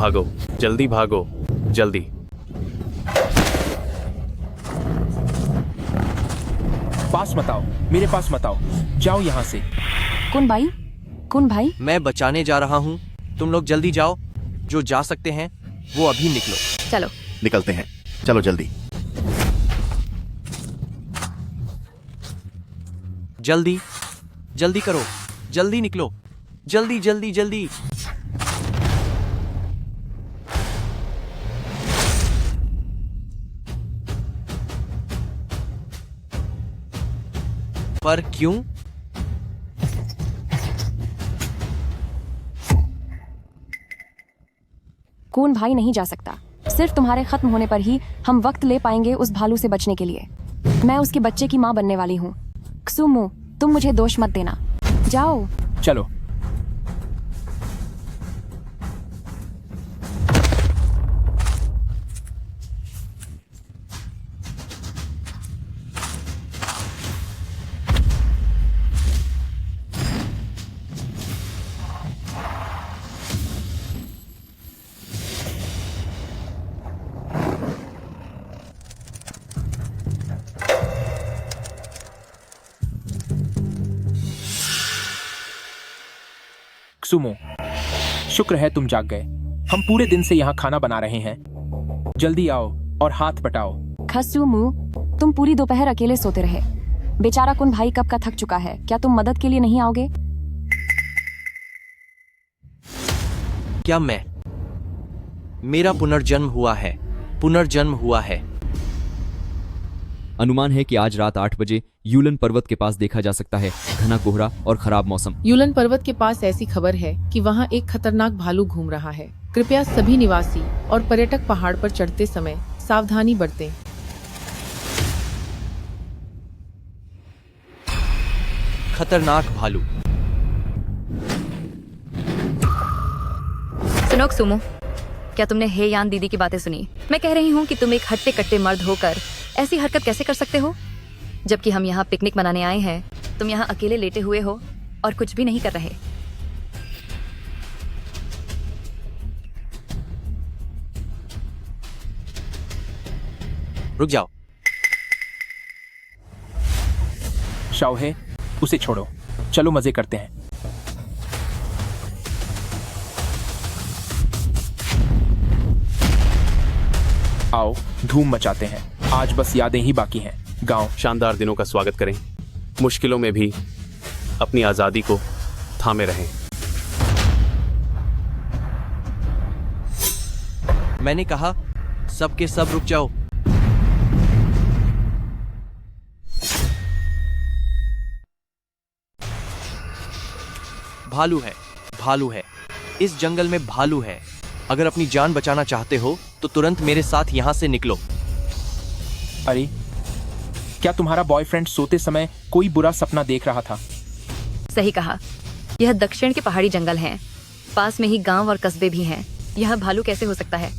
भागो, जल्दी भागो, जल्दी। पास मत आओ, मेरे पास मत आओ, जाओ यहाँ से। कौन भाई? कौन भाई? मैं बचाने जा रहा हूँ, तुम लोग जल्दी जाओ। जो जा सकते हैं वो अभी निकलो। चलो निकलते हैं, चलो जल्दी। जल्दी जल्दी करो, जल्दी निकलो, जल्दी जल्दी जल्दी। पर क्यों? कौन भाई नहीं जा सकता। सिर्फ तुम्हारे खत्म होने पर ही हम वक्त ले पाएंगे उस भालू से बचने के लिए। मैं उसके बच्चे की माँ बनने वाली हूँ। क्सुमू, तुम मुझे दोष मत देना। जाओ। चलो। सुमो, शुक्र है तुम जाग गए। हम पूरे दिन से यहाँ खाना बना रहे हैं। जल्दी आओ और हाथ बटाओ। खसुमू, तुम पूरी दोपहर अकेले सोते रहे। बेचारा कुन भाई कब का थक चुका है। क्या तुम मदद के लिए नहीं आओगे? क्या मेरा पुनर्जन्म हुआ है, पुनर्जन्म हुआ है। अनुमान है कि आज रात 8 बजे यूलन पर्वत के पास देखा जा सकता है घना कोहरा और खराब मौसम। यूलन पर्वत के पास ऐसी खबर है कि वहाँ एक खतरनाक भालू घूम रहा है। कृपया सभी निवासी और पर्यटक पहाड़ पर चढ़ते समय सावधानी बरतें। खतरनाक भालू। सुनो सुमो, क्या तुमने हे यान दीदी की बातें सुनी? मैं कह रही हूँ कि तुम एक हट्टे कट्टे मर्द होकर ऐसी हरकत कैसे कर सकते हो? जबकि हम यहाँ पिकनिक मनाने आए हैं, तुम यहाँ अकेले लेटे हुए हो और कुछ भी नहीं कर रहे। रुक जाओ। शाओहे, उसे छोड़ो, चलो मजे करते हैं। आओ धूम मचाते हैं। आज बस यादें ही बाकी हैं। गांव। शानदार दिनों का स्वागत करें। मुश्किलों में भी अपनी आजादी को थामे रहें। मैंने कहा सब के सब रुक जाओ। भालू है, भालू है, इस जंगल में भालू है। अगर अपनी जान बचाना चाहते हो तो तुरंत मेरे साथ यहां से निकलो। अरे, क्या तुम्हारा बॉयफ्रेंड सोते समय कोई बुरा सपना देख रहा था? सही कहा। यह दक्षिण के पहाड़ी जंगल हैं। पास में ही गांव और कस्बे भी हैं। यह भालू कैसे हो सकता है?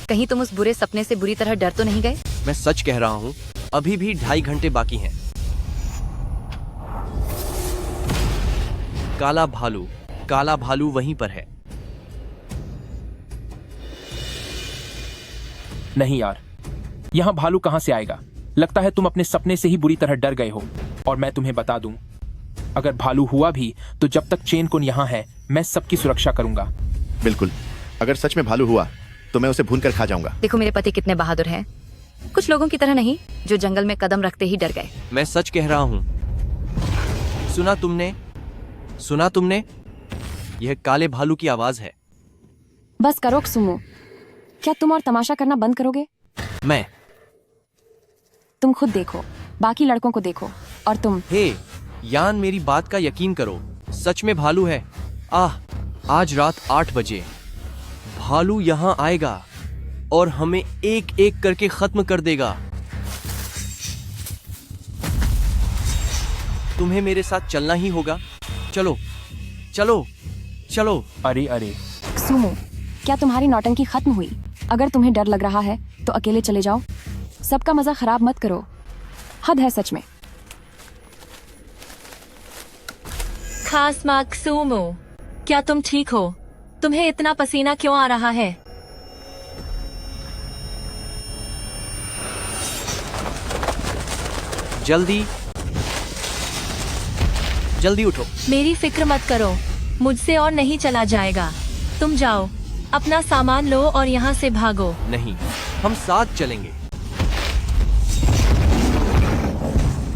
कहीं तुम उस बुरे सपने से बुरी तरह डर तो नहीं गए? मैं सच कह रहा हूं, अभी भी 2.5 घंटे बाकी हैं। काला भालू वहीं पर है। नहीं यार, यहाँ भालू कहाँ से आएगा? लगता है तुम अपने सपने से ही बुरी तरह डर गए हो। और मैं तुम्हें बता दूं, अगर भालू हुआ भी तो जब तक चेन कुन यहाँ है, मैं सबकी सुरक्षा करूंगा। बिल्कुल, अगर सच में भालू हुआ तो मैं उसे भून कर खा जाऊंगा। देखो मेरे पति कितने बहादुर हैं। कुछ लोगों की तरह नहीं जो जंगल में कदम रखते ही डर गए। मैं सच कह रहा हूं। सुना तुमने? यह काले भालू की आवाज है। बस करो सुमो। क्या तुम और तमाशा करना बंद करोगे? तुम खुद देखो, बाकी लड़कों को देखो, और तुम। हे यान, मेरी बात का यकीन करो, सच में भालू है। आज रात 8 बजे भालू यहाँ आएगा और हमें एक एक करके खत्म कर देगा। तुम्हें मेरे साथ चलना ही होगा। चलो चलो चलो। अरे सुमो, क्या तुम्हारी नौटंकी खत्म हुई? अगर तुम्हें डर लग रहा है तो अकेले चले जाओ। सबका मजा खराब मत करो। हद है सच में। खास मार्क सुमो, क्या तुम ठीक हो? तुम्हें इतना पसीना क्यों आ रहा है? जल्दी जल्दी उठो। मेरी फिक्र मत करो, मुझसे और नहीं चला जाएगा। तुम जाओ, अपना सामान लो और यहाँ से भागो। नहीं, हम साथ चलेंगे।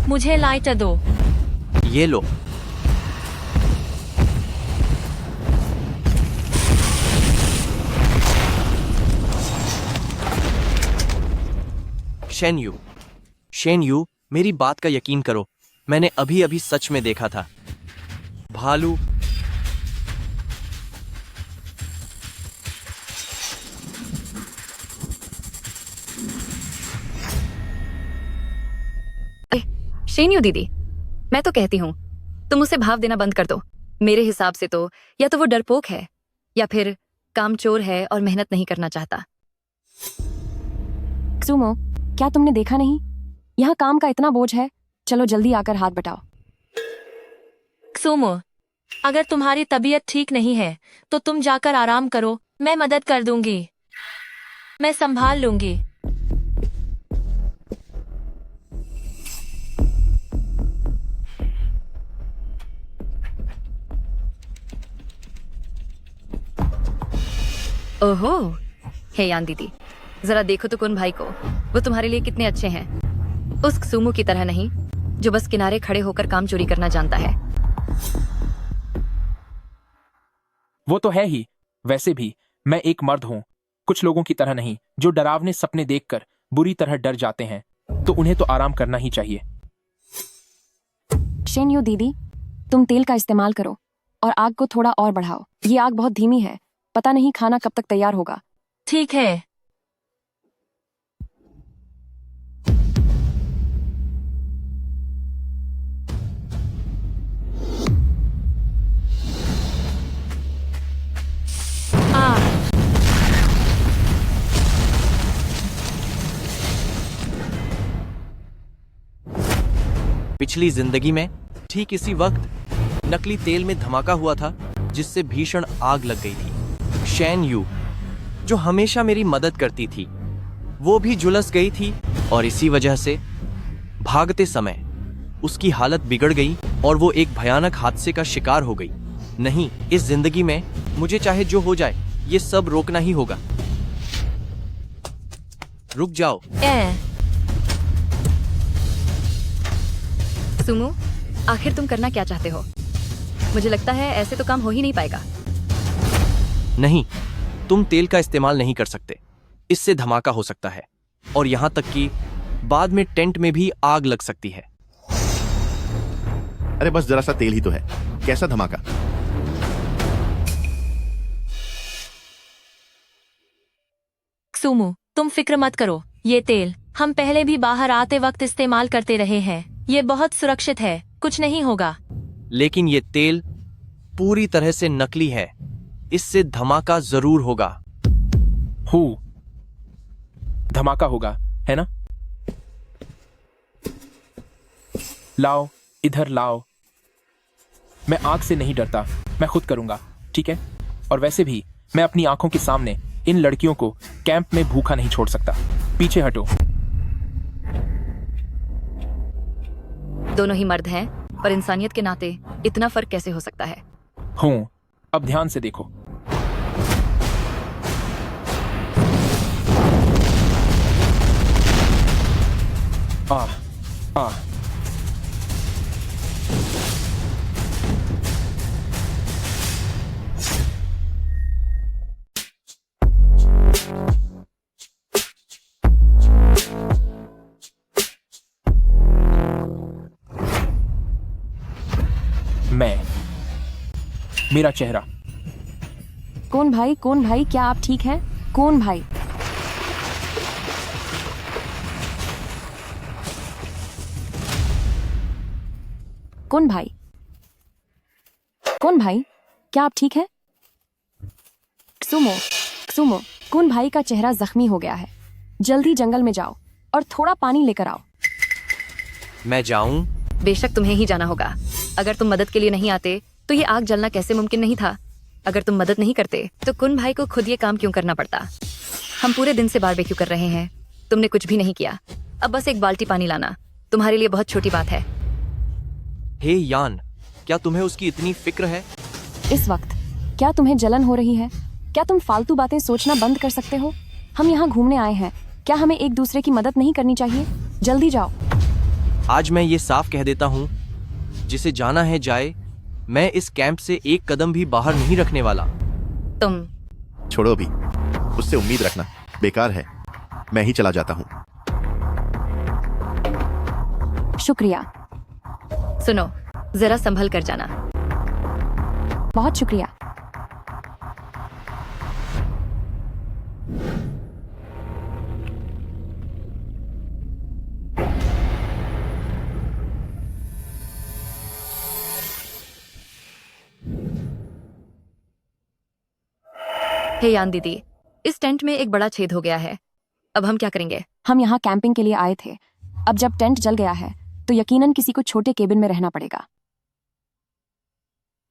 मुझे लाइटर दो। ये लो। शेन यू, मेरी बात का यकीन करो, मैंने अभी अभी सच में देखा था। भालू शेन्यू दीदी, मैं तो कहती हूँ तुम उसे भाव देना बंद कर दो। मेरे हिसाब से तो या तो वो डरपोक है या फिर कामचोर है और मेहनत नहीं करना चाहता। सुमो, क्या तुमने देखा नहीं? यहाँ काम का इतना बोझ है। चलो जल्दी आकर हाथ बटाओ। सुमो, अगर तुम्हारी तबीयत ठीक नहीं है तो तुम जाकर आराम करो, मैं मदद कर दूंगी, मैं संभाल लूंगी। ओहो, हे यान दीदी, जरा देखो तो कुन भाई को, वो तुम्हारे लिए कितने अच्छे हैं। उस सुमो की तरह नहीं जो बस किनारे खड़े होकर काम चोरी करना जानता है। वो तो है ही। वैसे भी मैं एक मर्द हूँ, कुछ लोगों की तरह नहीं जो डरावने सपने देखकर बुरी तरह डर जाते हैं, तो उन्हें तो आराम करना ही चाहिए। शेन्यू दीदी, तुम तेल का इस्तेमाल करो और आग को थोड़ा और बढ़ाओ। ये आग बहुत धीमी है, पता नहीं खाना कब तक तैयार होगा। ठीक है। पिछली जिंदगी में ठीक इसी वक्त नकली तेल में धमाका हुआ था जिससे भीषण आग लग गई थी। शेन यू, जो हमेशा मेरी मदद करती थी, वो भी झुलस गई थी और इसी वजह से भागते समय उसकी हालत बिगड़ गई और वो एक भयानक हादसे का शिकार हो गई। नहीं, इस जिंदगी में मुझे चाहे जो हो जाए ये सब रोकना ही होगा। रुक जाओ। सुमो, आखिर तुम करना क्या चाहते हो? मुझे लगता है ऐसे तो काम हो ही नहीं पाएगा। नहीं, तुम तेल का इस्तेमाल नहीं कर सकते, इससे धमाका हो सकता है और यहां तक कि बाद में टेंट में भी आग लग सकती है। अरे बस जरा सा तेल ही तो है, कैसा धमाका। सुमो, तुम फिक्र मत करो, ये तेल हम पहले भी बाहर आते वक्त इस्तेमाल करते रहे हैं, ये बहुत सुरक्षित है, कुछ नहीं होगा। लेकिन ये तेल पूरी तरह से नकली है, इससे धमाका जरूर होगा। धमाका होगा, है ना? लाओ, इधर लाओ। मैं आग से नहीं डरता, मैं खुद करूंगा, ठीक है? और वैसे भी मैं अपनी आंखों के सामने इन लड़कियों को कैंप में भूखा नहीं छोड़ सकता। पीछे हटो। दोनों ही मर्द हैं, पर इंसानियत के नाते इतना फर्क कैसे हो सकता है? अब ध्यान से देखो। आ मेरा चेहरा। कौन भाई, क्या आप ठीक हैं? कौन भाई? कौन भाई, क्या आप ठीक हैं? सुमो, कौन भाई का चेहरा जख्मी हो गया है। जल्दी जंगल में जाओ और थोड़ा पानी लेकर आओ। मैं जाऊं? बेशक तुम्हें ही जाना होगा। अगर तुम मदद के लिए नहीं आते तो ये आग जलना कैसे मुमकिन नहीं था। अगर तुम मदद नहीं करते तो कुन भाई को खुद ये काम क्यों करना पड़ता? हम पूरे दिन से बारबेक्यू कर रहे हैं, तुमने कुछ भी नहीं किया। अब बस एक बाल्टी पानी लाना तुम्हारे लिए बहुत छोटी बात है। हे यान, क्या तुम्हें उसकी इतनी फिक्र है? इस वक्त क्या तुम्हें जलन हो रही है? क्या तुम फालतू बातें सोचना बंद कर सकते हो? हम यहाँ घूमने आए हैं, क्या हमें एक दूसरे की मदद नहीं करनी चाहिए? जल्दी जाओ। आज मैं ये साफ कह देता हूँ, जिसे जाना है जाए। मैं इस कैंप से एक कदम भी बाहर नहीं रखने वाला। तुम छोड़ो भी, उससे उम्मीद रखना बेकार है। मैं ही चला जाता हूँ। शुक्रिया। सुनो, जरा संभल कर जाना। बहुत शुक्रिया। हे यान दीदी, इस टेंट में एक बड़ा छेद हो गया है। अब हम क्या करेंगे? हम यहाँ कैंपिंग के लिए आए थे। अब जब टेंट जल गया है तो यकीनन किसी को छोटे केबिन में रहना पड़ेगा।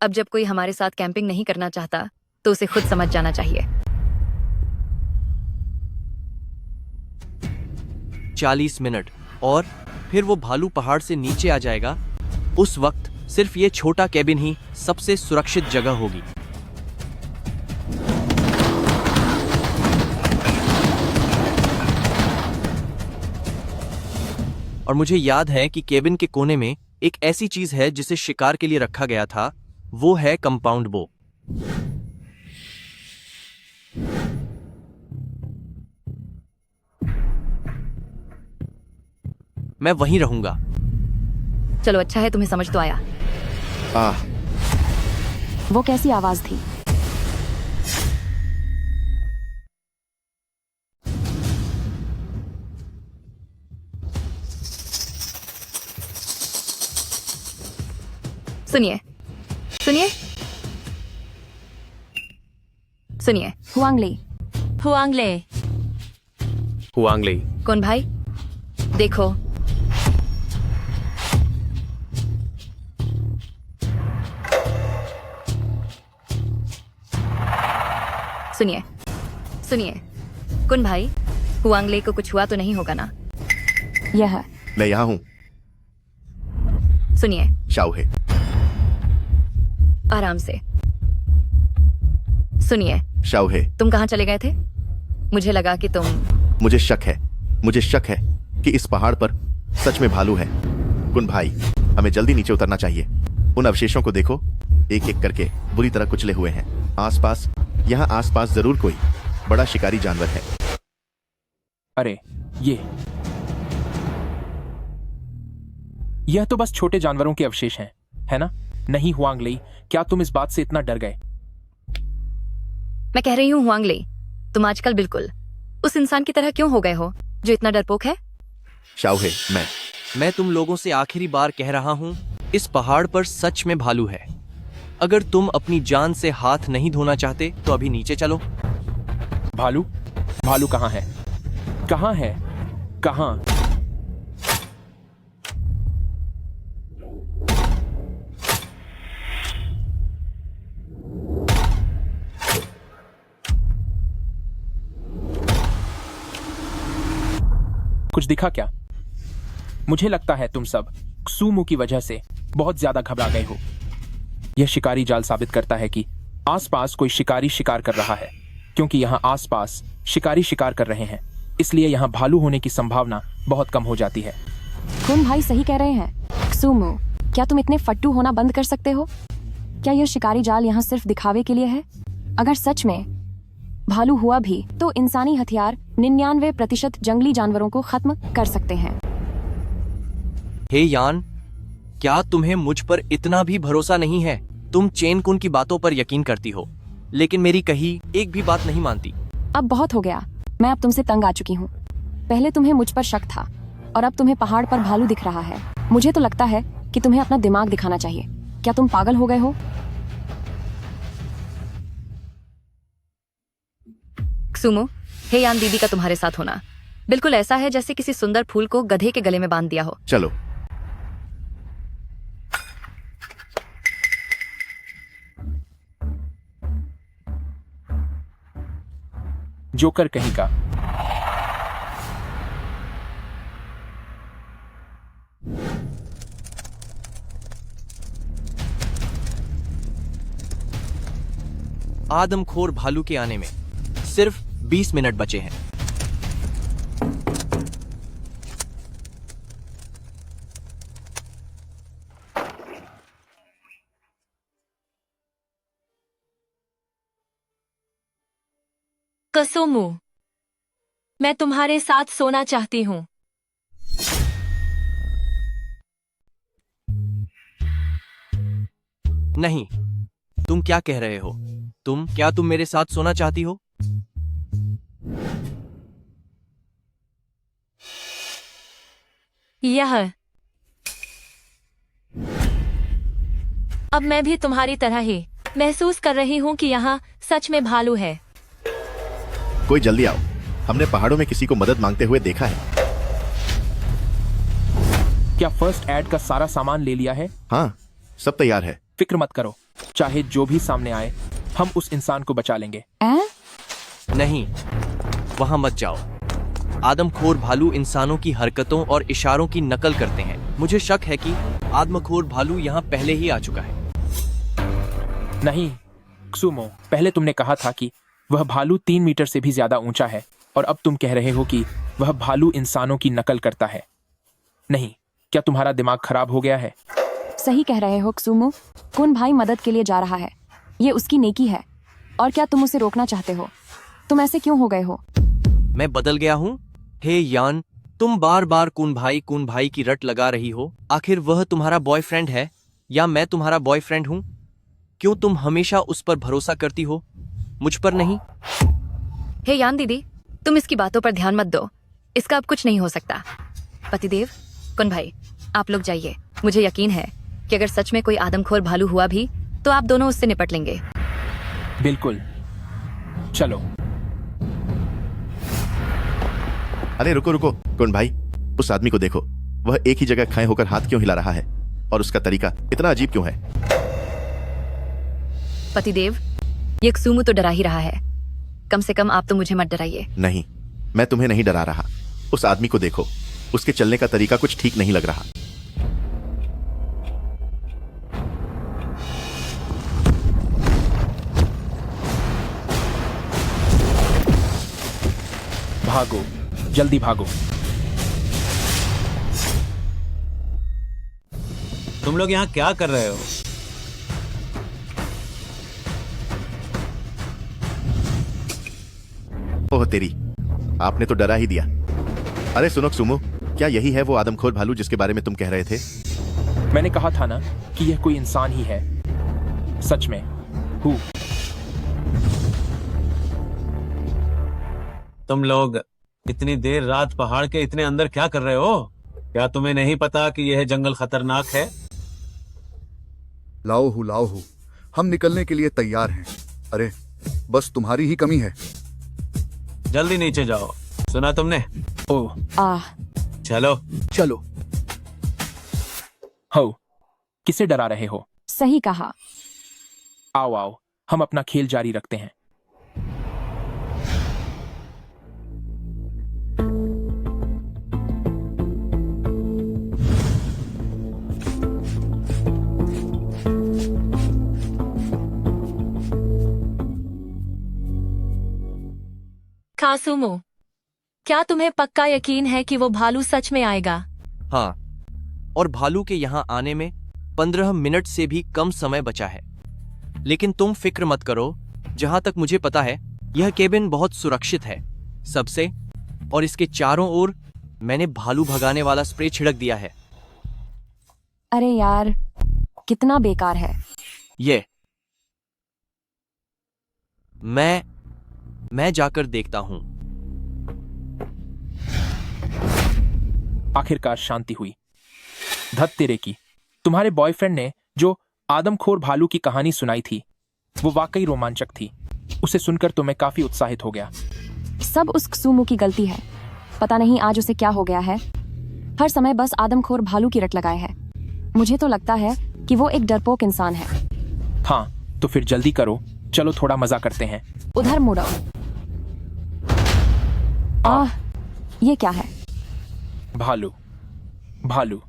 अब जब कोई हमारे साथ कैंपिंग नहीं करना चाहता तो उसे खुद समझ जाना चाहिए। 40 मिनट और फिर वो भालू पहाड़ से नीचे आ जाएगा। उस वक्त सिर्फ ये छोटा केबिन ही सबसे सुरक्षित जगह होगी। और मुझे याद है कि केबिन के कोने में एक ऐसी चीज है जिसे शिकार के लिए रखा गया था। वो है कंपाउंड बो। मैं वहीं रहूंगा। चलो, अच्छा है तुम्हें समझ तो आया। आह, वो कैसी आवाज थी? सुनिए सुनिए सुनिए। हुआंगली। हुआंगले। हुआंगली, कौन भाई? देखो, सुनिए सुनिए। कुन भाई, हुआंगले को कुछ हुआ तो नहीं होगा ना? यह मैं यहाँ हूँ। सुनिए, शाओहे, आराम से सुनिए। शाओहे, तुम कहाँ चले गए थे? मुझे लगा कि तुम मुझे शक है कि इस पहाड़ पर सच में भालू है। कुन भाई, हमें जल्दी नीचे उतरना चाहिए। उन अवशेषों को देखो, एक एक करके बुरी तरह कुचले हुए हैं। यहाँ आसपास जरूर कोई बड़ा शिकारी जानवर है। अरे यह तो बस छोटे जानवरों के अवशेष हैं, है ना? नहीं हुआंगली, क्या तुम इस बात से इतना डर गए? मैं कह रही हूँ हुआंगले, तुम आजकल बिल्कुल उस इंसान की तरह क्यों हो गए हो जो इतना डरपोक है? शाओहे, मैं तुम लोगों से आखिरी बार कह रहा हूँ, इस पहाड़ पर सच में भालू है। अगर तुम अपनी जान से हाथ नहीं धोना चाहते तो अभी नीचे चलो। भालू? भालू कहाँ है? कहाँ है? कहाँ? कुछ दिखा क्या? मुझे लगता है तुम सब क्सूमू की वजह से बहुत ज्यादा घबरा गए हो। यह शिकारी जाल साबित करता है कि आसपास कोई शिकारी शिकार कर रहा है, क्योंकि यहाँ आसपास शिकारी शिकार कर रहे हैं, इसलिए यहाँ भालू होने की संभावना बहुत कम हो जाती है। कुन भाई सही कह रहे हैं। सुमो, क्या तुम इतने फट्टू होना बंद कर सकते हो? क्या यह शिकारी जाल यहाँ सिर्फ दिखावे के लिए है? अगर सच में भालू हुआ भी तो इंसानी हथियार 99% जंगली जानवरों को खत्म कर सकते हैं। हे यान, क्या तुम्हें मुझ पर इतना भी भरोसा नहीं है? तुम चेन कुन की बातों पर यकीन करती हो, लेकिन मेरी कही एक भी बात नहीं मानती। अब बहुत हो गया, मैं अब तुमसे तंग आ चुकी हूँ। पहले तुम्हें मुझ पर शक था और अब तुम्हें पहाड़ पर भालू दिख रहा है। मुझे तो लगता है कि तुम्हें अपना दिमाग दिखाना चाहिए। क्या तुम पागल हो गए हो? सुमो, हे यान दीदी का तुम्हारे साथ होना बिल्कुल ऐसा है जैसे किसी सुंदर फूल को गधे के गले में बांध दिया हो। चलो। जोकर कहीं का। आदमखोर भालू के आने में सिर्फ 20 मिनट बचे हैं। कसुमु, मैं तुम्हारे साथ सोना चाहती हूँ। नहीं, तुम क्या कह रहे हो? तुम मेरे साथ सोना चाहती हो? यह अब मैं भी तुम्हारी तरह ही महसूस कर रही हूँ कि यहाँ सच में भालू है। कोई जल्दी आओ, हमने पहाड़ों में किसी को मदद मांगते हुए देखा है। क्या फर्स्ट एड का सारा सामान ले लिया है? हाँ, सब तैयार है। फिक्र मत करो, चाहे जो भी सामने आए हम उस इंसान को बचा लेंगे। नहीं, वहां मत जाओ। आदमखोर भालू इंसानों की हरकतों और इशारों की नकल करते हैं। मुझे शक है कि आदमखोर भालू यहाँ पहले ही आ चुका है। नहीं क्सुमो, पहले तुमने कहा था कि वह भालू 3 मीटर से भी ज्यादा ऊंचा है और अब तुम कह रहे हो कि वह भालू इंसानों की नकल करता है। नहीं, क्या तुम्हारा दिमाग खराब हो गया है? सही कह रहे हो क्सुमो, कुन भाई मदद के लिए जा रहा है, ये उसकी नेकी है। और क्या तुम उसे रोकना चाहते हो? तुम ऐसे क्यों हो गए हो? मैं बदल गया हूँ? हे यान, तुम बार बार कुन भाई की रट लगा रही हो। आखिर वह तुम्हारा बॉयफ्रेंड है या मैं तुम्हारा बॉयफ्रेंड हूँ? क्यों तुम हमेशा उस पर भरोसा करती हो, मुझ पर नहीं? हे यान दीदी, तुम इसकी बातों पर ध्यान मत दो, इसका अब कुछ नहीं हो सकता। पतिदेव, कुन भाई, आप लोग जाइए। मुझे यकीन है कि अगर सच में कोई आदमखोर भालू हुआ भी तो आप दोनों उससे निपट लेंगे। बिल्कुल, चलो। अरे रुको रुको, कुन भाई, उस आदमी को देखो। वह एक ही जगह खड़े होकर हाथ क्यों हिला रहा है और उसका तरीका इतना अजीब क्यों है? पतिदेव, ये क्सुमु तो डरा ही रहा है। कम से कम आप तो मुझे मत डराइए। नहीं, मैं तुम्हें नहीं डरा रहा। उस आदमी को देखो, उसके चलने का तरीका कुछ ठीक नहीं लग रहा। भागो, जल्दी भागो। तुम लोग यहाँ क्या कर रहे हो? ओह तेरी, आपने तो डरा ही दिया। अरे सुनो सुमो, क्या यही है वो आदमखोर भालू जिसके बारे में तुम कह रहे थे? मैंने कहा था ना कि यह कोई इंसान ही है। सच में हूँ। तुम लोग इतनी देर रात पहाड़ के इतने अंदर क्या कर रहे हो? क्या तुम्हें नहीं पता कि यह जंगल खतरनाक है? लाओ हूँ, हम निकलने के लिए तैयार हैं। अरे बस तुम्हारी ही कमी है। जल्दी नीचे जाओ, सुना तुमने? ओह, चलो चलो। हो, किसे डरा रहे हो? सही कहा। आओ आओ, हम अपना खेल जारी रखते हैं। कासुमो, क्या तुम्हें पक्का यकीन है कि वो भालू सच में आएगा? हाँ, और भालू के यहाँ आने में 15 मिनट से भी कम समय बचा है। लेकिन तुम फिक्र मत करो, जहां तक मुझे पता है यह केबिन बहुत सुरक्षित है सबसे, और इसके चारों ओर मैंने भालू भगाने वाला स्प्रे छिड़क दिया है। अरे यार, कितना बेकार है ये। मैं जाकर देखता हूं। आखिरकार शांति हुई। धत तेरे की, तुम्हारे बॉयफ्रेंड ने जो आदमखोर भालू की कहानी सुनाई थी वो वाकई रोमांचक थी। उसे सुनकर तो मैं काफी उत्साहित हो गया। सब उस क्सुमु की गलती है। पता नहीं आज उसे क्या हो गया है, हर समय बस आदमखोर भालू की रट लगाए है। मुझे तो लगता है कि वो एक डरपोक इंसान है। हाँ, तो फिर जल्दी करो, चलो थोड़ा मजा करते हैं। उधर मुड़ो। ये क्या है? भालू। भालू।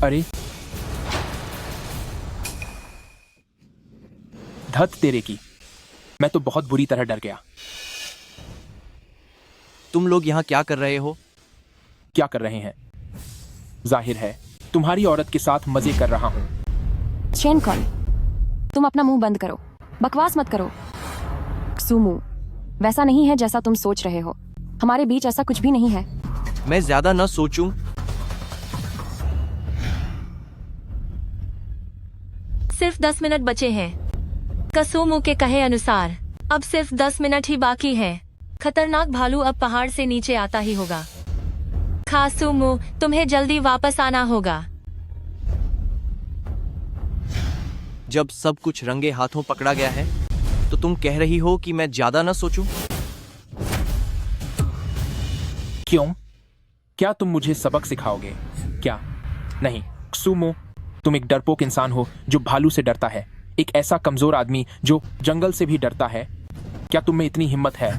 अरे धत तेरे की, मैं तो बहुत बुरी तरह डर गया। तुम लोग यहाँ क्या कर रहे हो? क्या कर रहे हैं? जाहिर है तुम्हारी औरत के साथ मजे कर रहा हूं। चेन कौन? तुम अपना मुंह बंद करो, बकवास मत करो। सुमू, वैसा नहीं है जैसा तुम सोच रहे हो। हमारे बीच ऐसा कुछ भी नहीं है। मैं ज्यादा न सोचूं। सिर्फ 10 मिनट बचे हैं। कसुमू के कहे अनुसार अब सिर्फ 10 मिनट ही बाकी हैं। खतरनाक भालू अब पहाड़ से नीचे आता ही होगा। खासुमू, तुम्हें जल्दी वापस आना होगा। जब सब कुछ रंगे हाथों पकड़ा गया है तो तुम कह रही हो कि मैं ज्यादा न सोचूं? क्यों? क्या तुम मुझे सबक सिखाओगे क्या? नहीं सुमो, तुम एक डरपोक इंसान हो जो भालू से डरता है। एक ऐसा कमजोर आदमी जो जंगल से भी डरता है। क्या तुम में इतनी हिम्मत है?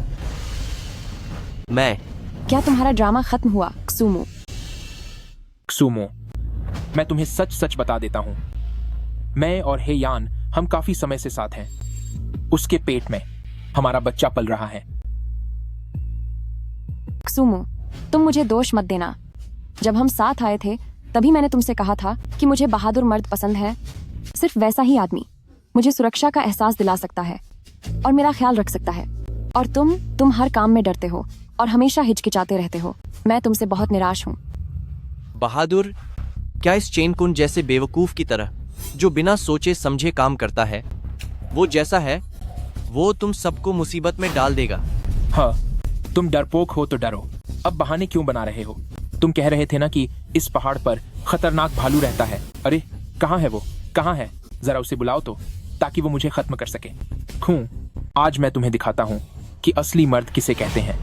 क्या तुम्हारा ड्रामा खत्म हुआ सुमो? सुमो, मैं तुम्हें सच सच बता देता हूं। मैं और हेयान हम काफी समय से साथ हैं। उसके पेट में हमारा बच्चा पल रहा है। सुमो, तुम मुझे दोष मत देना। जब हम साथ आए थे तभी मैंने तुमसे कहा था कि मुझे बहादुर मर्द पसंद है। सिर्फ वैसा ही आदमी मुझे सुरक्षा का एहसास दिला सकता है और मेरा ख्याल रख सकता है। और तुम हर काम में डरते हो और हमेशा हिचकिचाते रहते हो। मैं तुमसे बहुत निराश हूँ। बहादुर? क्या इस चेन कुन जैसे बेवकूफ की तरह जो बिना सोचे समझे काम करता है? वो जैसा है वो तुम सबको मुसीबत में डाल देगा। हाँ, तुम डरपोक हो तो डरो। अब बहाने क्यों बना रहे हो? तुम कह रहे थे ना कि इस पहाड़ पर खतरनाक भालू रहता है। अरे कहाँ है वो? कहाँ है? जरा उसे बुलाओ तो, ताकि वो मुझे खत्म कर सके। खूं, आज मैं तुम्हें दिखाता हूँ कि असली मर्द किसे कहते हैं।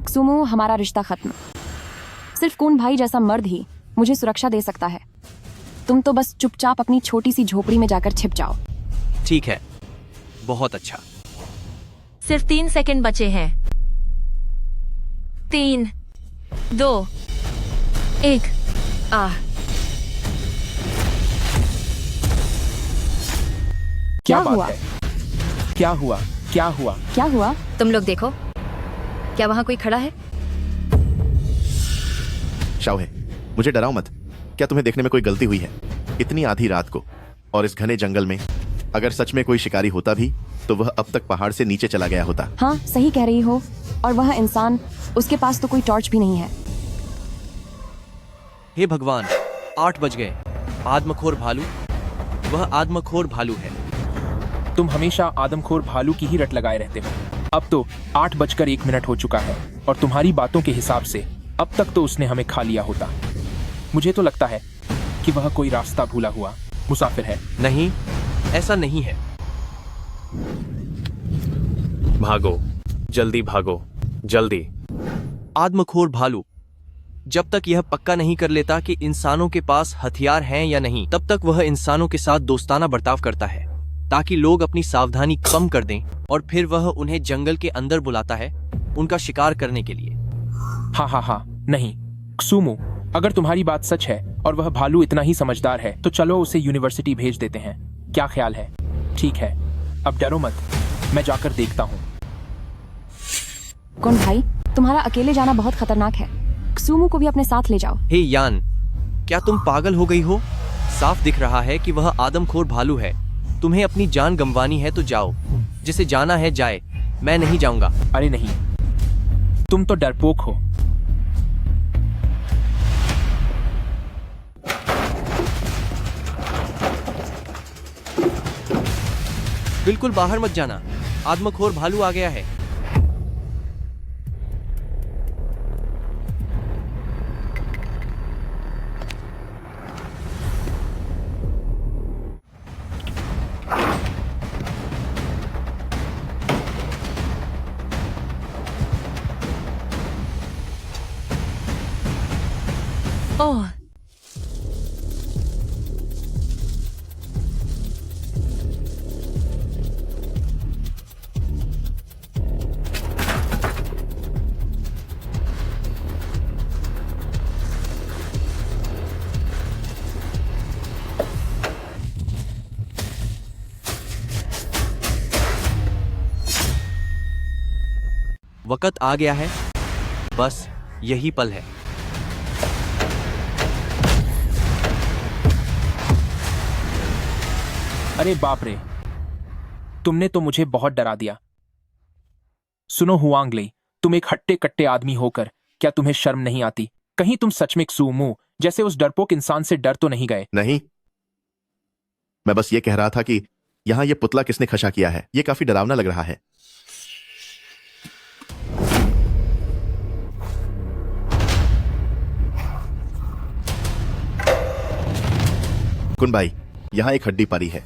सुमो, हमारा रिश्ता खत्म। सिर्फ कून भाई जैसा मर्द ही मुझे सुरक्षा दे सकता है। तुम तो बस चुपचाप अपनी छोटी सी झोपड़ी में जाकर छिप जाओ। ठीक है, बहुत अच्छा। सिर्फ 3 सेकंड बचे हैं। 3, 2, 1। क्या बात हुआ? है? क्या हुआ? क्या हुआ? क्या हुआ? तुम लोग देखो, क्या वहाँ कोई खड़ा है? शाओहे, मुझे डराओ मत। क्या तुम्हें देखने में कोई गलती हुई है? इतनी आधी रात को और इस घने जंगल में अगर सच में कोई शिकारी होता भी तो वह अब तक पहाड़ से नीचे चला गया होता। हाँ, सही कह रही हो। और वह इंसान, उसके पास तो कोई टॉर्च भी नहीं है। हे भगवान, 8 बज गए। आदमखोर भालू, वह आदमखोर भालू है। तुम हमेशा आदमखोर भालू की ही रट लगाए रहते हो। अब तो 8:01 हो चुका है और तुम्हारी बातों के हिसाब से अब तक तो उसने हमें खा लिया होता। मुझे तो लगता है कि वह कोई रास्ता भूला हुआ मुसाफिर है। नहीं, ऐसा नहीं है। भागो, जल्दी भागो, जल्दी। आदमखोर भालू जब तक यह पक्का नहीं कर लेता कि इंसानों के पास हथियार हैं या नहीं, तब तक वह इंसानों के साथ दोस्ताना बर्ताव करता है ताकि लोग अपनी सावधानी कम कर दें और फिर वह उन्हें जंगल के अंदर बुलाता है उनका शिकार करने के लिए। हाँ, नहीं सुमो, अगर तुम्हारी बात सच है और वह भालू इतना ही समझदार है तो चलो उसे यूनिवर्सिटी भेज देते हैं। क्या ख्याल है? ठीक है, अब डरो मत, मैं जाकर देखता हूँ। कौन भाई, तुम्हारा अकेले जाना बहुत खतरनाक है। सुमो को भी अपने साथ ले जाओ। हे यान, क्या तुम पागल हो गई हो? साफ दिख रहा है कि वह आदमखोर भालू है। तुम्हें अपनी जान गंवानी है तो जाओ, जिसे जाना है जाए। मैं नहीं जाऊंगा। अरे नहीं, तुम तो डरपोक हो। बिल्कुल बाहर मत जाना, आदमखोर भालू आ गया है। ओह, वक्त आ गया है, बस यही पल है। अरे बाप रे, तुमने तो मुझे बहुत डरा दिया। सुनो हुआंग लेई, तुम एक हट्टे कट्टे आदमी होकर क्या तुम्हें शर्म नहीं आती? कहीं तुम सच में क्सू जैसे उस डरपोक इंसान से डर तो नहीं गए? नहीं, मैं बस ये कह रहा था कि यहां ये पुतला किसने खशा किया है। ये काफी डरावना लग रहा है। कुन भाई, यहां एक हड्डी पारी है।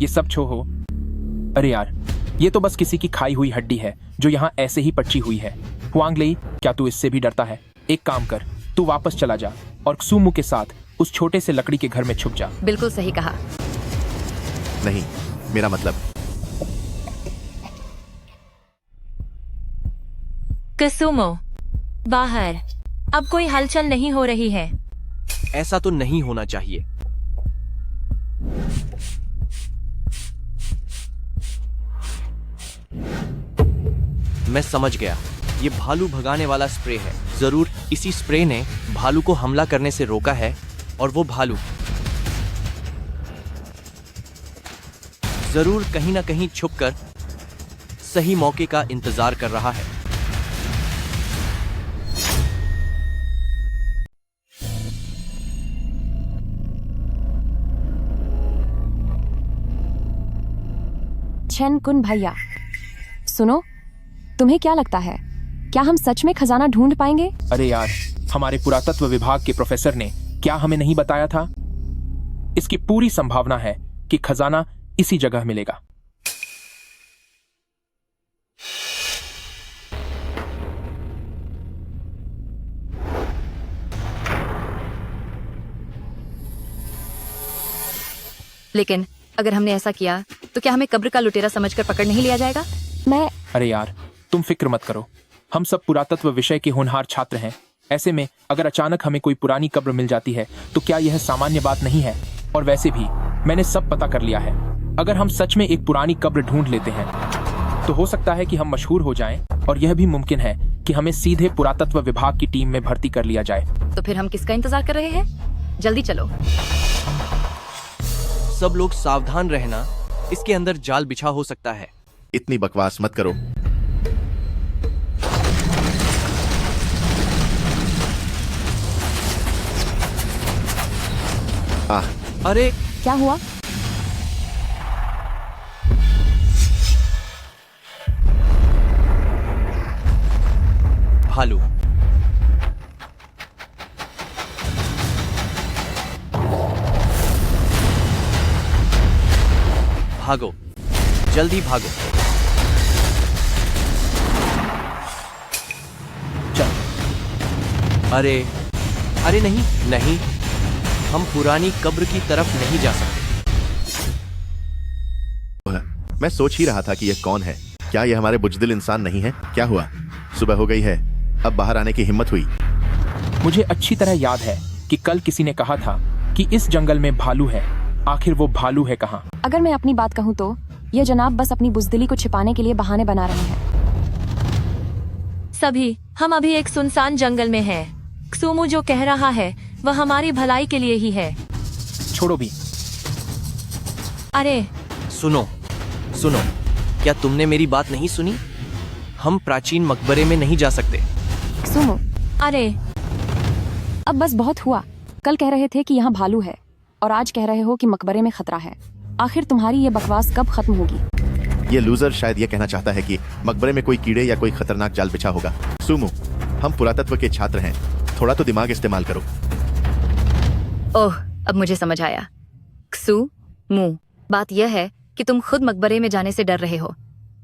ये सब छो हो। अरे यार, ये तो बस किसी की खाई हुई हड्डी है जो यहाँ ऐसे ही पची हुई है। हुआंग लेई, क्या तू इससे भी डरता है? एक काम कर, तू वापस चला जा और क्सूमू के साथ उस छोटे से लकड़ी के घर में छुप जा। बिल्कुल सही कहा। नहीं, मेरा मतलब कुसुमो, बाहर। अब कोई हलचल नहीं हो रही है। ऐसा तो नहीं होना चाहिए। मैं समझ गया, ये भालू भगाने वाला स्प्रे है। जरूर इसी स्प्रे ने भालू को हमला करने से रोका है और वो भालू जरूर कहीं ना कहीं छुपकर सही मौके का इंतजार कर रहा है। छेन कुन भैया, सुनो, तुम्हें क्या लगता है, क्या हम सच में खजाना ढूंढ पाएंगे? अरे यार, हमारे पुरातत्व विभाग के प्रोफेसर ने क्या हमें नहीं बताया था? इसकी पूरी संभावना है कि खजाना इसी जगह मिलेगा। लेकिन अगर हमने ऐसा किया तो क्या हमें कब्र का लुटेरा समझकर पकड़ नहीं लिया जाएगा? अरे यार, तुम फिक्र मत करो, हम सब पुरातत्व विषय के होनहार छात्र हैं। ऐसे में अगर अचानक हमें कोई पुरानी कब्र मिल जाती है तो क्या यह सामान्य बात नहीं है? और वैसे भी मैंने सब पता कर लिया है। अगर हम सच में एक पुरानी कब्र ढूंढ लेते हैं तो हो सकता है कि हम मशहूर हो जाएं, और यह भी मुमकिन है कि हमें सीधे पुरातत्व विभाग की टीम में भर्ती कर लिया जाए। तो फिर हम किसका इंतजार कर रहे हैं? जल्दी चलो। सब लोग सावधान रहना, इसके अंदर जाल बिछा हो सकता है। इतनी बकवास मत करो। अरे क्या हुआ? भालू। भागो, जल्दी भागो। चल। अरे अरे नहीं नहीं, हम पुरानी कब्र की तरफ नहीं जा सकते। मैं सोच ही रहा था कि यह कौन है। क्या यह हमारे बुजदिल इंसान नहीं है? क्या हुआ? सुबह हो गई है, अब बाहर आने की हिम्मत हुई। मुझे अच्छी तरह याद है कि कल किसी ने कहा था कि इस जंगल में भालू है। आखिर वो भालू है कहाँ? अगर मैं अपनी बात कहूँ तो ये जनाब बस अपनी बुजदिली को छिपाने के लिए बहाने बना रहे हैं। सभी, हम अभी एक सुनसान जंगल में हैं। क्सूमू जो कह रहा है वह हमारी भलाई के लिए ही है। छोड़ो भी। अरे सुनो सुनो, क्या तुमने मेरी बात नहीं सुनी? हम प्राचीन मकबरे में नहीं जा सकते। सुनो, अरे अब बस बहुत हुआ। कल कह रहे थे कि यहाँ भालू है और आज कह रहे हो कि मकबरे में खतरा है। आखिर तुम्हारी ये बकवास कब खत्म होगी? ये लूजर शायद ये कहना चाहता है कि मकबरे में कोई कीड़े या कोई खतरनाक जाल बिछा होगा। सुमो, हम पुरातत्व के छात्र हैं, थोड़ा तो दिमाग इस्तेमाल करो। ओह, अब मुझे समझ आया। क्सू-मू, बात यह है कि तुम खुद मकबरे में जाने से डर रहे हो,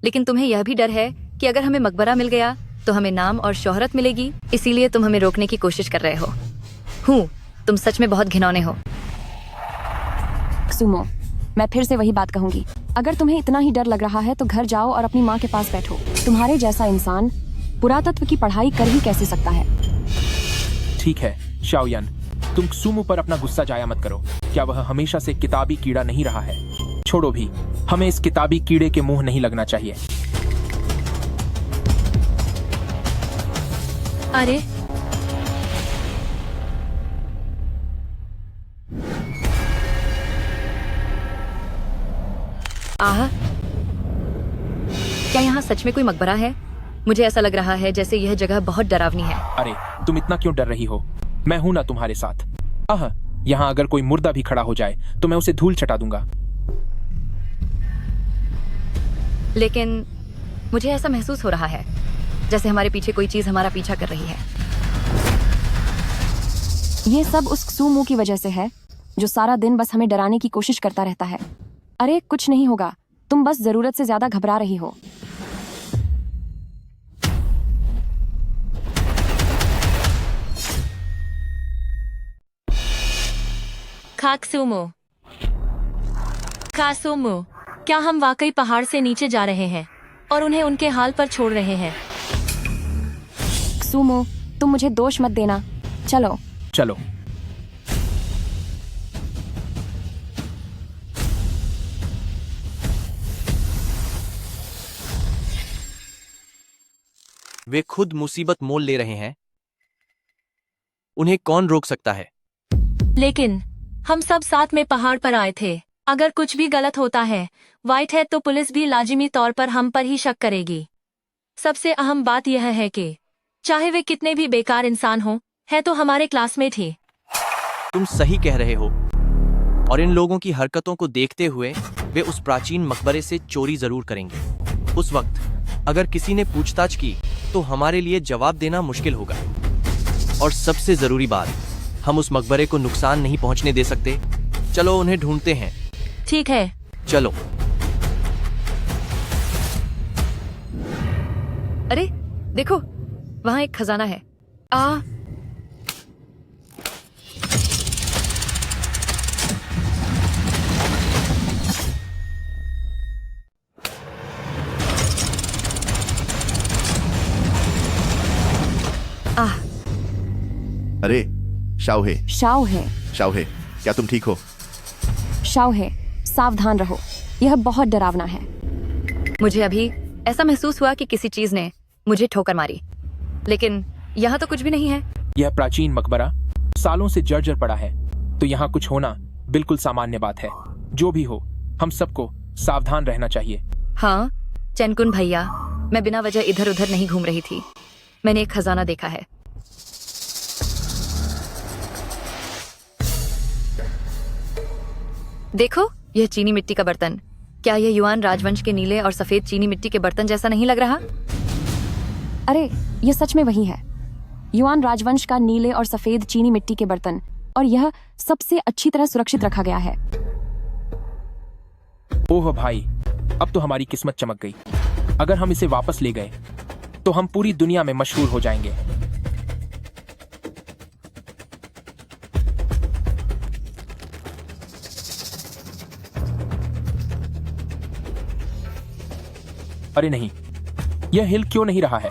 लेकिन तुम्हें यह भी डर है कि अगर हमें मकबरा मिल गया तो हमें नाम और शोहरत मिलेगी, इसीलिए तुम हमें रोकने की कोशिश कर रहे हो। तुम सच में बहुत घिनौने हो। सुमो, मैं फिर से वही बात कहूंगी। अगर तुम्हें इतना ही डर लग रहा है तो घर जाओ और अपनी माँ के पास बैठो। तुम्हारे जैसा इंसान पुरातत्व की पढ़ाई कर ही कैसे सकता है? ठीक है शाओयान, तुम सुमो पर अपना गुस्सा जाया मत करो। क्या वह हमेशा से किताबी कीड़ा नहीं रहा है? छोड़ो भी, हमें इस किताबी कीड़े के मुंह नहीं लगना चाहिए। अरे आह, क्या यहाँ सच में कोई मकबरा है? मुझे ऐसा लग रहा है जैसे यह जगह बहुत डरावनी है। अरे तुम इतना क्यों डर रही हो? मैं हूं ना तुम्हारे साथ। यहाँ अगर कोई मुर्दा भी खड़ा हो जाए तो मैं उसे धूल चटा दूंगा। लेकिन मुझे ऐसा महसूस हो रहा है जैसे हमारे पीछे कोई चीज हमारा पीछा कर रही है। ये सब उस सुमो की वजह से है जो सारा दिन बस हमें डराने की कोशिश करता रहता है। अरे कुछ नहीं होगा, तुम बस जरूरत से ज्यादा घबरा रही हो। खाकसुमो, खासुमो, क्या हम वाकई पहाड़ से नीचे जा रहे हैं और उन्हें उनके हाल पर छोड़ रहे हैं? सुमो, तुम मुझे दोष मत देना। चलो चलो। वे खुद मुसीबत मोल ले रहे हैं, उन्हें कौन रोक सकता है? लेकिन हम सब साथ में पहाड़ पर आए थे। अगर कुछ भी गलत होता है वाइट है तो पुलिस भी लाजिमी तौर पर हम पर ही शक करेगी। सबसे अहम बात यह है कि चाहे वे कितने भी बेकार इंसान हो, है तो हमारे क्लासमेट ही। तुम सही कह रहे हो, और इन लोगों की हरकतों को देखते हुए वे उस प्राचीन मकबरे से चोरी जरूर करेंगे। उस वक्त अगर किसी ने पूछताछ की तो हमारे लिए जवाब देना मुश्किल होगा। और सबसे जरूरी बात, हम उस मकबरे को नुकसान नहीं पहुंचने दे सकते। चलो उन्हें ढूंढते हैं। ठीक है, चलो। अरे देखो, वहां एक खजाना है। अरे शाओहे, शाओहे, क्या तुम ठीक हो? शाओहे, सावधान रहो, यह बहुत डरावना है। मुझे अभी ऐसा महसूस हुआ कि किसी चीज ने मुझे ठोकर मारी, लेकिन यहाँ तो कुछ भी नहीं है। यह प्राचीन मकबरा सालों से जर्जर पड़ा है, तो यहाँ कुछ होना बिल्कुल सामान्य बात है। जो भी हो, हम सबको सावधान रहना चाहिए। हाँ चैनकुन भैया, मैं बिना वजह इधर उधर नहीं घूम रही थी। मैंने एक खजाना देखा है। देखो, यह चीनी मिट्टी का बर्तन। क्या यह युआन राजवंश के नीले और सफेद चीनी मिट्टी के बर्तन जैसा नहीं लग रहा? अरे यह सच में वही है, युआन राजवंश का नीले और सफेद चीनी मिट्टी के बर्तन, और यह सबसे अच्छी तरह सुरक्षित रखा गया है। ओह भाई, अब तो हमारी किस्मत चमक गई। अगर हम इसे वापस ले गए तो हम पूरी दुनिया में मशहूर हो जाएंगे। अरे नहीं, यह हिल क्यों नहीं रहा है?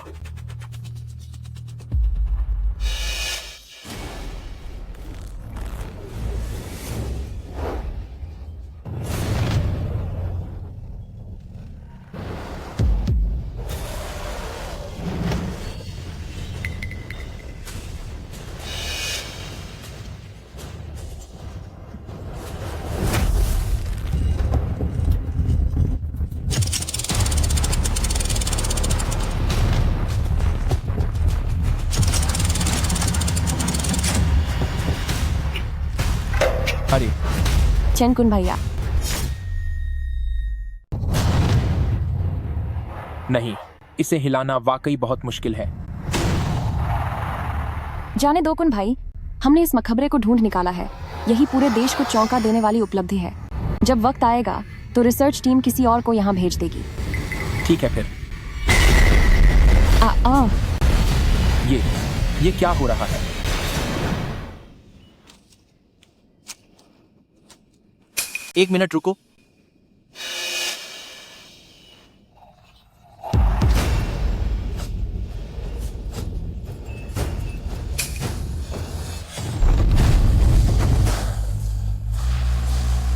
अरे चैनकुन भैया, नहीं, इसे हिलाना वाकई बहुत मुश्किल है। जाने दो कुन भाई, हमने इस मकबरे को ढूंढ निकाला है। यही पूरे देश को चौंका देने वाली उपलब्धि है। जब वक्त आएगा तो रिसर्च टीम किसी और को यहाँ भेज देगी। ठीक है फिर। ये क्या हो रहा है? एक मिनट रुको।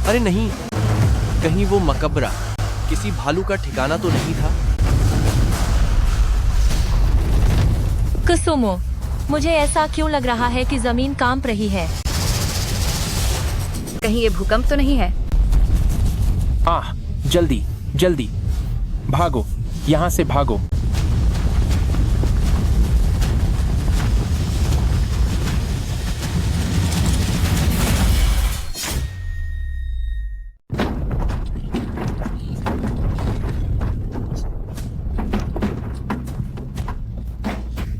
अरे नहीं, कहीं वो मकबरा किसी भालू का ठिकाना तो नहीं था? कुसुमो, मुझे ऐसा क्यों लग रहा है कि जमीन कांप रही है? कहीं ये भूकंप तो नहीं है? जल्दी जल्दी भागो, यहाँ से भागो।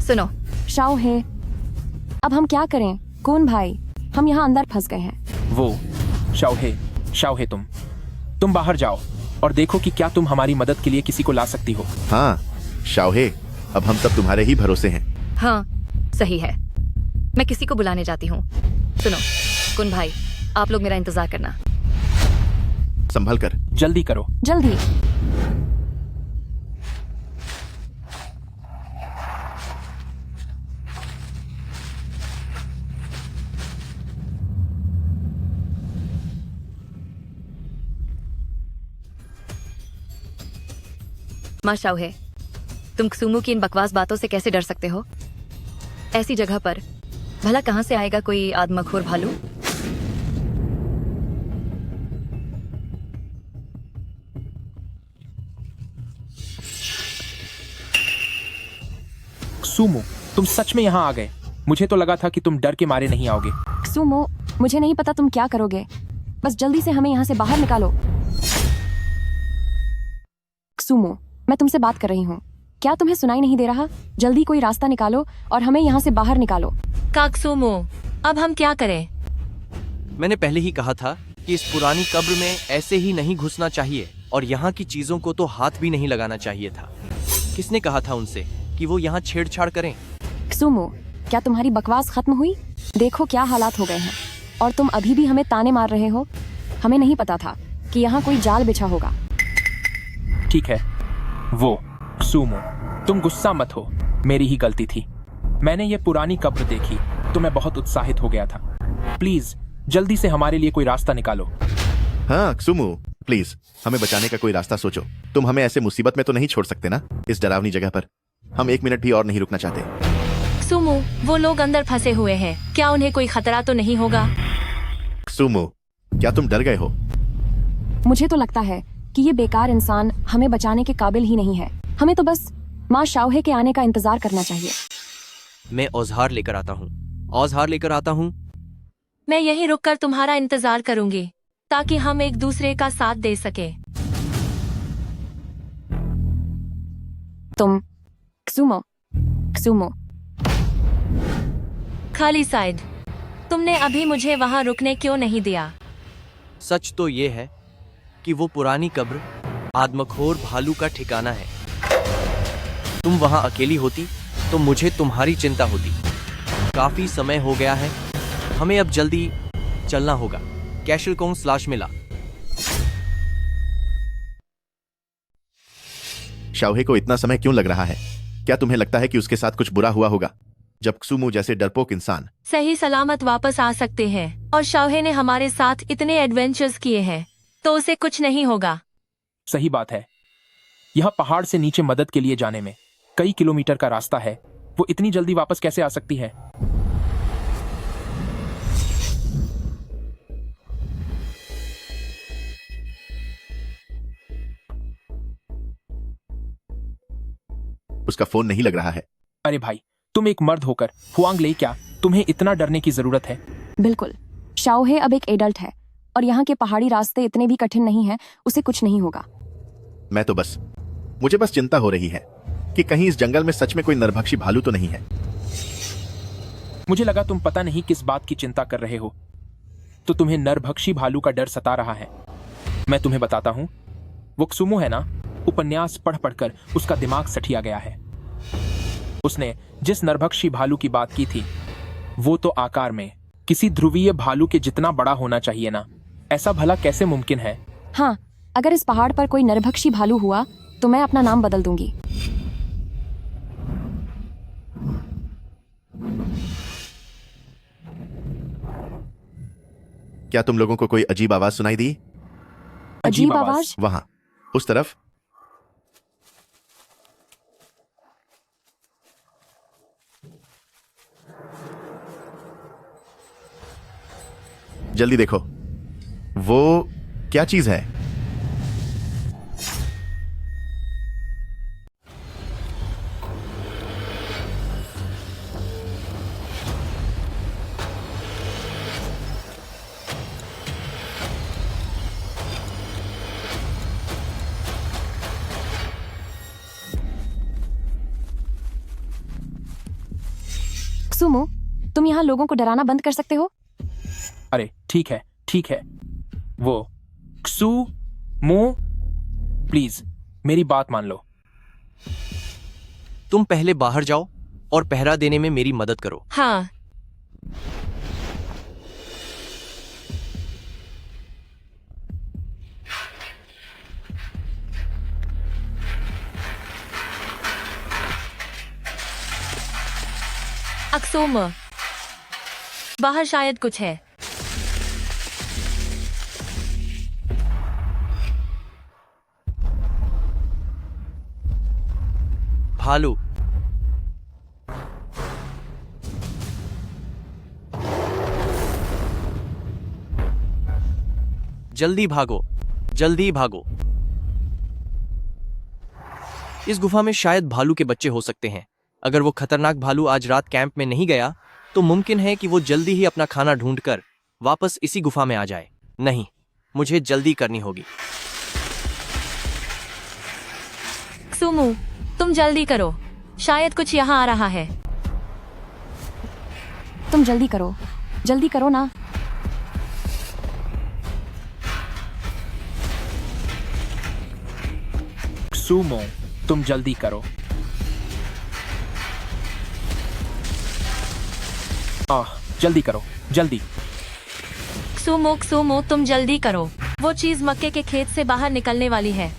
सुनो, शाओ है, अब हम क्या करें? कौन भाई, हम यहाँ अंदर फंस गए हैं। वो शाओहे तुम बाहर जाओ और देखो कि क्या तुम हमारी मदद के लिए किसी को ला सकती हो। हाँ शाओहे, अब हम सब तुम्हारे ही भरोसे हैं। हाँ सही है, मैं किसी को बुलाने जाती हूँ। सुनो कुन भाई, आप लोग मेरा इंतजार करना। संभल कर। जल्दी करो। जल्दी। माँ शाओहे, तुम कुसुमो की इन बकवास बातों से कैसे डर सकते हो? ऐसी जगह पर भला कहाँ से आएगा कोई आदमखोर भालू? सुमो, तुम सच में यहाँ आ गए। मुझे तो लगा था कि तुम डर के मारे नहीं आओगे। सुमो, मुझे नहीं पता तुम क्या करोगे, बस जल्दी से हमें यहाँ से बाहर निकालो। सुमो, मैं तुमसे बात कर रही हूँ, क्या तुम्हें सुनाई नहीं दे रहा? जल्दी कोई रास्ता निकालो और हमें यहाँ से बाहर निकालो। काकसुमो, अब हम क्या करें? मैंने पहले ही कहा था कि इस पुरानी कब्र में ऐसे ही नहीं घुसना चाहिए और यहाँ की चीजों को तो हाथ भी नहीं लगाना चाहिए था। किसने कहा था उनसे कि वो यहाँ छेड़छाड़ करें? सुमो, क्या तुम्हारी बकवास खत्म हुई? देखो क्या हालात हो गए हैं और तुम अभी भी हमें ताने मार रहे हो। हमें नहीं पता था कि यहाँ कोई जाल बिछा होगा। ठीक है, वो सुमो, तुम गुस्सा मत हो, मेरी ही गलती थी। मैंने ये पुरानी कब्र देखी तो मैं बहुत उत्साहित हो गया था। प्लीज जल्दी से हमारे लिए कोई रास्ता निकालो। हाँ सुमो, प्लीज हमें बचाने का कोई रास्ता सोचो। तुम हमें ऐसे मुसीबत में तो नहीं छोड़ सकते ना, इस डरावनी जगह पर। हम एक मिनट भी और नहीं रुकना चाहते। सुमो, वो लोग अंदर फंसे हुए हैं, क्या उन्हें कोई खतरा तो नहीं होगा? सुमो, क्या तुम डर गए हो? मुझे तो लगता है कि ये बेकार इंसान हमें बचाने के काबिल ही नहीं है। हमें तो बस माँ शाओहे के आने का इंतजार करना चाहिए। मैं औजार लेकर आता हूँ। औजार लेकर आता हूँ। मैं यहीं रुककर तुम्हारा इंतजार करूंगी ताकि हम एक दूसरे का साथ दे सके। तुम सुमो, सुमो, खाली साइड, तुमने अभी मुझे वहां रुकने क्यों नहीं दिया? सच तो ये है कि वो पुरानी कब्र आदमखोर भालू का ठिकाना है। तुम वहां अकेली होती तो मुझे तुम्हारी चिंता होती। काफी समय हो गया है, हमें अब जल्दी चलना होगा। कैशलकोंग/मिला। शाओहे को इतना समय क्यों लग रहा है? क्या तुम्हें लगता है कि उसके साथ कुछ बुरा हुआ होगा? जब कुसुमो जैसे डरपोक इंसान सही सलामत वापस आ सकते हैं और शाओहे ने हमारे साथ इतने एडवेंचर्स किए हैं तो उसे कुछ नहीं होगा। सही बात है। यह पहाड़ से नीचे मदद के लिए जाने में कई किलोमीटर का रास्ता है। वो इतनी जल्दी वापस कैसे आ सकती है? उसका फोन नहीं लग रहा है। अरे भाई, तुम एक मर्द होकर हुआंग ले, क्या तुम्हें इतना डरने की जरूरत है? बिल्कुल, शाओहे अब एक एडल्ट है और यहाँ के पहाड़ी रास्ते इतने भी कठिन नहीं हैं, उसे कुछ नहीं होगा। मुझे बस चिंता हो रही है कि कहीं इस जंगल में सच में कोई नरभक्षी भालू तो नहीं है। मुझे लगा तुम पता नहीं किस बात की चिंता कर रहे हो, तो तुम्हें नरभक्षी भालू का डर सता रहा है। मैं तुम्हें बताता हूँ, वो कुसुमो है ना, उपन्यास पढ़ पढ़कर उसका दिमाग सठिया गया है। उसने जिस नरभक्षी भालू की बात की थी वो तो आकार में किसी ध्रुवीय भालू के जितना बड़ा होना चाहिए ना। ऐसा भला कैसे मुमकिन है? हाँ, अगर इस पहाड़ पर कोई नरभक्षी भालू हुआ तो मैं अपना नाम बदल दूंगी। क्या तुम लोगों को कोई अजीब आवाज सुनाई दी? अजीब आवाज? वहां, उस तरफ। जल्दी देखो, वो क्या चीज है? सुमो, तुम यहाँ लोगों को डराना बंद कर सकते हो? अरे ठीक है, ठीक है। वो क्सू मो, प्लीज मेरी बात मान लो। तुम पहले बाहर जाओ और पहरा देने में मेरी मदद करो। हाँ। अक्सोम, बाहर शायद कुछ है। भालू। जल्दी भागो, जल्दी भागो। इस गुफा में शायद भालू के बच्चे हो सकते हैं। अगर वो खतरनाक भालू आज रात कैंप में नहीं गया तो मुमकिन है कि वो जल्दी ही अपना खाना ढूंढकर वापस इसी गुफा में आ जाए। नहीं, मुझे जल्दी करनी होगी। सुमू, तुम जल्दी करो, शायद कुछ यहाँ आ रहा है। तुम जल्दी करो ना। सुमो, तुम जल्दी करो। जल्दी करो, जल्दी। सुमो, तुम जल्दी करो। वो चीज मक्के के खेत से बाहर निकलने वाली है।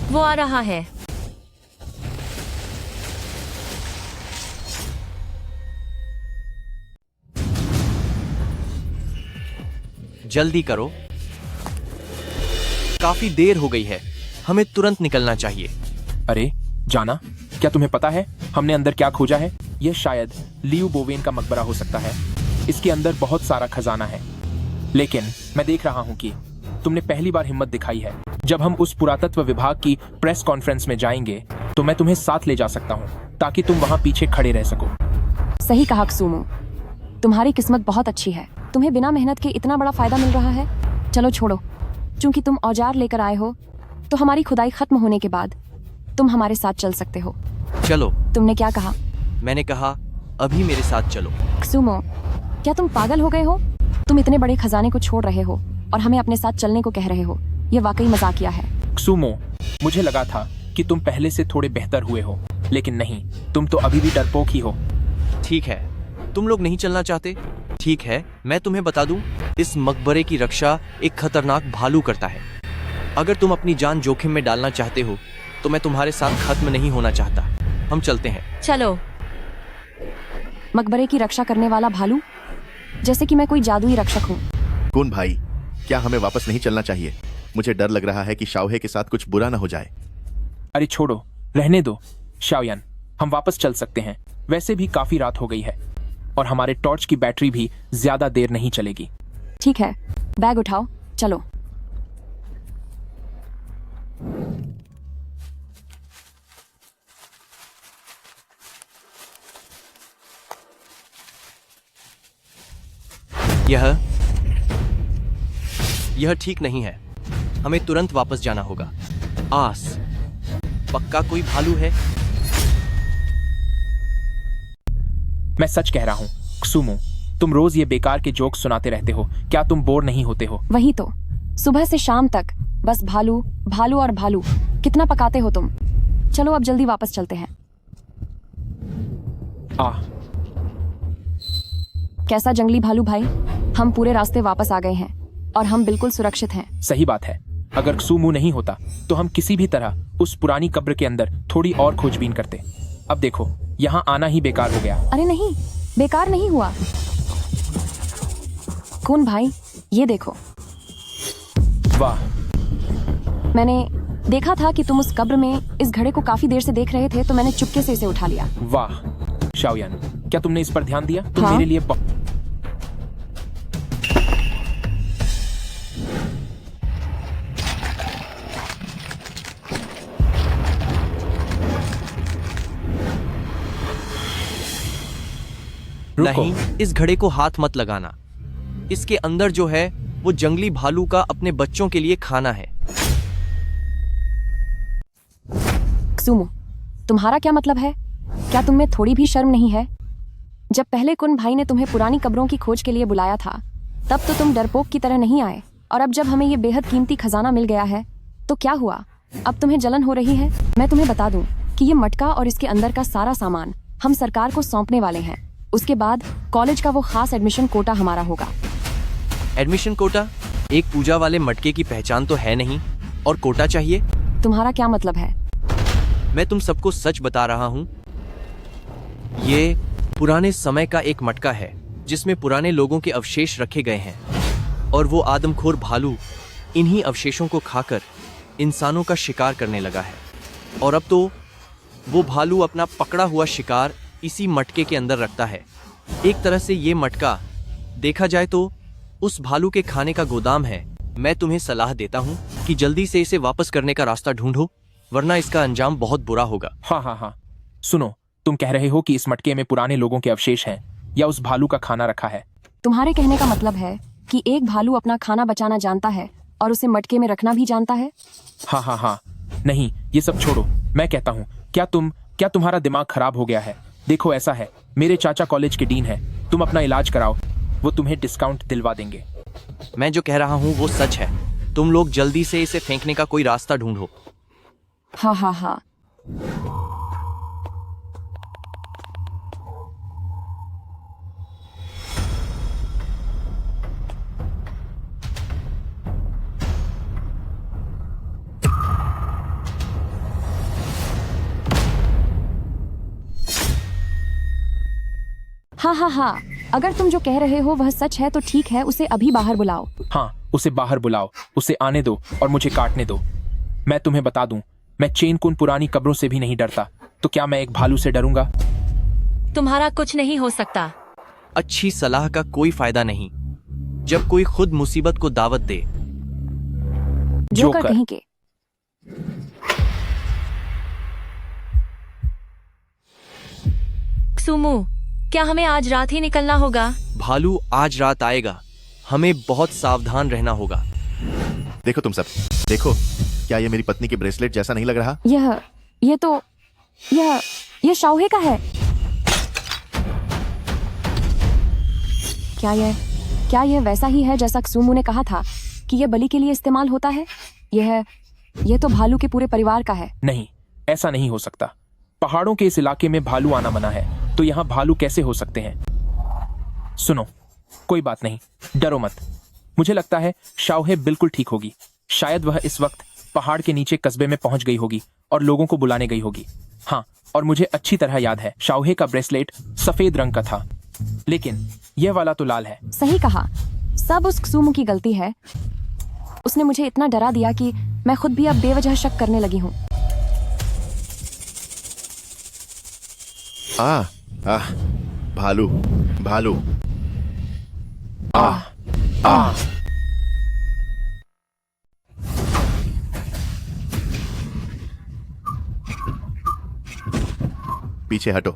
वो आ रहा है। जल्दी करो, काफी देर हो गई है, हमें तुरंत निकलना चाहिए। अरे जाना, क्या तुम्हें पता है हमने अंदर क्या खोजा है? यह शायद लियू बोवेन का मकबरा हो सकता है। इसके अंदर बहुत सारा खजाना है, लेकिन मैं देख रहा हूँ कि तुमने पहली बार हिम्मत दिखाई है। जब हम उस पुरातत्व विभाग की प्रेस कॉन्फ्रेंस में जाएंगे तो मैं तुम्हें साथ ले जा सकता हूँ ताकि तुम वहाँ पीछे खड़े रह सको। सही कहा सुमो, तुम्हारी किस्मत बहुत अच्छी है। तुम्हें बिना मेहनत के इतना बड़ा फायदा मिल रहा है। चलो छोड़ो, चूंकि तुम औजार लेकर आए हो तो हमारी खुदाई खत्म होने के बाद तुम हमारे साथ चल सकते हो। चलो। तुमने क्या कहा? मैंने कहा अभी मेरे साथ चलो। सुमो, क्या तुम पागल हो गए हो? तुम इतने बड़े खजाने को छोड़ रहे हो और हमें अपने साथ चलने को कह रहे हो। यह वाकई मजाकिया है। सुमो, मुझे लगा था कि तुम पहले से थोड़े बेहतर हुए हो, लेकिन नहीं, तुम तो अभी भी डरपोक ही हो। ठीक है, तुम लोग नहीं चलना चाहते? ठीक है, मैं तुम्हें बता दूं, इस मकबरे की रक्षा एक खतरनाक भालू करता है। अगर तुम अपनी जान जोखिम में डालना चाहते हो तो मैं तुम्हारे साथ खत्म नहीं होना चाहता। हम चलते हैं। चलो। मकबरे की रक्षा करने वाला भालू? जैसे कि मैं कोई जादुई रक्षक हूँ। कौन भाई, क्या हमें वापस नहीं चलना चाहिए? मुझे डर लग रहा है कि शाओहे के साथ कुछ बुरा ना हो जाए। अरे छोड़ो, रहने दो शाओयान, हम वापस चल सकते हैं। वैसे भी काफी रात हो गई है और हमारे टॉर्च की बैटरी भी ज्यादा देर नहीं चलेगी। ठीक है, बैग उठाओ, चलो। यह ठीक नहीं है। हमें तुरंत वापस जाना होगा। आस, पक्का कोई भालू है? मैं सच कह रहा हूँ सुमो, तुम रोज ये बेकार के जोक सुनाते रहते हो। क्या तुम बोर नहीं होते हो? वही तो, सुबह से शाम तक बस भालू भालू और भालू। कितना पकाते हो तुम? चलो अब जल्दी वापस चलते हैं। कैसा जंगली भालू भाई? हम पूरे रास्ते वापस आ गए हैं और हम बिल्कुल सुरक्षित हैं। सही बात है। अगर क्सुमू नहीं होता तो हम किसी भी तरह उस पुरानी कब्र के अंदर थोड़ी और खोजबीन करते। अब देखो, यहाँ आना ही बेकार हो गया। अरे नहीं, बेकार नहीं हुआ। कौन भाई, ये देखो। वाह, मैंने देखा था कि तुम उस कब्र में इस घड़े को काफी देर से देख रहे थे, तो मैंने चुपके से इसे उठा लिया। वाह शाओयान, क्या तुमने इस पर ध्यान दिया? तुम हाँ? मेरे लिए रुको। नहीं, इस घड़े को हाथ मत लगाना। इसके अंदर जो है वो जंगली भालू का अपने बच्चों के लिए खाना है। क्सुमू, तुम्हारा क्या मतलब है? क्या तुम में थोड़ी भी शर्म नहीं है? जब पहले कुन भाई ने तुम्हें पुरानी कब्रों की खोज के लिए बुलाया था, तब तो तुम डरपोक की तरह नहीं आए, और अब जब हमें ये बेहद कीमती खजाना मिल गया है तो क्या हुआ? अब तुम्हें जलन हो रही है? मैं तुम्हें बता दूं कि ये मटका और इसके अंदर का सारा सामान हम सरकार को सौंपने वाले हैं। उसके बाद कॉलेज का वो खास एडमिशन कोटा हमारा होगा। एडमिशन कोटा? एक पूजा वाले मटके की पहचान तो है नहीं, और कोटा चाहिए? तुम्हारा क्या मतलब है? मैं तुम सबको सच बता रहा हूँ। ये पुराने समय का एक मटका है जिसमें पुराने लोगों के अवशेष रखे गए हैं, और वो आदमखोर भालू इन्हीं अवशेषों को खाकर इंसानों का शिकार करने लगा है। और अब तो वो भालू अपना पकड़ा हुआ शिकार इसी मटके के अंदर रखता है। एक तरह से ये मटका देखा जाए तो उस भालू के खाने का गोदाम है। मैं तुम्हें सलाह देता हूँ कि जल्दी से इसे वापस करने का रास्ता ढूंढो, वरना इसका अंजाम बहुत बुरा होगा। हाँ, सुनो, तुम कह रहे हो कि इस मटके में पुराने लोगों के अवशेष हैं या उस भालू का खाना रखा है? तुम्हारे कहने का मतलब है कि एक भालू अपना खाना बचाना जानता है और उसे मटके में रखना भी जानता है? हाँ। नहीं, ये सब छोड़ो। मैं कहता हूँ, क्या तुम्हारा दिमाग खराब हो गया है? देखो, ऐसा है, मेरे चाचा कॉलेज के डीन है। तुम अपना इलाज कराओ, वो तुम्हें डिस्काउंट दिलवा देंगे। मैं जो कह रहा हूँ वो सच है। तुम लोग जल्दी से इसे फेंकने का कोई रास्ता ढूंढो। हाँ। हाँ, अगर तुम जो कह रहे हो वह सच है तो ठीक है, उसे अभी बाहर बुलाओ। हाँ, उसे बाहर बुलाओ, उसे आने दो और मुझे काटने दो। मैं तुम्हें बता दूं, मैं चेन कुन पुरानी कब्रों से भी नहीं डरता, तो क्या मैं एक भालू से डरूंगा? तुम्हारा कुछ नहीं हो सकता। अच्छी सलाह का कोई फायदा नहीं जब कोई खुद मुसीबत को दावत दे। जोकर कहीं के। क्सुमू, क्या हमें आज रात ही निकलना होगा? भालू आज रात आएगा, हमें बहुत सावधान रहना होगा। देखो तुम सब, देखो, क्या ये मेरी पत्नी के ब्रेसलेट जैसा नहीं लग रहा? यह शाओहे का है। क्या यह वैसा ही है जैसा क्सुमू ने कहा था कि यह बलि के लिए इस्तेमाल होता है? यह तो भालू के पूरे परिवार का है। नहीं, ऐसा नहीं हो सकता। पहाड़ों के इस इलाके में भालू आना मना है, तो यहाँ भालू कैसे हो सकते हैं? सुनो, कोई बात नहीं, डरो मत। मुझे लगता है शाओहे बिल्कुल ठीक होगी। शायद वह इस वक्त पहाड़ के नीचे कस्बे में पहुंच गई होगी और लोगों को बुलाने गई होगी। हाँ, और मुझे अच्छी तरह याद है, शाओहे का ब्रेसलेट सफेद रंग का था, लेकिन यह वाला तो लाल है। सही कहा, सब उस क्सुमू की गलती है। उसने मुझे इतना डरा दिया कि मैं खुद भी अब बेवजह शक करने लगी हूँ। भालू। पीछे हटो।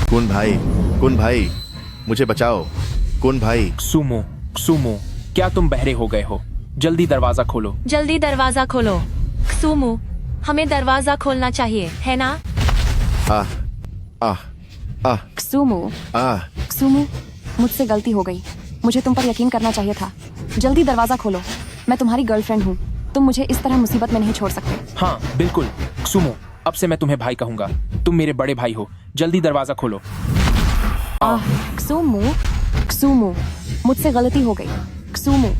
कुन भाई, मुझे बचाओ। कुन भाई। क्सुमू, क्या तुम बहरे हो गए हो? जल्दी दरवाजा खोलो। जल्दी दरवाजा खोलो। क्सुमू, हमें दरवाजा खोलना चाहिए, है ना? क्सुमू, मुझसे गलती हो गई। मुझे तुम पर यकीन करना चाहिए था। जल्दी दरवाजा खोलो, मैं तुम्हारी गर्लफ्रेंड हूँ। तुम मुझे इस तरह मुसीबत में नहीं छोड़ सकते। हाँ बिल्कुल क्सुमो, अब से मैं तुम्हें भाई कहूंगा। तुम मेरे बड़े भाई हो। जल्दी दरवाजा खोलो। क्सुमो, क्सुमो, मुझसे गलती हो गई। क्सुमो,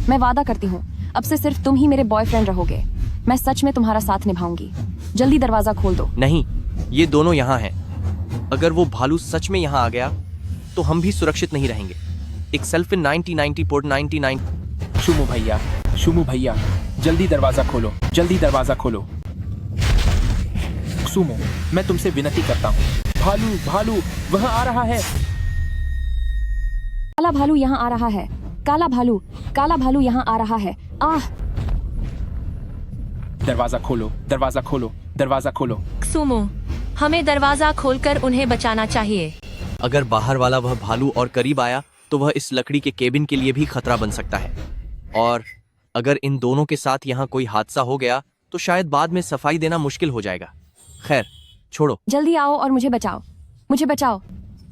मैं वादा करती हूँ अब से सिर्फ तुम ही मेरे बॉयफ्रेंड रहोगे। मैं सच में तुम्हारा साथ निभाऊंगी। जल्दी दरवाजा खोल दो। नहीं, ये दोनों यहाँ हैं। अगर वो भालू सच में यहाँ आ गया तो हम भी सुरक्षित नहीं रहेंगे। एक सेल्फिन 9090 पोर्ट 99। शुमू भैया, जल्दी दरवाजा खोलो, जल्दी दरवाजा खोलो। क्सुमो, मैं तुमसे विनती करता हूँ। भालू भालू वहाँ आ रहा है। काला भालू यहाँ आ रहा है। काला भालू यहाँ आ रहा है। दरवाजा खोलो, दरवाजा खोलो, दरवाजा खोलो। क्सुमो, हमें दरवाजा खोलकर उन्हें बचाना चाहिए। अगर बाहर वाला वह भालू और करीब आया तो वह इस लकड़ी के केबिन के लिए भी खतरा बन सकता है। और अगर इन दोनों के साथ यहाँ कोई हादसा हो गया तो शायद बाद में सफाई देना मुश्किल हो जाएगा। खैर, छोड़ो। जल्दी आओ और मुझे बचाओ, मुझे बचाओ।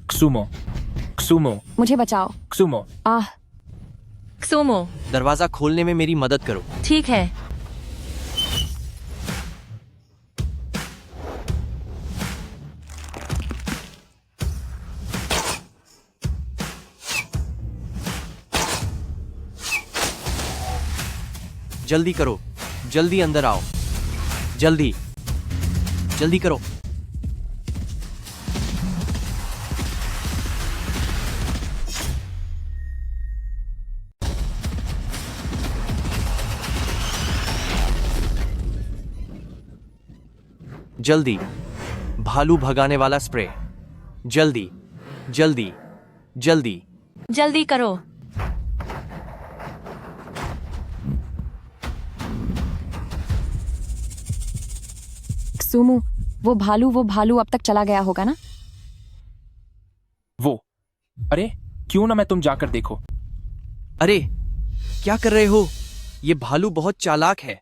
क्सुमो, क्सुमो, मुझे बचाओ। क्सुमो। क्सुमो, दरवाजा खोलने में मेरी मदद करो। ठीक है। जल्दी करो, जल्दी अंदर आओ, जल्दी जल्दी करो। जल्दी, भालू भगाने वाला स्प्रे। जल्दी जल्दी जल्दी जल्दी करो। क्सुमो, वो भालू अब तक चला गया होगा ना? वो, अरे क्यों ना मैं तुम जाकर देखो। अरे क्या कर रहे हो? ये भालू बहुत चालाक है।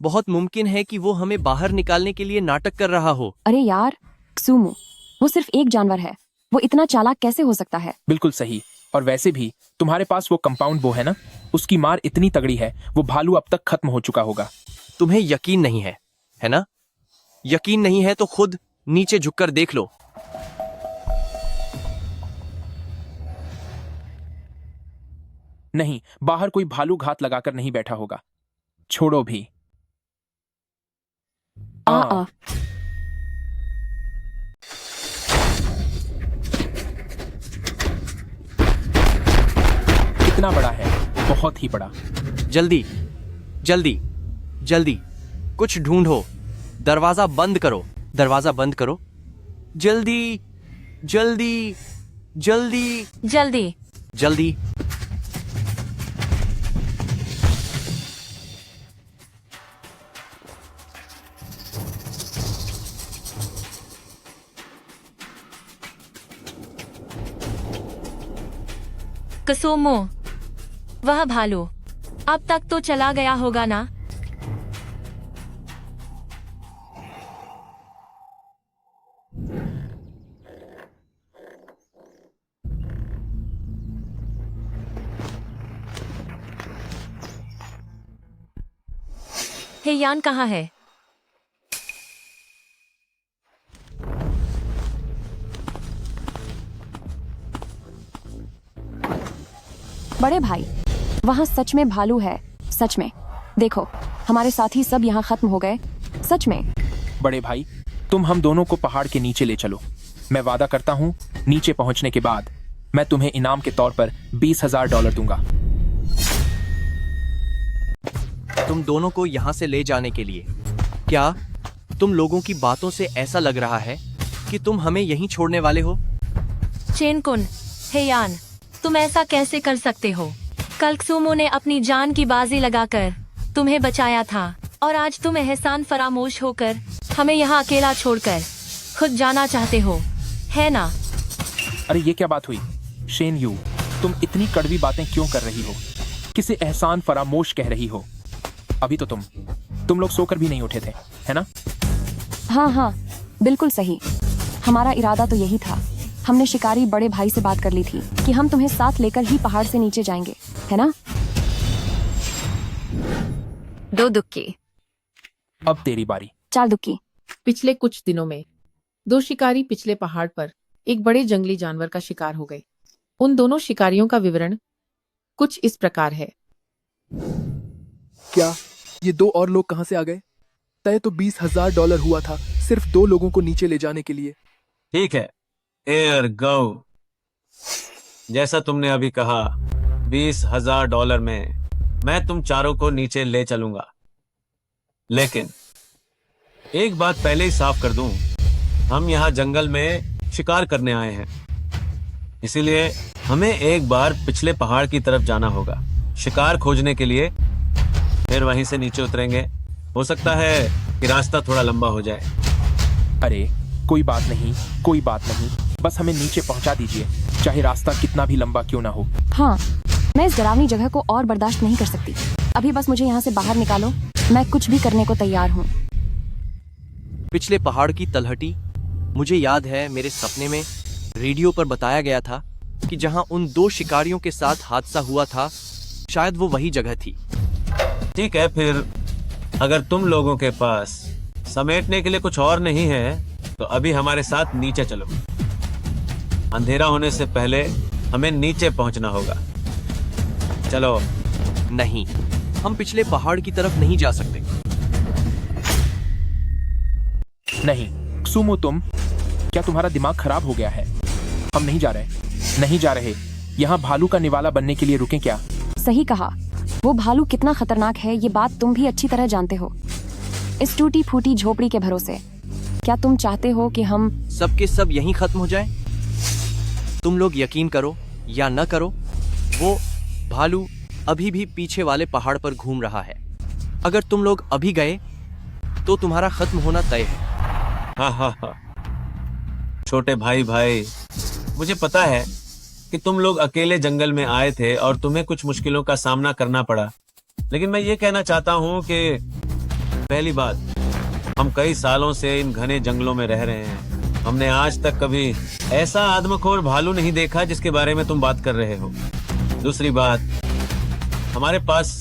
बहुत मुमकिन है कि वो हमें बाहर निकालने के लिए नाटक कर रहा हो। अरे यार क्सुमो, वो सिर्फ एक जानवर है, वो इतना चालाक कैसे हो सकता है? बिल्कुल सही। और वैसे भी तुम्हारे पास वो कंपाउंड बो है ना, उसकी मार इतनी तगड़ी है वो भालू अब तक खत्म हो चुका होगा। तुम्हें यकीन नहीं है ना? यकीन नहीं है तो खुद नीचे झुककर देख लो। नहीं, बाहर कोई भालू घात लगाकर नहीं बैठा होगा। छोड़ो भी। कितना बड़ा है? बहुत ही बड़ा। जल्दी जल्दी जल्दी कुछ ढूंढो। दरवाजा बंद करो, दरवाजा बंद करो। जल्दी जल्दी जल्दी जल्दी जल्दी। क्सुमो, वह भालू अब तक तो चला गया होगा ना? हेयान कहाँ है? बड़े भाई, वहाँ सच में भालू है। सच में देखो, हमारे साथी सब यहाँ खत्म हो गए। सच में। बड़े भाई, तुम हम दोनों को पहाड़ के नीचे ले चलो। मैं वादा करता हूँ नीचे पहुँचने के बाद मैं तुम्हें इनाम के तौर पर $20,000 दूंगा। तुम दोनों को यहाँ से ले जाने के लिए। क्या तुम लोगों की बातों से ऐसा लग रहा है कि तुम हमें यहीं छोड़ने वाले हो? चेनकुन, हेयान, तुम ऐसा कैसे कर सकते हो? कल क्सुमो ने अपनी जान की बाजी लगाकर तुम्हें बचाया था और आज तुम एहसान फरामोश होकर हमें यहाँ अकेला छोड़कर खुद जाना चाहते हो, है ना? अरे ये क्या बात हुई? शेन यू, तुम इतनी कड़वी बातें क्यों कर रही हो? किसे एहसान फरामोश कह रही हो? अभी तो तुम लोग सोकर भी नहीं उठे थे, है ना? हाँ, बिल्कुल सही। हमारा इरादा तो यही था। हमने शिकारी बड़े भाई से बात कर ली थी कि हम तुम्हें साथ लेकर ही पहाड़ से नीचे जाएंगे, है ना? दो दुक्की। अब तेरी बारी। 4 दुक्की। पिछले कुछ दिनों में 2 शिकारी पिछले पहाड़ पर एक बड़े जंगली जानवर का शिकार हो गए। उन दोनों शिकारियों का विवरण कुछ इस प्रकार है। क्या ये 2 और लोग कहां से आ गए? तय तो $20,000 हुआ था सिर्फ 2 लोगों को नीचे ले जाने के लिए। ठीक है, एयर गो, जैसा तुमने अभी कहा, $20,000 में मैं तुम चारों को नीचे ले चलूंगा। लेकिन एक बात पहले ही साफ कर दूं, हम यहाँ जंगल में शिकार करने आए हैं, इसीलिए हमें एक बार पिछले पहाड़ की तरफ जाना होगा शिकार खोजने के लिए। फिर वहीं से नीचे उतरेंगे। हो सकता है कि रास्ता थोड़ा लंबा हो जाए। अरे कोई बात नहीं, कोई बात नहीं, बस हमें नीचे पहुंचा दीजिए, चाहे रास्ता कितना भी लंबा क्यों ना हो। हाँ, मैं इस डरावनी जगह को और बर्दाश्त नहीं कर सकती। अभी बस मुझे यहाँ से बाहर निकालो, मैं कुछ भी करने को तैयार हूँ। पिछले पहाड़ की तलहटी, मुझे याद है मेरे सपने में रेडियो पर बताया गया था कि जहां उन 2 शिकारियों के साथ हादसा हुआ था, शायद वो वही जगह थी। ठीक है, फिर अगर तुम लोगों के पास समेटने के लिए कुछ और नहीं है तो अभी हमारे साथ नीचे चलो। अंधेरा होने से पहले हमें नीचे पहुंचना होगा। चलो। नहीं, हम पिछले पहाड़ की तरफ नहीं जा सकते। नहीं सुमो, तुम क्या तुम्हारा दिमाग खराब हो गया है? हम नहीं जा रहे, नहीं जा रहे। यहाँ भालू का निवाला बनने के लिए रुकें क्या? सही कहा, वो भालू कितना खतरनाक है ये बात तुम भी अच्छी तरह जानते हो। इस टूटी फूटी झोपड़ी के भरोसे क्या तुम चाहते हो कि हम सबके सब यहीं खत्म हो जाएं? तुम लोग यकीन करो या न करो, वो भालू अभी भी पीछे वाले पहाड़ पर घूम रहा है। अगर तुम लोग अभी गए तो तुम्हारा खत्म होना तय है। हाँ हाँ हाँ, छोटे भाई, मुझे पता है कि तुम लोग अकेले जंगल में आए थे और तुम्हें कुछ मुश्किलों का सामना करना पड़ा, लेकिन मैं ये कहना चाहता हूँ कि पहली बात, हम कई सालों से इन घने जंगलों में रह रहे हैं। हमने आज तक कभी ऐसा आदमखोर भालू नहीं देखा जिसके बारे में तुम बात कर रहे हो। दूसरी बात, हमारे पास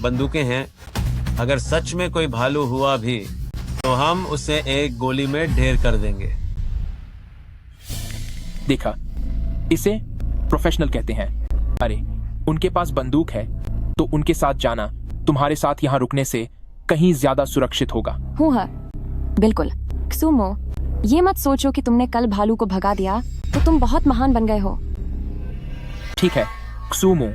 बंदूकें हैं। अगर सच में कोई भालू हुआ भी तो हम उसे एक गोली में ढेर कर देंगे। देखा, इसे प्रोफेशनल कहते हैं। अरे उनके पास बंदूक है तो उनके साथ जाना तुम्हारे साथ यहाँ रुकने से कहीं ज्यादा सुरक्षित होगा। हूँ हाँ, बिल्कुल। सुमो, ये मत सोचो कि तुमने कल भालू को भगा दिया तो तुम बहुत महान बन गए हो। ठीक है सुमो,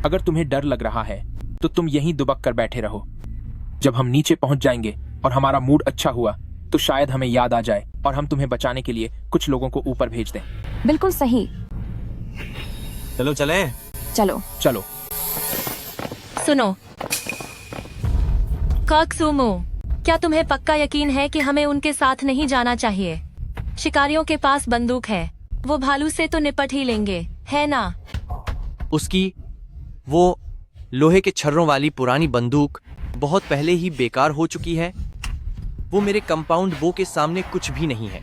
अगर तुम्हें डर लग रहा है तो तुम यहीं दुबक कर बैठे रहो। जब हम नीचे पहुंच जाएंगे और हमारा मूड अच्छा हुआ तो शायद हमें याद आ जाए और हम तुम्हें बचाने के लिए कुछ लोगों को ऊपर भेज दें। बिल्कुल सही। चलो चलें। चलो चलो। सुनो काकसुमो, क्या तुम्हें पक्का यकीन है कि हमें उनके साथ नहीं जाना चाहिए? शिकारियों के पास बंदूक है, वो भालू से तो निपट ही लेंगे, है ना? उसकी वो लोहे के छर्रों वाली पुरानी बंदूक बहुत पहले ही बेकार हो चुकी है। वो मेरे कंपाउंड बो के सामने कुछ भी नहीं है।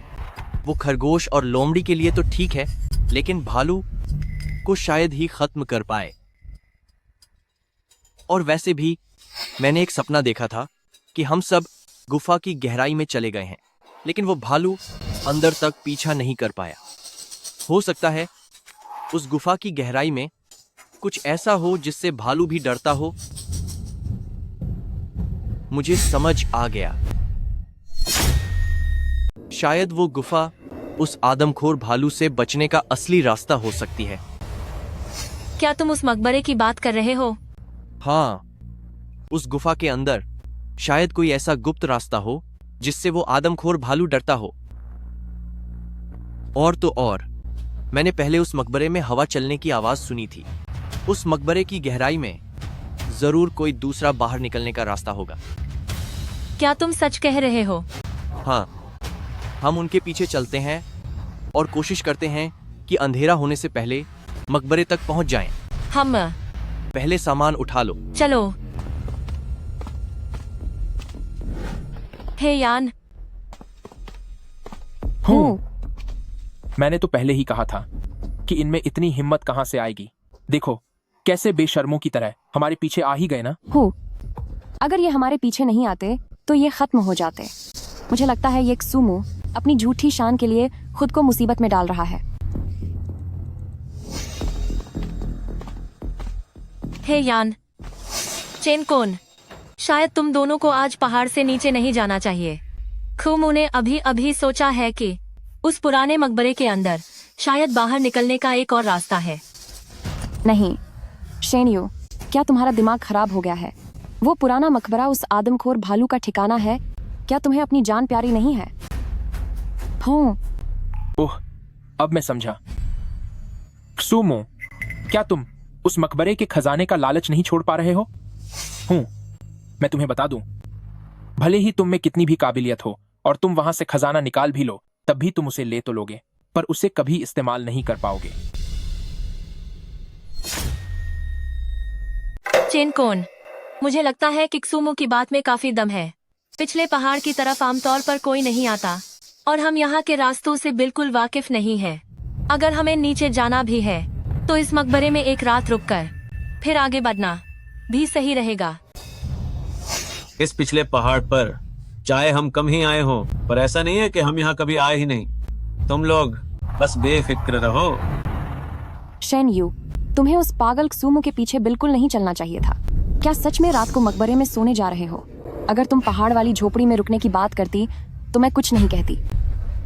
वो खरगोश और लोमड़ी के लिए तो ठीक है, लेकिन भालू को शायद ही खत्म कर पाए। और वैसे भी मैंने एक सपना देखा था कि हम सब गुफा की गहराई में चले गए हैं, लेकिन वो भालू अंदर तक पीछा नहीं कर पाया। हो सकता है उस गुफा की गहराई में कुछ ऐसा हो जिससे भालू भी डरता हो। मुझे समझ आ गया, शायद वो गुफा उस आदमखोर भालू से बचने का असली रास्ता हो सकती है। क्या तुम उस मकबरे की बात कर रहे हो? हाँ, उस गुफा के अंदर शायद कोई ऐसा गुप्त रास्ता हो जिससे वो आदमखोर भालू डरता हो। और तो और, मैंने पहले उस मकबरे में हवा चलने की आवाज सुनी थी। उस मकबरे की गहराई में जरूर कोई दूसरा बाहर निकलने का रास्ता होगा। क्या तुम सच कह रहे हो? हाँ, हम उनके पीछे चलते हैं और कोशिश करते हैं कि अंधेरा होने से पहले मकबरे तक पहुंच जाएं। हम पहले सामान उठा लो। चलो। हे यान, हूँ। मैंने तो पहले ही कहा था कि इनमें इतनी हिम्मत कहां से आएगी। देखो कैसे बेशर्मों की तरह हमारे पीछे आ ही गए ना। हो, अगर ये हमारे पीछे नहीं आते तो ये खत्म हो जाते। मुझे लगता है ये क्सुमू अपनी झूठी शान के लिए खुद को मुसीबत में डाल रहा है। हे यान, चेनकोन, शायद तुम दोनों को आज पहाड़ से नीचे नहीं जाना चाहिए। खुमू ने अभी अभी सोचा है कि उस पुराने मकबरे के अंदर शायद बाहर निकलने का एक और रास्ता है। नहीं शेनयू, क्या तुम्हारा दिमाग खराब हो गया है? वो पुराना मकबरा उस आदमखोर भालू का ठिकाना है। क्या तुम्हें अपनी जान प्यारी नहीं है? हो, ओह, अब मैं समझा। सुमो, क्या तुम उस मकबरे के खजाने का लालच नहीं छोड़ पा रहे हो? मैं तुम्हें बता दूं, भले ही तुम में कितनी भी काबिलियत हो और तुम वहां से खजाना निकाल भी लो, तब भी तुम उसे ले तो लोगे, पर उसे कभी इस्तेमाल नहीं कर पाओगे। चेनकोन, मुझे लगता है कि क्सुमू की बात में काफी दम है। पिछले पहाड़ की तरफ आमतौर पर कोई नहीं आता और हम यहाँ के रास्तों से बिल्कुल वाकिफ नहीं है। अगर हमें नीचे जाना भी है तो इस मकबरे में एक रात रुककर फिर आगे बढ़ना भी सही रहेगा। इस पिछले पहाड़ पर चाहे हम कम ही आए हो, पर ऐसा नहीं है कि हम यहाँ कभी आए ही नहीं। तुम लोग बस बेफिक्र रहो। शेनयू, तुम्हें उस पागल क्सुमू के पीछे बिल्कुल नहीं चलना चाहिए था। क्या सच में रात को मकबरे में सोने जा रहे हो? अगर तुम पहाड़ वाली झोपड़ी में रुकने की बात करती तो मैं कुछ नहीं कहती।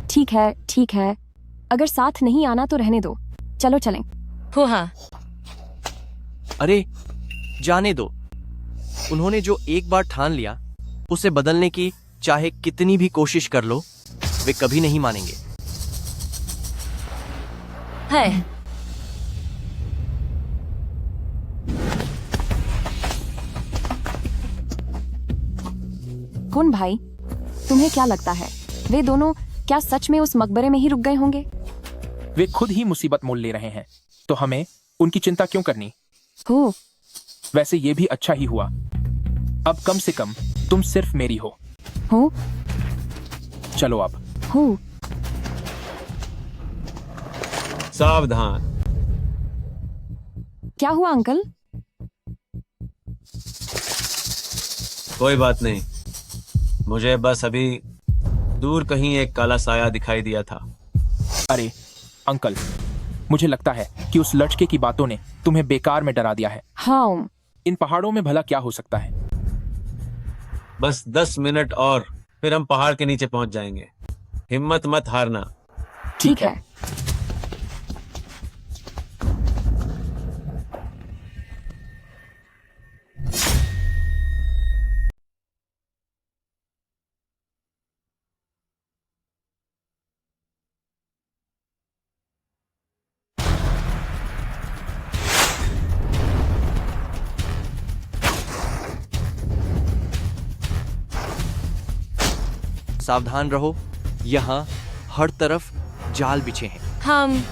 ठीक है, अगर साथ नहीं आना तो रहने दो, चलो चलें। हो हाँ। अरे जाने दो, उन्होंने जो एक बार ठान लिया उसे बदलने की चाहे कितनी भी कोशिश कर लो, वे कभी नहीं मानेंगे। है कौन भाई, तुम्हें क्या लगता है वे दोनों क्या सच में उस मकबरे में ही रुक गए होंगे? वे खुद ही मुसीबत मोल ले रहे हैं, तो हमें उनकी चिंता क्यों करनी? हो, वैसे ये भी अच्छा ही हुआ, अब कम से कम तुम सिर्फ मेरी हो। चलो अब। हो, सावधान। क्या हुआ अंकल? कोई बात नहीं, मुझे बस अभी दूर कहीं एक काला साया दिखाई दिया था। अरे अंकल, मुझे लगता है कि उस लड़के की बातों ने तुम्हें बेकार में डरा दिया है। हाँ, इन पहाड़ों में भला क्या हो सकता है? बस 10 मिनट और फिर हम पहाड़ के नीचे पहुंच जाएंगे। हिम्मत मत हारना। ठीक है। सावधान रहो, यहाँ हर तरफ जाल बिछे हैं। हम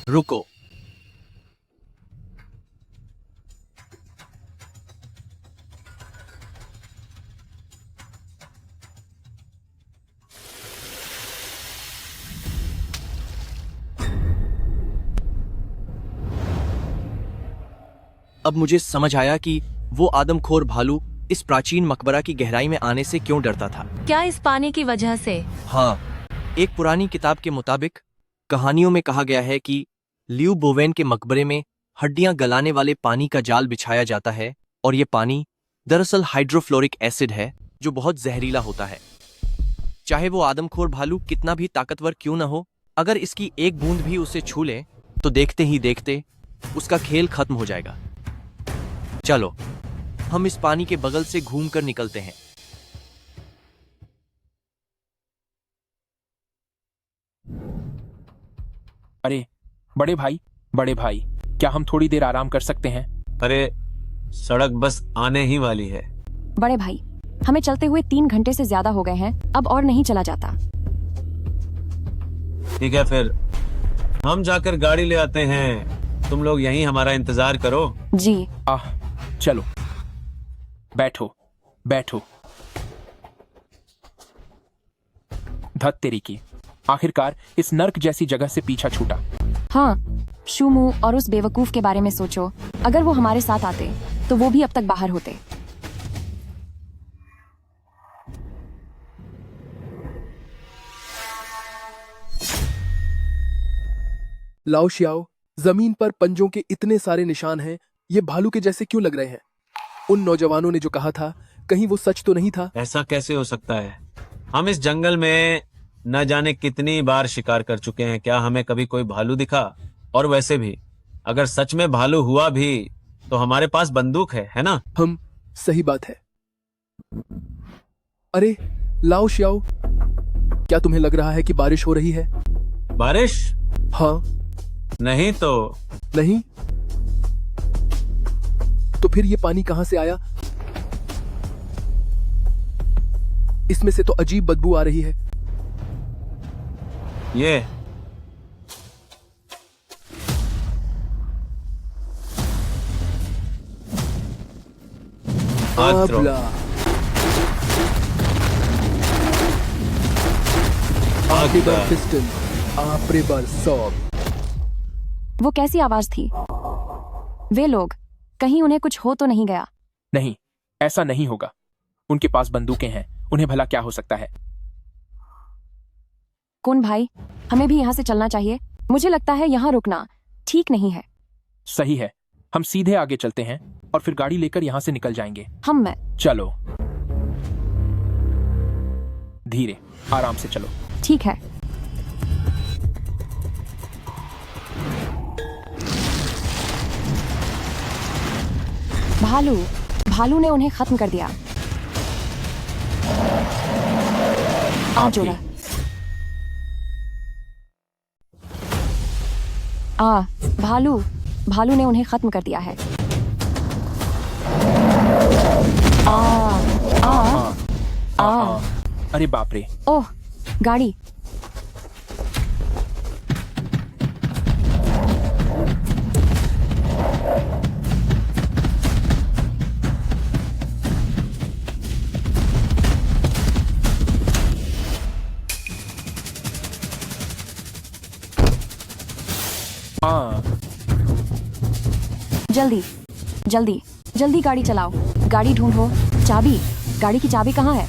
रुको, अब मुझे समझ आया कि वो आदमखोर भालू इस प्राचीन मकबरा की गहराई में आने से क्यों डरता था। क्या इस पानी की वजह से? हाँ, एक पुरानी किताब के मुताबिक कहानियों में कहा गया है कि लियू बोवेन के मकबरे में हड्डियां गलाने वाले पानी का जाल बिछाया जाता है और ये पानी दरअसल हाइड्रोफ्लोरिक एसिड है जो बहुत जहरीला होता है। चाहे वो आदमखोर भालू कितना भी ताकतवर क्यों न हो, अगर इसकी एक बूंद भी उसे छू ले तो देखते ही देखते उसका खेल खत्म हो जाएगा। चलो हम इस पानी के बगल से घूमकर निकलते हैं। अरे बड़े भाई, क्या हम थोड़ी देर आराम कर सकते हैं? अरे सड़क बस आने ही वाली है। बड़े भाई, हमें चलते हुए 3 घंटे से ज्यादा हो गए हैं, अब और नहीं चला जाता। ठीक है, फिर हम जाकर गाड़ी ले आते हैं। तुम लोग यहीं हमारा इंतजार करो। जी। चलो बैठो बैठो। धत तेरी की, आखिरकार इस नर्क जैसी जगह से पीछा छूटा। हाँ, शूमू और उस बेवकूफ के बारे में सोचो। अगर वो हमारे साथ आते तो वो भी अब तक बाहर होते। लाओ शियाओ, जमीन पर पंजों के इतने सारे निशान हैं, ये भालू के जैसे क्यों लग रहे हैं? उन नौजवानों ने जो कहा था, कहीं वो सच तो नहीं था? ऐसा कैसे हो सकता है? हम इस जंगल में न जाने कितनी बार शिकार कर चुके हैं, क्या हमें कभी कोई भालू दिखा? और वैसे भी अगर सच में भालू हुआ भी तो हमारे पास बंदूक है ना? हम सही बात है। अरे लाओ शियाओ, क्या तुम्हें लग रहा है कि बारिश हो रही है? बारिश? हाँ। नहीं तो। नहीं? तो फिर ये पानी कहां से आया? इसमें से तो अजीब बदबू आ रही है। ये आबला। आगे बढ़ पिस्टन, आपरे बर सॉब। वो कैसी आवाज थी? वे लोग, कहीं उन्हें कुछ हो तो नहीं गया? नहीं, ऐसा नहीं होगा। उनके पास बंदूकें हैं, उन्हें भला क्या हो सकता है? कौन भाई, हमें भी यहाँ से चलना चाहिए। मुझे लगता है यहाँ रुकना ठीक नहीं है। सही है, हम सीधे आगे चलते हैं और फिर गाड़ी लेकर यहाँ से निकल जाएंगे। चलो धीरे, आराम से चलो। ठीक है। भालू ने उन्हें खत्म कर दिया। जोड़ा। भालू ने उन्हें खत्म कर दिया है। अरे बाप रे। ओह, गाड़ी। जल्दी गाड़ी चलाओ। गाड़ी ढूंढो। चाबी, गाड़ी की चाबी कहाँ है?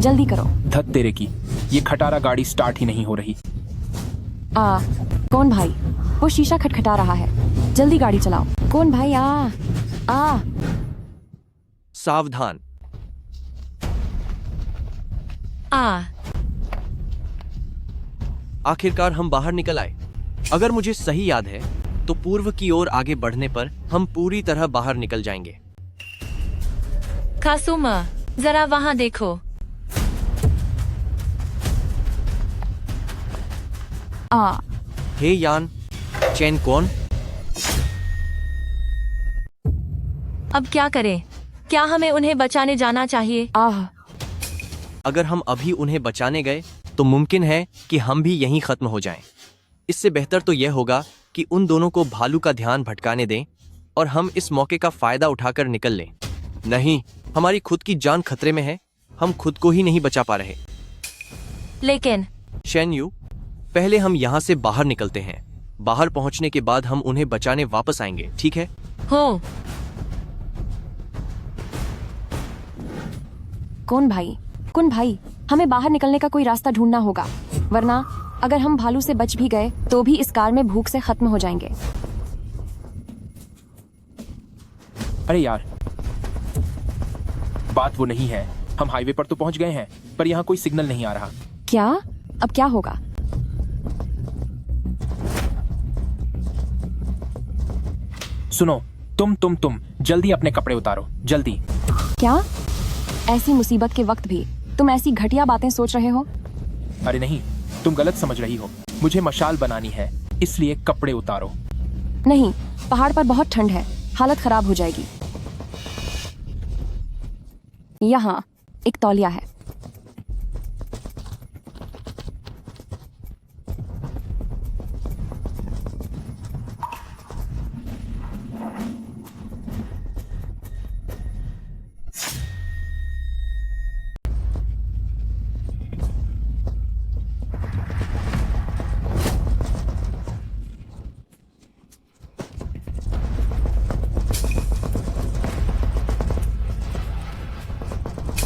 जल्दी करो। धत तेरे की, ये खटारा गाड़ी स्टार्ट ही नहीं हो रही। कौन भाई? वो शीशा खटखटा रहा है। जल्दी गाड़ी चलाओ। कौन भाई? सावधान। आखिरकार हम बाहर निकल आए। अगर मुझे सही याद है तो पूर्व की ओर आगे बढ़ने पर हम पूरी तरह बाहर निकल जाएंगे। कासुमा, जरा वहां देखो। हे यान, चैन कौन? अब क्या करें? क्या हमें उन्हें बचाने जाना चाहिए? अगर हम अभी उन्हें बचाने गए तो मुमकिन है कि हम भी यहीं खत्म हो जाएं। इससे बेहतर तो यह होगा कि उन दोनों को भालू का ध्यान भटकाने दें और हम इस मौके का फायदा उठाकर निकल लें। नहीं, हमारी खुद की जान खतरे में है। हम खुद को ही नहीं बचा पा रहे। लेकिन शेन यू, पहले हम यहाँ से बाहर निकलते हैं। बाहर पहुँचने के बाद हम उन्हें बचाने वापस आएंगे, ठीक है? हो। कौन भाई, हमें बाहर निकलने का कोई रास्ता ढूंढना होगा, वरना अगर हम भालू से बच भी गए तो भी इस कार में भूख से खत्म हो जाएंगे। अरे यार, बात वो नहीं है। हम हाईवे पर तो पहुंच गए हैं, पर यहाँ कोई सिग्नल नहीं आ रहा। क्या? अब क्या होगा? सुनो, तुम जल्दी अपने कपड़े उतारो, जल्दी। क्या? ऐसी मुसीबत के वक्त भी तुम ऐसी घटिया बातें सोच रहे हो? अरे नहीं, तुम गलत समझ रही हो। मुझे मशाल बनानी है, इसलिए कपड़े उतारो। नहीं, पहाड़ पर बहुत ठंड है, हालत खराब हो जाएगी। यहाँ एक तौलिया है।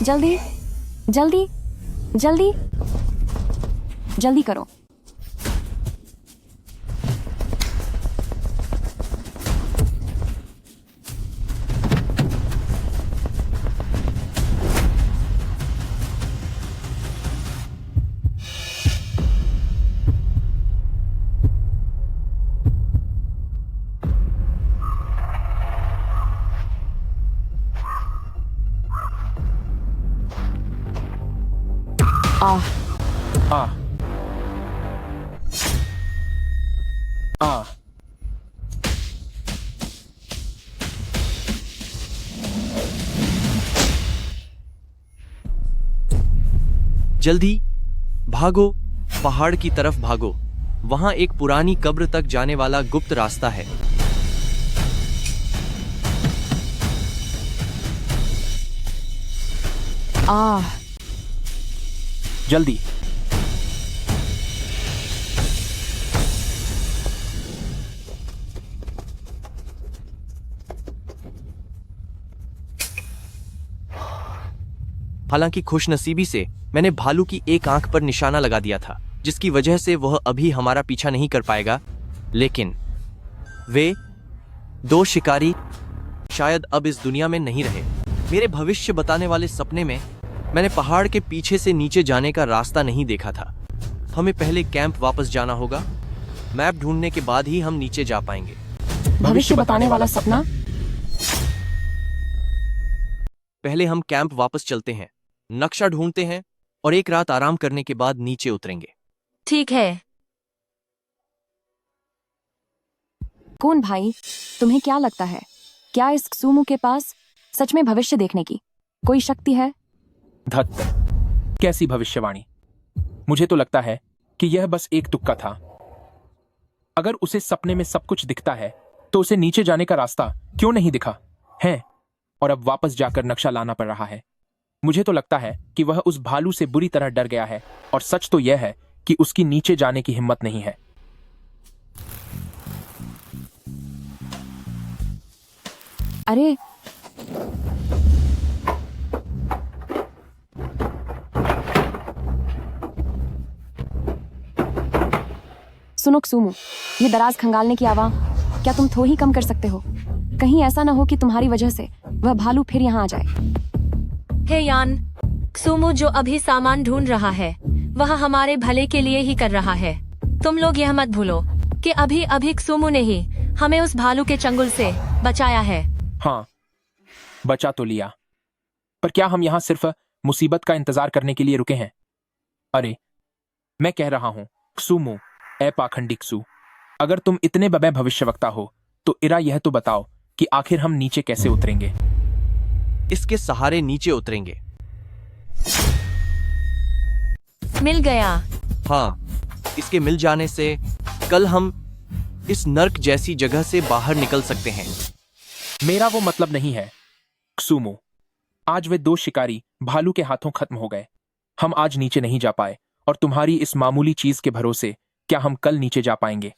जल्दी जल्दी जल्दी जल्दी करो। आह आ आ जल्दी भागो, पहाड़ की तरफ भागो। वहां एक पुरानी कब्र तक जाने वाला गुप्त रास्ता है। आह जल्दी। हालांकि खुशनसीबी से मैंने भालू की एक आंख पर निशाना लगा दिया था, जिसकी वजह से वह अभी हमारा पीछा नहीं कर पाएगा। लेकिन वे दो शिकारी शायद अब इस दुनिया में नहीं रहे। मेरे भविष्य बताने वाले सपने में मैंने पहाड़ के पीछे से नीचे जाने का रास्ता नहीं देखा था। हमें पहले कैंप वापस जाना होगा। मैप ढूंढने के बाद ही हम नीचे जा पाएंगे। भविष्य बताने वाला सपना। पहले हम कैंप वापस चलते हैं, नक्शा ढूंढते हैं और एक रात आराम करने के बाद नीचे उतरेंगे। ठीक है। कौन भाई, तुम्हें क्या लगता है, क्या इस क्सूमू के पास सच में भविष्य देखने की कोई शक्ति है? धत, कैसी भविष्यवाणी। मुझे तो लगता है कि यह बस एक तुक्का था। अगर उसे सपने में सब कुछ दिखता है तो उसे नीचे जाने का रास्ता क्यों नहीं दिखा है, और अब वापस जाकर नक्शा लाना पड़ रहा है। मुझे तो लगता है कि वह उस भालू से बुरी तरह डर गया है, और सच तो यह है कि उसकी नीचे जाने की हिम्मत नहीं है। अरे सुनो क्सूमू, ये दराज खंगालने की आवाज क्या तुम थोड़ी कम कर सकते हो? कहीं ऐसा ना हो कि तुम्हारी वजह से वह भालू फिर यहाँ आ जाए। हे यान, क्सूमू जो अभी सामान ढूंढ रहा है वह हमारे भले के लिए ही कर रहा है। तुम लोग यह मत भूलो कि अभी अभी क्सूमू ने ही हमें उस भालू के चंगुल से बचाया है। हाँ, बचा तो लिया, पर क्या हम यहाँ सिर्फ मुसीबत का इंतजार करने के लिए रुके हैं? अरे, मैं कह रहा हूँ क्सूमू, ए पाखंडी क्सू, अगर तुम इतने बड़े भविष्यवक्ता हो तो इरा यह तो बताओ कि आखिर हम नीचे कैसे उतरेंगे? इसके सहारे नीचे उतरेंगे। मिल गया। हाँ, इसके मिल जाने से कल हम इस नर्क जैसी जगह से बाहर निकल सकते हैं। मेरा वो मतलब नहीं है क्सूमू। आज वे दो शिकारी भालू के हाथों खत्म हो गए। हम आज नीचे नहीं जा पाए, और तुम्हारी इस मामूली चीज के भरोसे क्या हम कल नीचे जा पाएंगे?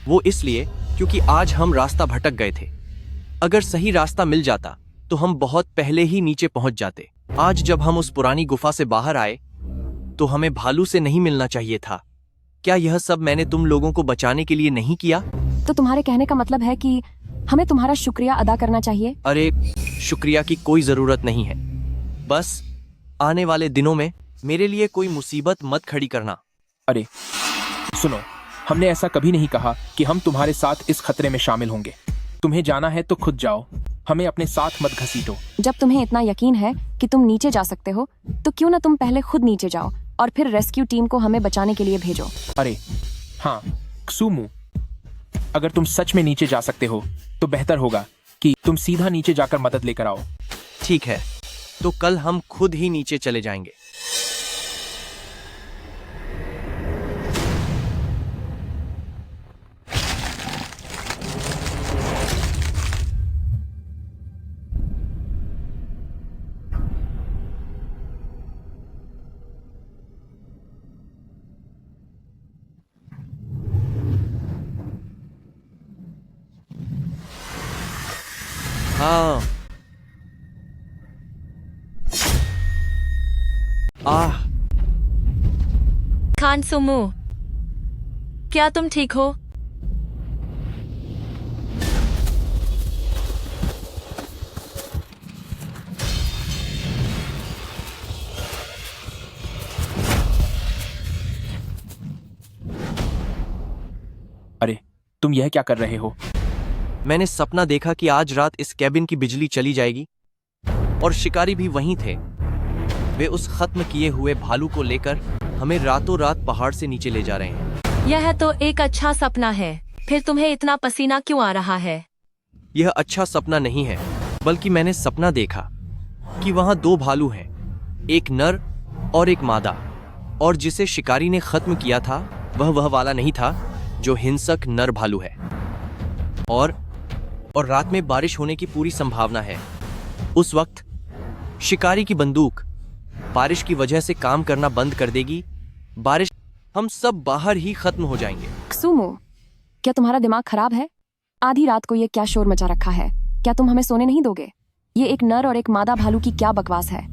वो इसलिए क्योंकि आज हम रास्ता भटक गए थे। अगर सही रास्ता मिल जाता तो हम बहुत पहले ही नीचे पहुंच जाते। आज जब हम उस पुरानी गुफा से बाहर आए तो हमें भालू से नहीं मिलना चाहिए था। क्या यह सब मैंने तुम लोगों को बचाने के लिए नहीं किया? तो तुम्हारे कहने का मतलब है कि हमें तुम्हारा शुक्रिया अदा करना चाहिए? अरे, शुक्रिया की कोई जरूरत नहीं है। बस आने वाले दिनों में मेरे लिए कोई मुसीबत मत खड़ी करना। अरे सुनो, हमने ऐसा कभी नहीं कहा कि हम तुम्हारे साथ इस खतरे में शामिल होंगे। तुम्हें जाना है तो खुद जाओ, हमें अपने साथ मत घसीटो। जब तुम्हें इतना यकीन है कि तुम नीचे जा सकते हो तो क्यों ना तुम पहले खुद नीचे जाओ और फिर रेस्क्यू टीम को हमें बचाने के लिए भेजो। अरे हाँ क्सूमू, अगर तुम सच में नीचे जा सकते हो तो बेहतर होगा कि तुम सीधा नीचे जाकर मदद लेकर आओ। ठीक है, तो कल हम खुद ही नीचे चले जाएंगे। हाँ, आह, खान सुमू, क्या तुम ठीक हो? अरे तुम यह क्या कर रहे हो? मैंने सपना देखा कि आज रात इस कैबिन की बिजली चली जाएगी और शिकारी भी वहीं थे। वे उस खत्म किए हुए भालू को लेकर हमें रातों रात पहाड़ से नीचे ले जा रहे हैं। यह तो एक अच्छा सपना है, फिर तुम्हें इतना पसीना क्यों आ रहा है? यह अच्छा सपना नहीं है, बल्कि मैंने सपना देखा कि वहां दो भालू हैं, एक नर और एक मादा, और जिसे शिकारी ने खत्म किया था वह वाला नहीं था जो हिंसक नर भालू है। और रात में बारिश होने की पूरी संभावना है। उस वक्त शिकारी की बंदूक बारिश की वजह से काम करना बंद कर देगी। बारिश, हम सब बाहर ही खत्म हो जाएंगे। सुमो, क्या तुम्हारा दिमाग खराब है? आधी रात को ये क्या शोर मचा रखा है? क्या तुम हमें सोने नहीं दोगे? ये एक नर और एक मादा भालू की क्या बकवास है?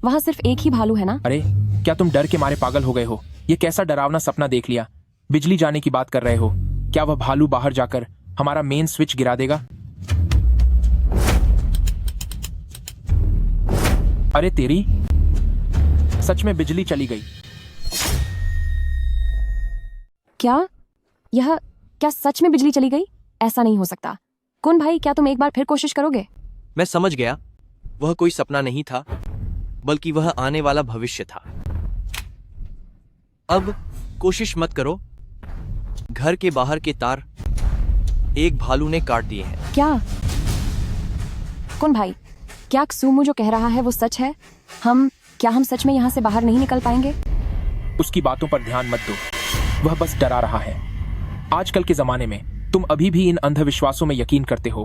वहाँ सिर्फ एक ही भालू है ना? अरे क्या तुम डर के मारे पागल हो गए हो? ये कैसा डरावना सपना देख लिया? बिजली जाने की बात कर रहे हो? क्या वह भालू बाहर जाकर हमारा मेन स्विच गिरा देगा? अरे तेरी, सच में बिजली चली गई। क्या सच में बिजली चली गई? ऐसा नहीं हो सकता। कुन भाई, क्या तुम एक बार फिर कोशिश करोगे? मैं समझ गया, वह कोई सपना नहीं था, बल्कि वह आने वाला भविष्य था। अब कोशिश मत करो। घर के बाहर के तार एक भालू ने काट दिए हैं। क्या? कुन भाई, क्या सुमो जो कह रहा है वो सच है? हम सच में यहाँ से बाहर नहीं निकल पाएंगे? उसकी बातों पर ध्यान मत दो, वह बस डरा रहा है। आजकल के जमाने में तुम अभी भी इन अंधविश्वासों में यकीन करते हो।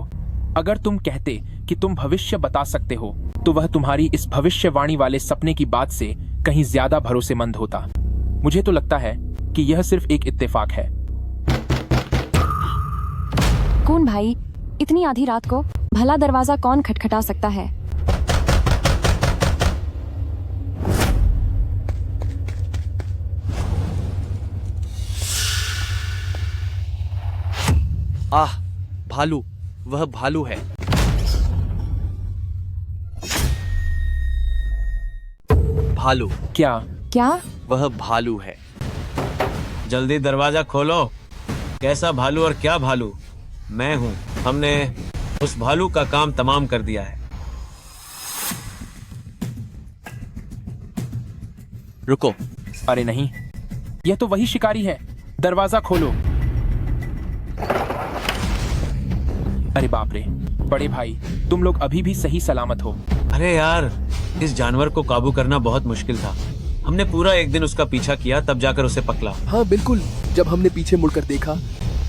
अगर तुम कहते कि तुम भविष्य बता सकते हो, तो वह तुम्हारी इस भविष्यवाणी वाले सपने की बात से कहीं ज्यादा भरोसेमंद होता। मुझे तो लगता है कि यह सिर्फ एक इत्तेफाक है। कौन भाई, इतनी आधी रात को भला दरवाजा कौन खटखटा सकता है? आह, भालू, वह भालू है। भालू। क्या? वह भालू है। जल्दी दरवाजा खोलो। कैसा भालू और क्या भालू? मैं हूं। हमने उस भालू का काम तमाम कर दिया है। रुको। अरे नहीं, यह तो वही शिकारी है। दरवाजा खोलो। अरे बाप रे, बड़े भाई, तुम लोग अभी भी सही सलामत हो? अरे यार, इस जानवर को काबू करना बहुत मुश्किल था। हमने पूरा एक दिन उसका पीछा किया, तब जाकर उसे पकड़ा। हाँ बिल्कुल, जब हमने पीछे मुड़कर देखा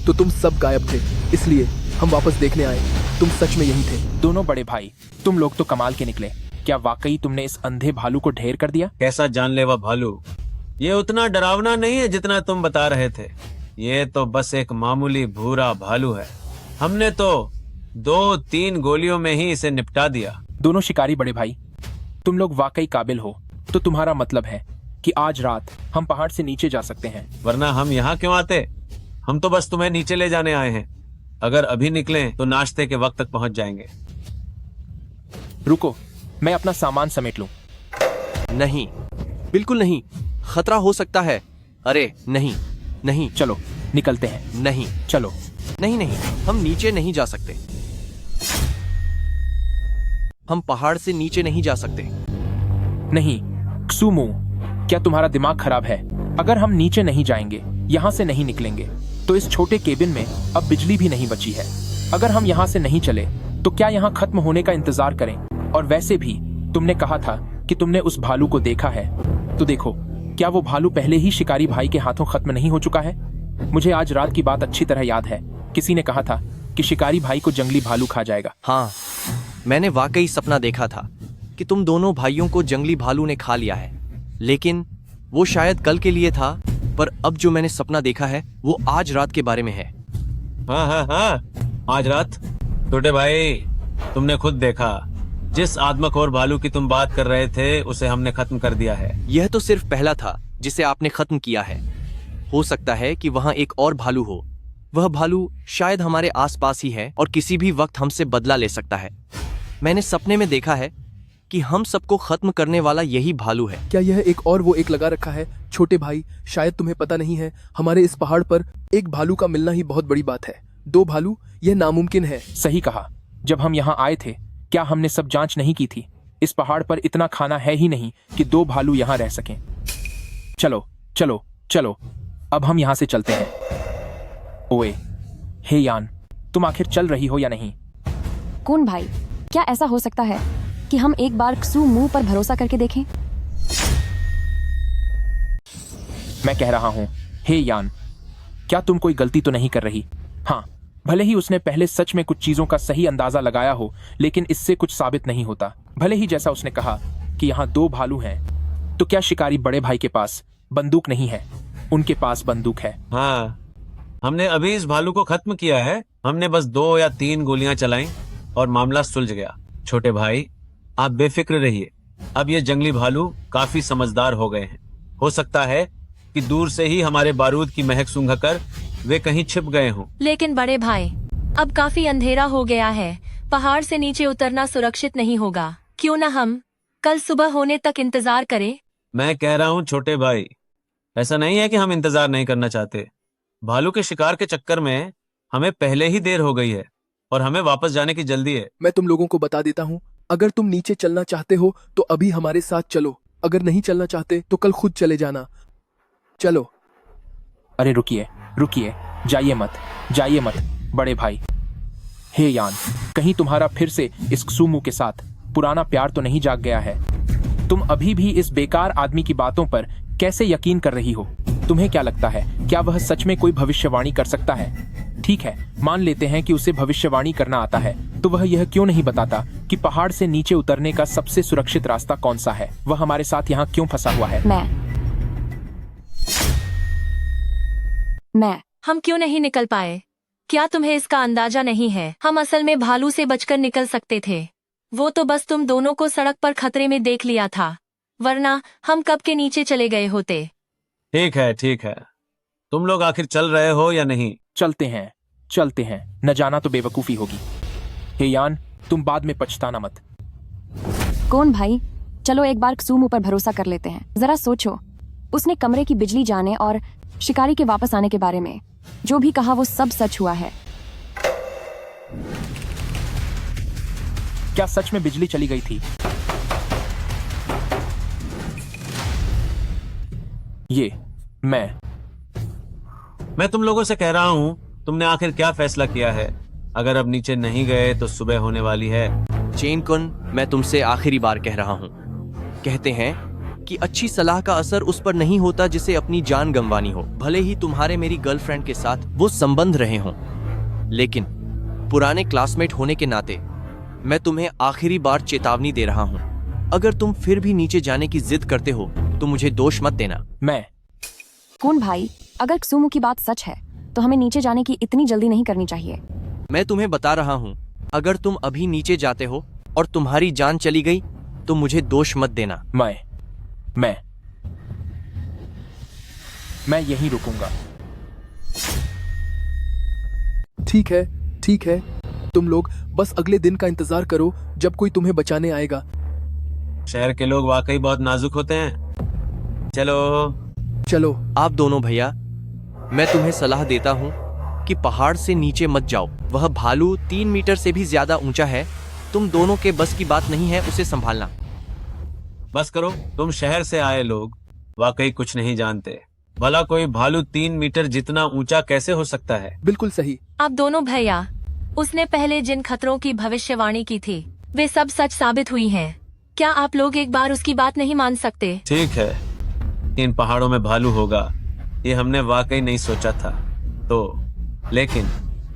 तो तुम सब गायब थे, इसलिए हम वापस देखने आए। तुम सच में यही थे। दोनों बड़े भाई, तुम लोग तो कमाल के निकले। क्या वाकई तुमने इस अंधे भालू को ढेर कर दिया? कैसा जानलेवा भालू? ये उतना डरावना नहीं है जितना तुम बता रहे थे। ये तो बस एक मामूली भूरा भालू है। हमने तो 2-3 गोलियों में ही इसे निपटा दिया। दोनों शिकारी बड़े भाई, तुम लोग वाकई काबिल हो। तो तुम्हारा मतलब है कि आज रात हम पहाड़ से नीचे जा सकते हैं? वरना हम यहाँ क्यों आते? हम तो बस तुम्हें नीचे ले जाने आए हैं। अगर अभी निकलें तो नाश्ते के वक्त तक पहुंच जाएंगे। रुको, मैं अपना सामान समेट लूं। नहीं, बिल्कुल नहीं, खतरा हो सकता है। अरे नहीं नहीं, चलो निकलते हैं। नहीं, चलो। नहीं नहीं, हम नीचे नहीं जा सकते। हम पहाड़ से नीचे नहीं जा सकते। नहीं सुमो, क्या तुम्हारा दिमाग खराब है? अगर हम नीचे नहीं जाएंगे, यहाँ से नहीं निकलेंगे, तो इस छोटे केबिन में अब बिजली भी नहीं बची है। अगर हम यहाँ से नहीं चले तो क्या यहाँ खत्म होने का इंतजार करें? और वैसे भी तुमने कहा था कि तुमने उस भालू को देखा है, तो देखो, क्या वो भालू पहले ही शिकारी भाई के हाथों खत्म नहीं हो चुका है? मुझे आज रात की बात अच्छी तरह याद है। किसी ने कहा था कि शिकारी भाई को जंगली भालू खा जाएगा। हाँ, मैंने वाकई सपना देखा था कि तुम दोनों भाइयों को जंगली भालू ने खा लिया है, लेकिन वो शायद कल के लिए था। पर अब जो मैंने सपना देखा है वो आज रात के बारे में है। हाँ, आज रात? छोटे भाई, तुमने खुद देखा, जिस आदमखोर भालू की तुम बात कर रहे थे उसे हमने खत्म कर दिया है। यह तो सिर्फ पहला था जिसे आपने खत्म किया है। हो सकता है कि वहां एक और भालू हो। वह भालू शायद हमारे आसपास ही है और किसी भी वक्त हमसे बदला ले सकता है। मैंने सपने में देखा है कि हम सबको खत्म करने वाला यही भालू है। क्या यह एक और वो एक लगा रखा है? छोटे भाई, शायद तुम्हें पता नहीं है, हमारे इस पहाड़ पर एक भालू का मिलना ही बहुत बड़ी बात है। 2 भालू, यह नामुमकिन है। सही कहा। जब हम यहाँ आए थे क्या हमने सब जांच नहीं की थी? इस पहाड़ पर इतना खाना है ही नहीं कि 2 भालू यहाँ रह सकें। चलो चलो चलो, अब हम यहाँ से चलते हैं। ओए, हे यान, तुम आखिर चल रही हो या नहीं? कौन भाई, क्या ऐसा हो सकता है कि हम एक बार क्सू मुंह पर भरोसा करके देखें? मैं कह रहा हूँ, हे यान, क्या तुम कोई गलती तो नहीं कर रही? हाँ, भले ही उसने पहले सच में कुछ चीजों का सही अंदाजा लगाया हो, लेकिन इससे कुछ साबित नहीं होता। भले ही जैसा उसने कहा कि यहाँ 2 भालू हैं, तो क्या शिकारी बड़े भाई के पास बंदूक नहीं है? उनके पास बंदूक है। हाँ, हमने अभी इस भालू को खत्म किया है। हमने बस 2 या 3 गोलियां चलाई और मामला सुलझ गया। छोटे भाई, आप बेफिक्र रहिए। अब ये जंगली भालू काफी समझदार हो गए हैं। हो सकता है कि दूर से ही हमारे बारूद की महक सूंघकर वे कहीं छिप गए हों। लेकिन बड़े भाई, अब काफी अंधेरा हो गया है। पहाड़ से नीचे उतरना सुरक्षित नहीं होगा। क्यों न हम कल सुबह होने तक इंतजार करें? मैं कह रहा हूँ छोटे भाई, ऐसा नहीं है कि हम इंतजार नहीं करना चाहते। भालू के शिकार के चक्कर में हमें पहले ही देर हो गई है और हमें वापस जाने की जल्दी है। मैं तुम लोगों को बता देता हूँ, अगर तुम नीचे चलना चाहते हो तो अभी हमारे साथ चलो। अगर नहीं चलना चाहते तो कल खुद चले जाना। चलो। अरे रुकिए रुकिए, जाइए मत, जाइए मत बड़े भाई। हे यान, कहीं तुम्हारा फिर से इस क्सुमू के साथ पुराना प्यार तो नहीं जाग गया है? तुम अभी भी इस बेकार आदमी की बातों पर कैसे यकीन कर रही हो? तुम्हें क्या लगता है, क्या वह सच में कोई भविष्यवाणी कर सकता है? ठीक है, मान लेते हैं कि उसे भविष्यवाणी करना आता है, तो वह यह क्यों नहीं बताता कि पहाड़ से नीचे उतरने का सबसे सुरक्षित रास्ता कौन सा है? वह हमारे साथ यहाँ क्यों फंसा हुआ है? मैं हम क्यों नहीं निकल पाए? क्या तुम्हें इसका अंदाजा नहीं है? हम असल में भालू से बचकर निकल सकते थे। वो तो बस तुम दोनों को सड़क पर खतरे में देख लिया था, वरना हम कब के नीचे चले गए होते। ठीक है ठीक है, तुम लोग आखिर चल रहे हो या नहीं? चलते हैं, चलते हैं। न जाना तो बेवकूफी होगी। हे यान, तुम बाद में पछताना मत। कौन भाई, चलो एक बार क्सुमू पर भरोसा कर लेते हैं। जरा सोचो, उसने कमरे की बिजली जाने और शिकारी के वापस आने के बारे में जो भी कहा वो सब सच हुआ है। क्या सच में बिजली चली गई थी? ये मैं तुम लोगों से कह रहा हूं, तुमने आखिर क्या फैसला किया है? अगर अब नीचे नहीं गए तो सुबह होने वाली है। चेन कुन, मैं तुमसे आखिरी बार कह रहा हूँ। कहते हैं कि अच्छी सलाह का असर उस पर नहीं होता जिसे अपनी जान गंवानी हो। भले ही तुम्हारे मेरी गर्लफ्रेंड के साथ वो संबंध रहे हों, लेकिन पुराने क्लासमेट होने के नाते मैं तुम्हें आखिरी बार चेतावनी दे रहा हूँ। अगर तुम फिर भी नीचे जाने की जिद करते हो तो मुझे दोष मत देना। कौन भाई, अगर क्सुमू की बात सच है तो हमें नीचे जाने की इतनी जल्दी नहीं करनी चाहिए। मैं तुम्हें बता रहा हूँ, अगर तुम अभी नीचे जाते हो और तुम्हारी जान चली गई तो मुझे दोष मत देना। मैं यहीं रुकूंगा। ठीक है, ठीक है, तुम लोग बस अगले दिन का इंतजार करो जब कोई तुम्हें बचाने आएगा। शहर के लोग वाकई बहुत नाजुक होते हैं। चलो। आप दोनों भैया, मैं तुम्हें सलाह देता हूँ कि पहाड़ से नीचे मत जाओ। वह भालू 3 मीटर से भी ज्यादा ऊंचा है। तुम दोनों के बस की बात नहीं है उसे संभालना। बस करो, तुम शहर से आए लोग वाकई कुछ नहीं जानते। भला कोई भालू 3 मीटर जितना ऊंचा कैसे हो सकता है? बिल्कुल सही। आप दोनों भैया, उसने पहले जिन खतरों की भविष्यवाणी की थी वे सब सच साबित हुई हैं। क्या आप लोग एक बार उसकी बात नहीं मान सकते? ठीक है, इन पहाड़ों में भालू होगा ये हमने वाकई नहीं सोचा था, तो लेकिन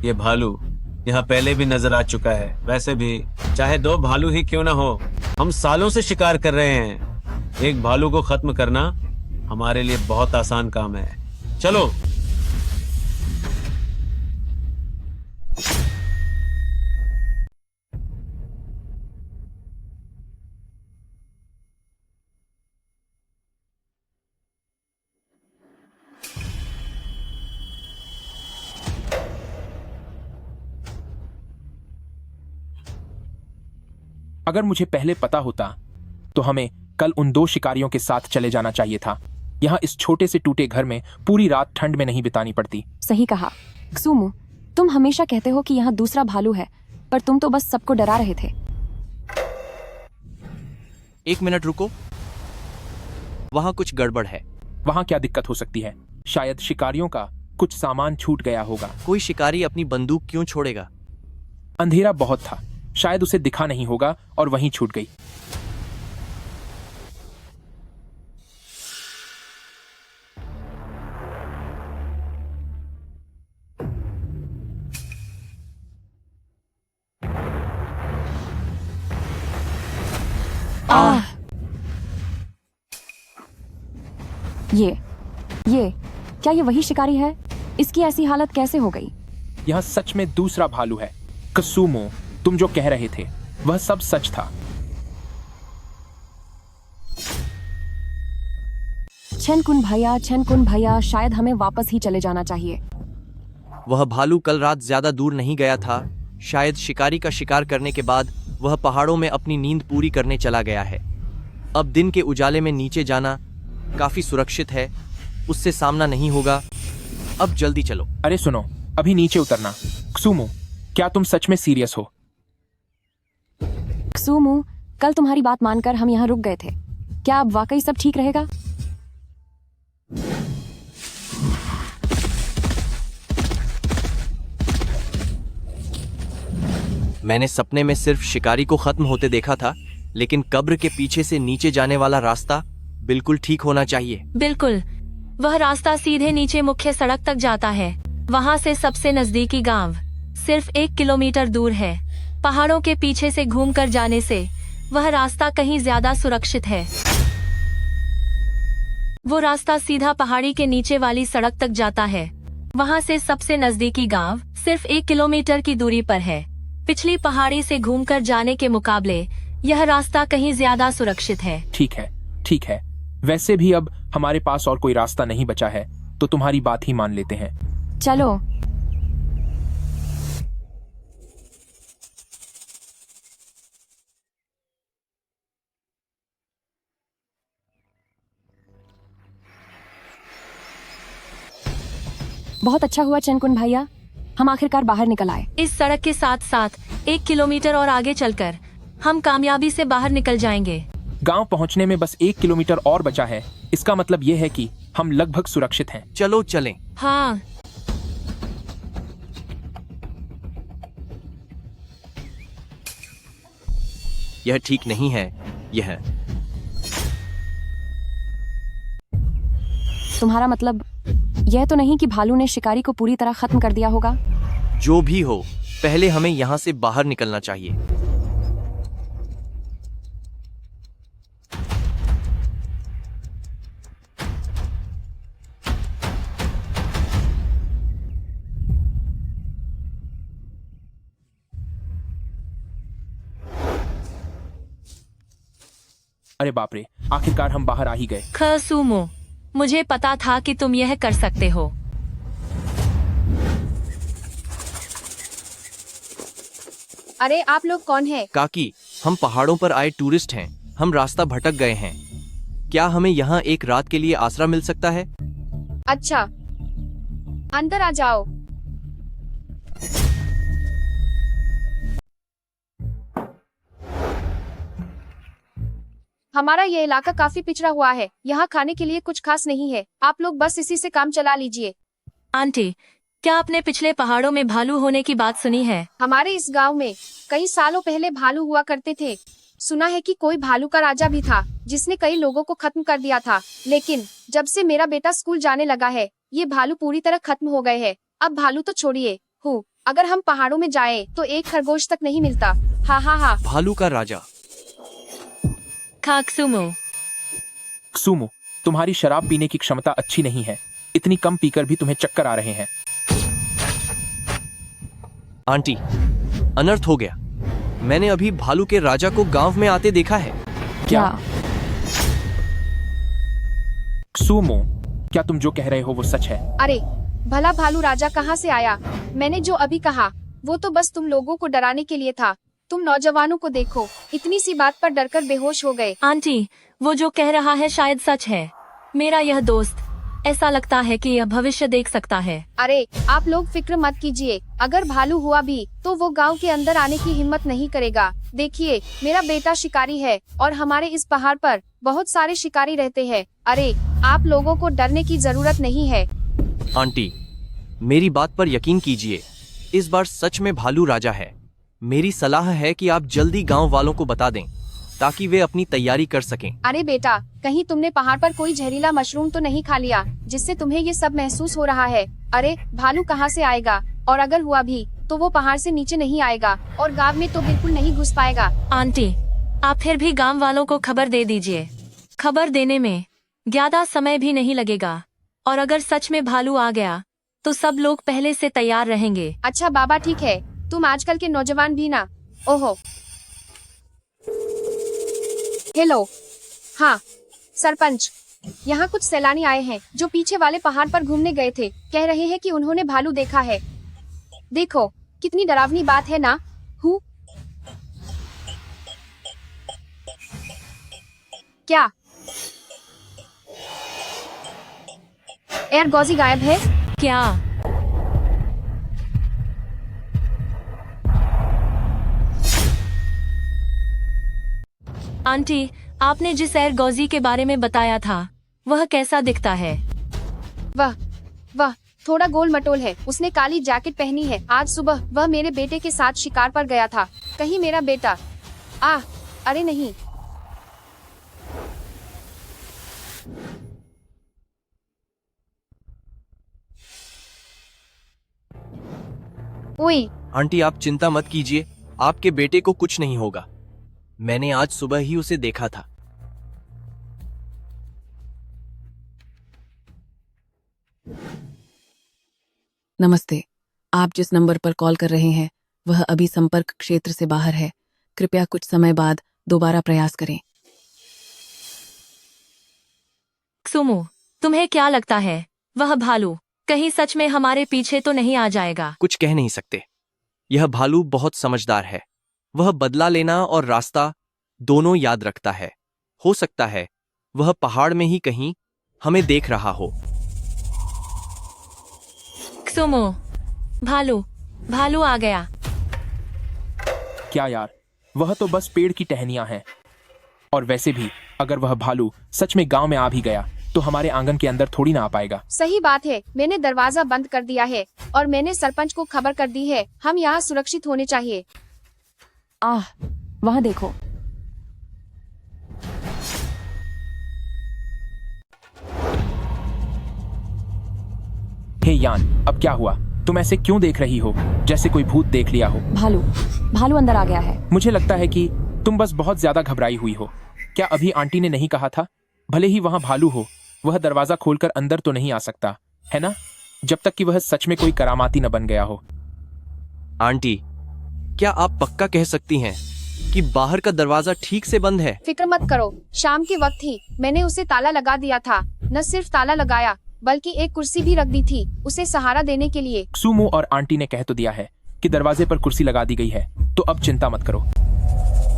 ये भालू यहाँ पहले भी नजर आ चुका है। वैसे भी चाहे 2 भालू ही क्यों ना हो, हम सालों से शिकार कर रहे हैं। एक भालू को खत्म करना हमारे लिए बहुत आसान काम है। चलो। अगर मुझे पहले पता होता तो हमें कल उन 2 शिकारियों के साथ चले जाना चाहिए था। यहाँ इस छोटे से टूटे घर में पूरी रात ठंड में नहीं बितानी पड़ती। सही कहा क्सूमू, तुम हमेशा कहते हो कि यहाँ दूसरा भालू है, पर तुम तो बस सबको डरा रहे थे। 1 मिनट रुको, वहां कुछ गड़बड़ है। वहां क्या दिक्कत हो सकती है? शायद शिकारियों का कुछ सामान छूट गया होगा। कोई शिकारी अपनी बंदूक क्यों छोड़ेगा? अंधेरा बहुत था, शायद उसे दिखा नहीं होगा और वहीं छूट गई। ये क्या ये वही शिकारी है? इसकी ऐसी हालत कैसे हो गई? यह सच में दूसरा भालू है। कसूमो, तुम जो कह रहे थे वह सब सच था। छेनकुन भैया, शायद हमें वापस ही चले जाना चाहिए। वह भालू कल रात ज्यादा दूर नहीं गया था। शायद शिकारी का शिकार करने के बाद वह पहाड़ों में अपनी नींद पूरी करने चला गया है। अब दिन के उजाले में नीचे जाना काफी सुरक्षित है, उससे सामना नहीं होगा। अब जल्दी चलो। अरे सुनो, अभी नीचे उतरना। क्सूमो, क्या तुम सच में सीरियस हो? क्सूमू, कल तुम्हारी बात मानकर हम यहाँ रुक गए थे। क्या अब वाकई सब ठीक रहेगा? मैंने सपने में सिर्फ शिकारी को खत्म होते देखा था, लेकिन कब्र के पीछे से नीचे जाने वाला रास्ता बिल्कुल ठीक होना चाहिए। बिल्कुल, वह रास्ता सीधे नीचे मुख्य सड़क तक जाता है। वहाँ से सबसे नजदीकी गांव सिर्फ 1 किलोमीटर दूर है। पहाड़ों के पीछे से घूमकर जाने से वह रास्ता कहीं ज्यादा सुरक्षित है। वो रास्ता सीधा पहाड़ी के नीचे वाली सड़क तक जाता है। वहाँ से सबसे नजदीकी गांव सिर्फ 1 किलोमीटर की दूरी पर है। पिछली पहाड़ी से घूमकर जाने के मुकाबले यह रास्ता कहीं ज्यादा सुरक्षित है। ठीक है। वैसे भी अब हमारे पास और कोई रास्ता नहीं बचा है, तो तुम्हारी बात ही मान लेते हैं। चलो। बहुत अच्छा हुआ चेनकुन भैया, हम आखिरकार बाहर निकल आए। इस सड़क के साथ साथ 1 किलोमीटर और आगे चलकर हम कामयाबी से बाहर निकल जाएंगे। गांव पहुंचने में बस 1 किलोमीटर और बचा है। इसका मतलब ये है कि हम लगभग सुरक्षित हैं। चलो चलें। हाँ। यह ठीक नहीं है। यह तुम्हारा मतलब यह तो नहीं कि भालू ने शिकारी को पूरी तरह खत्म कर दिया होगा? जो भी हो, पहले हमें यहाँ से बाहर निकलना चाहिए। अरे बाप रे, आखिरकार हम बाहर आ ही गए। खसूमो, मुझे पता था कि तुम यह कर सकते हो। अरे आप लोग कौन हैं? काकी, हम पहाड़ों पर आए टूरिस्ट हैं। हम रास्ता भटक गए हैं। क्या हमें यहाँ एक रात के लिए आसरा मिल सकता है? अच्छा, अंदर आ जाओ। हमारा ये इलाका काफी पिछड़ा हुआ है। यहाँ खाने के लिए कुछ खास नहीं है। आप लोग बस इसी से काम चला लीजिए। आंटी, क्या आपने पिछले पहाड़ों में भालू होने की बात सुनी है? हमारे इस गांव में कई सालों पहले भालू हुआ करते थे। सुना है कि कोई भालू का राजा भी था जिसने कई लोगों को खत्म कर दिया था। लेकिन जब से मेरा बेटा स्कूल जाने लगा है, ये भालू पूरी तरह खत्म हो गए हैं। अब भालू तो छोड़िए, अगर हम पहाड़ों में जाए तो एक खरगोश तक नहीं मिलता। हा। भालू का राजा। क्सूमो, तुम्हारी शराब पीने की क्षमता अच्छी नहीं है। इतनी कम पीकर भी तुम्हें चक्कर आ रहे हैं। आंटी, अनर्थ हो गया। मैंने अभी भालू के राजा को गांव में आते देखा है। क्या? क्सूमो, क्या तुम जो कह रहे हो वो सच है? अरे भला भालू राजा कहाँ से आया? मैंने जो अभी कहा वो तो बस तुम लोगों को डराने के लिए था। तुम नौजवानों को देखो, इतनी सी बात पर डरकर बेहोश हो गए। आंटी, वो जो कह रहा है शायद सच है। मेरा यह दोस्त, ऐसा लगता है कि यह भविष्य देख सकता है। अरे आप लोग फिक्र मत कीजिए, अगर भालू हुआ भी तो वो गांव के अंदर आने की हिम्मत नहीं करेगा। देखिए, मेरा बेटा शिकारी है और हमारे इस पहाड़ पर बहुत सारे शिकारी रहते हैं। अरे आप लोगों को डरने की जरूरत नहीं है। आंटी, मेरी बात पर यकीन कीजिए, इस बार सच में भालू राजा है। मेरी सलाह है कि आप जल्दी गांव वालों को बता दें ताकि वे अपनी तैयारी कर सकें। अरे बेटा, कहीं तुमने पहाड़ पर कोई जहरीला मशरूम तो नहीं खा लिया जिससे तुम्हें ये सब महसूस हो रहा है? अरे भालू कहाँ से आएगा, और अगर हुआ भी तो वो पहाड़ से नीचे नहीं आएगा और गांव में तो बिल्कुल नहीं घुस पाएगा। आंटी, आप फिर भी गांव वालों को खबर दे दीजिए। खबर देने में ज्यादा समय भी नहीं लगेगा, और अगर सच में भालू आ गया तो सब लोग पहले से तैयार रहेंगे। अच्छा बाबा, ठीक है। तुम आजकल के नौजवान भी ना। ओहो, हेलो। हाँ सरपंच, यहाँ कुछ सैलानी आए हैं जो पीछे वाले पहाड़ पर घूमने गए थे। कह रहे हैं कि उन्होंने भालू देखा है। देखो कितनी डरावनी बात है ना। हूँ क्या एयर गॉजी गायब है क्या? आंटी, आपने जिस एयरगॉजी के बारे में बताया था वह कैसा दिखता है? वह थोड़ा गोल मटोल है। उसने काली जैकेट पहनी है। आज सुबह वह मेरे बेटे के साथ शिकार पर गया था। कहीं मेरा बेटा अरे नहीं। ओए आंटी, आप चिंता मत कीजिए, आपके बेटे को कुछ नहीं होगा। मैंने आज सुबह ही उसे देखा था। नमस्ते, आप जिस नंबर पर कॉल कर रहे हैं वह अभी संपर्क क्षेत्र से बाहर है। कृपया कुछ समय बाद दोबारा प्रयास करें। सुमो, तुम्हें क्या लगता है वह भालू कहीं सच में हमारे पीछे तो नहीं आ जाएगा? कुछ कह नहीं सकते। यह भालू बहुत समझदार है। वह बदला लेना और रास्ता दोनों याद रखता है। हो सकता है वह पहाड़ में ही कहीं हमें देख रहा हो। सुमो, भालू आ गया। क्या यार, वह तो बस पेड़ की टहनियां हैं। और वैसे भी अगर वह भालू सच में गांव में आ भी गया तो हमारे आंगन के अंदर थोड़ी ना आ पाएगा। सही बात है। मैंने दरवाजा बंद कर दिया है और मैंने सरपंच को खबर कर दी है। हम यहाँ सुरक्षित होने चाहिए। वहाँ देखो। हे यान, अब क्या हुआ? तुम ऐसे क्यों देख रही हो जैसे कोई भूत देख लिया हो? भालू अंदर आ गया है। मुझे लगता है कि तुम बस बहुत ज्यादा घबराई हुई हो। क्या अभी आंटी ने नहीं कहा था भले ही वहाँ भालू हो वह दरवाजा खोलकर अंदर तो नहीं आ सकता है ना, जब तक कि वह सच में कोई करामाती न बन गया हो। आंटी, क्या आप पक्का कह सकती हैं कि बाहर का दरवाजा ठीक से बंद है? फिक्र मत करो, शाम के वक्त ही मैंने उसे ताला लगा दिया था। न सिर्फ ताला लगाया बल्कि एक कुर्सी भी रख दी थी उसे सहारा देने के लिए। सुमो और आंटी ने कह तो दिया है कि दरवाजे पर कुर्सी लगा दी गई है, तो अब चिंता मत करो।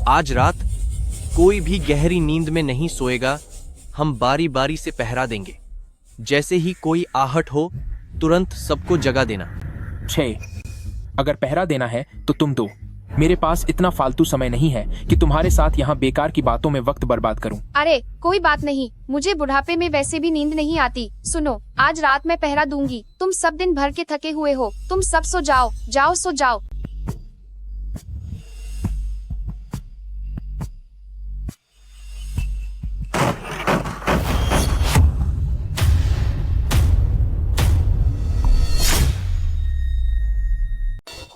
आज रात कोई भी गहरी नींद में नहीं सोएगा। हम बारी बारी से पहरा देंगे। जैसे ही कोई आहट हो तुरंत सबको जगा देना। 6 अगर पहरा देना है तो तुम दो। मेरे पास इतना फालतू समय नहीं है कि तुम्हारे साथ यहाँ बेकार की बातों में वक्त बर्बाद करूं। अरे कोई बात नहीं, मुझे बुढ़ापे में वैसे भी नींद नहीं आती। सुनो, आज रात मैं पहरा दूंगी। तुम सब दिन भर के थके हुए हो, तुम सब सो जाओ। सो जाओ।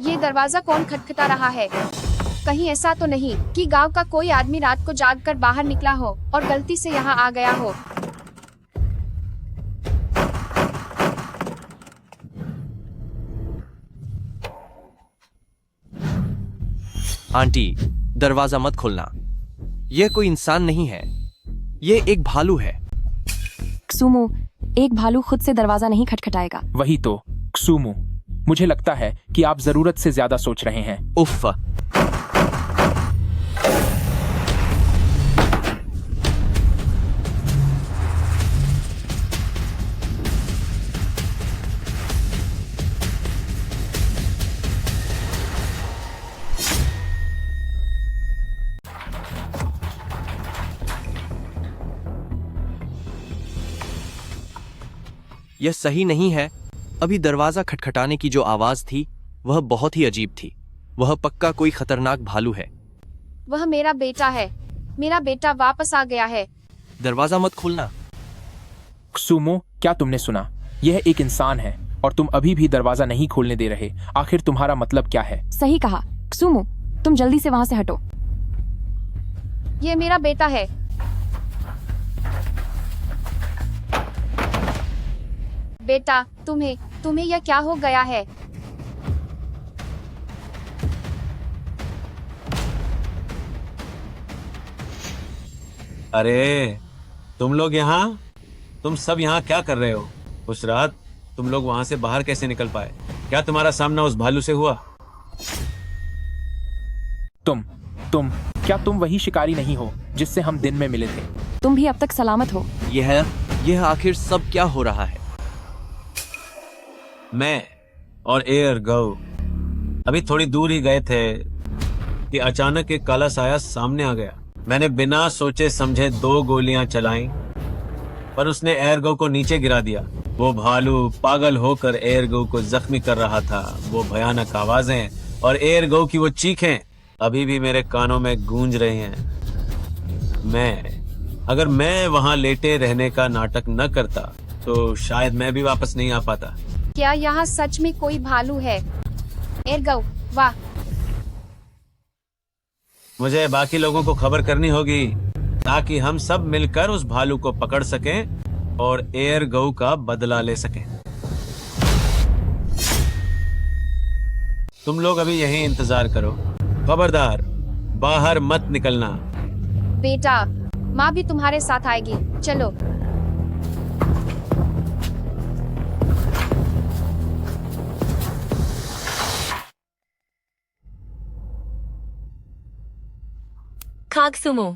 ये दरवाजा कौन खटखटा रहा है? कहीं ऐसा तो नहीं कि गांव का कोई आदमी रात को जागकर बाहर निकला हो और गलती से यहाँ आ गया हो? आंटी, दरवाजा मत खोलना। यह कोई इंसान नहीं है, ये एक भालू है। सुमो, एक भालू खुद से दरवाजा नहीं खटखटाएगा। वही तो सुमो, मुझे लगता है कि आप जरूरत से ज्यादा सोच रहे हैं। उफ, यह सही नहीं है। अभी दरवाजा खटखटाने की जो आवाज थी वह बहुत ही अजीब थी। वह पक्का कोई खतरनाक भालू है। वह मेरा बेटा है। मेरा बेटा वापस आ गया है। दरवाजा मत खोलना। सुमो, क्या तुमने सुना? यह एक इंसान है और तुम अभी भी दरवाजा नहीं खोलने दे रहे। आखिर तुम्हारा मतलब क्या है? सही कहा सुमो, तुम जल्दी से वहां से हटो। ये मेरा बेटा है। बेटा, तुम्हें यह क्या हो गया है? अरे तुम सब यहाँ क्या कर रहे हो? उस रात तुम लोग वहां से बाहर कैसे निकल पाए? क्या तुम्हारा सामना उस भालू से हुआ? क्या तुम वही शिकारी नहीं हो जिससे हम दिन में मिले थे? तुम भी अब तक सलामत हो? यह आखिर सब क्या हो रहा है? मैं और एयर गौ अभी थोड़ी दूर ही गए थे कि अचानक एक काला साया सामने आ गया। मैंने बिना सोचे समझे 2 गोलियां चलाई, पर उसने एयर गौ को नीचे गिरा दिया। वो भालू पागल होकर एयर गौ को जख्मी कर रहा था। वो भयानक आवाजें और एयर गौ की वो चीखें अभी भी मेरे कानों में गूंज रही हैं। अगर मैं वहां लेटे रहने का नाटक न करता तो शायद मैं भी वापस नहीं आ पाता। क्या यहाँ सच में कोई भालू है? एरगौ, वाह। मुझे बाकी लोगों को खबर करनी होगी ताकि हम सब मिलकर उस भालू को पकड़ सकें और एयर गौ का बदला ले सकें। तुम लोग अभी यहीं इंतजार करो। खबरदार, बाहर मत निकलना। बेटा, माँ भी तुम्हारे साथ आएगी। चलो। खाग सुमो,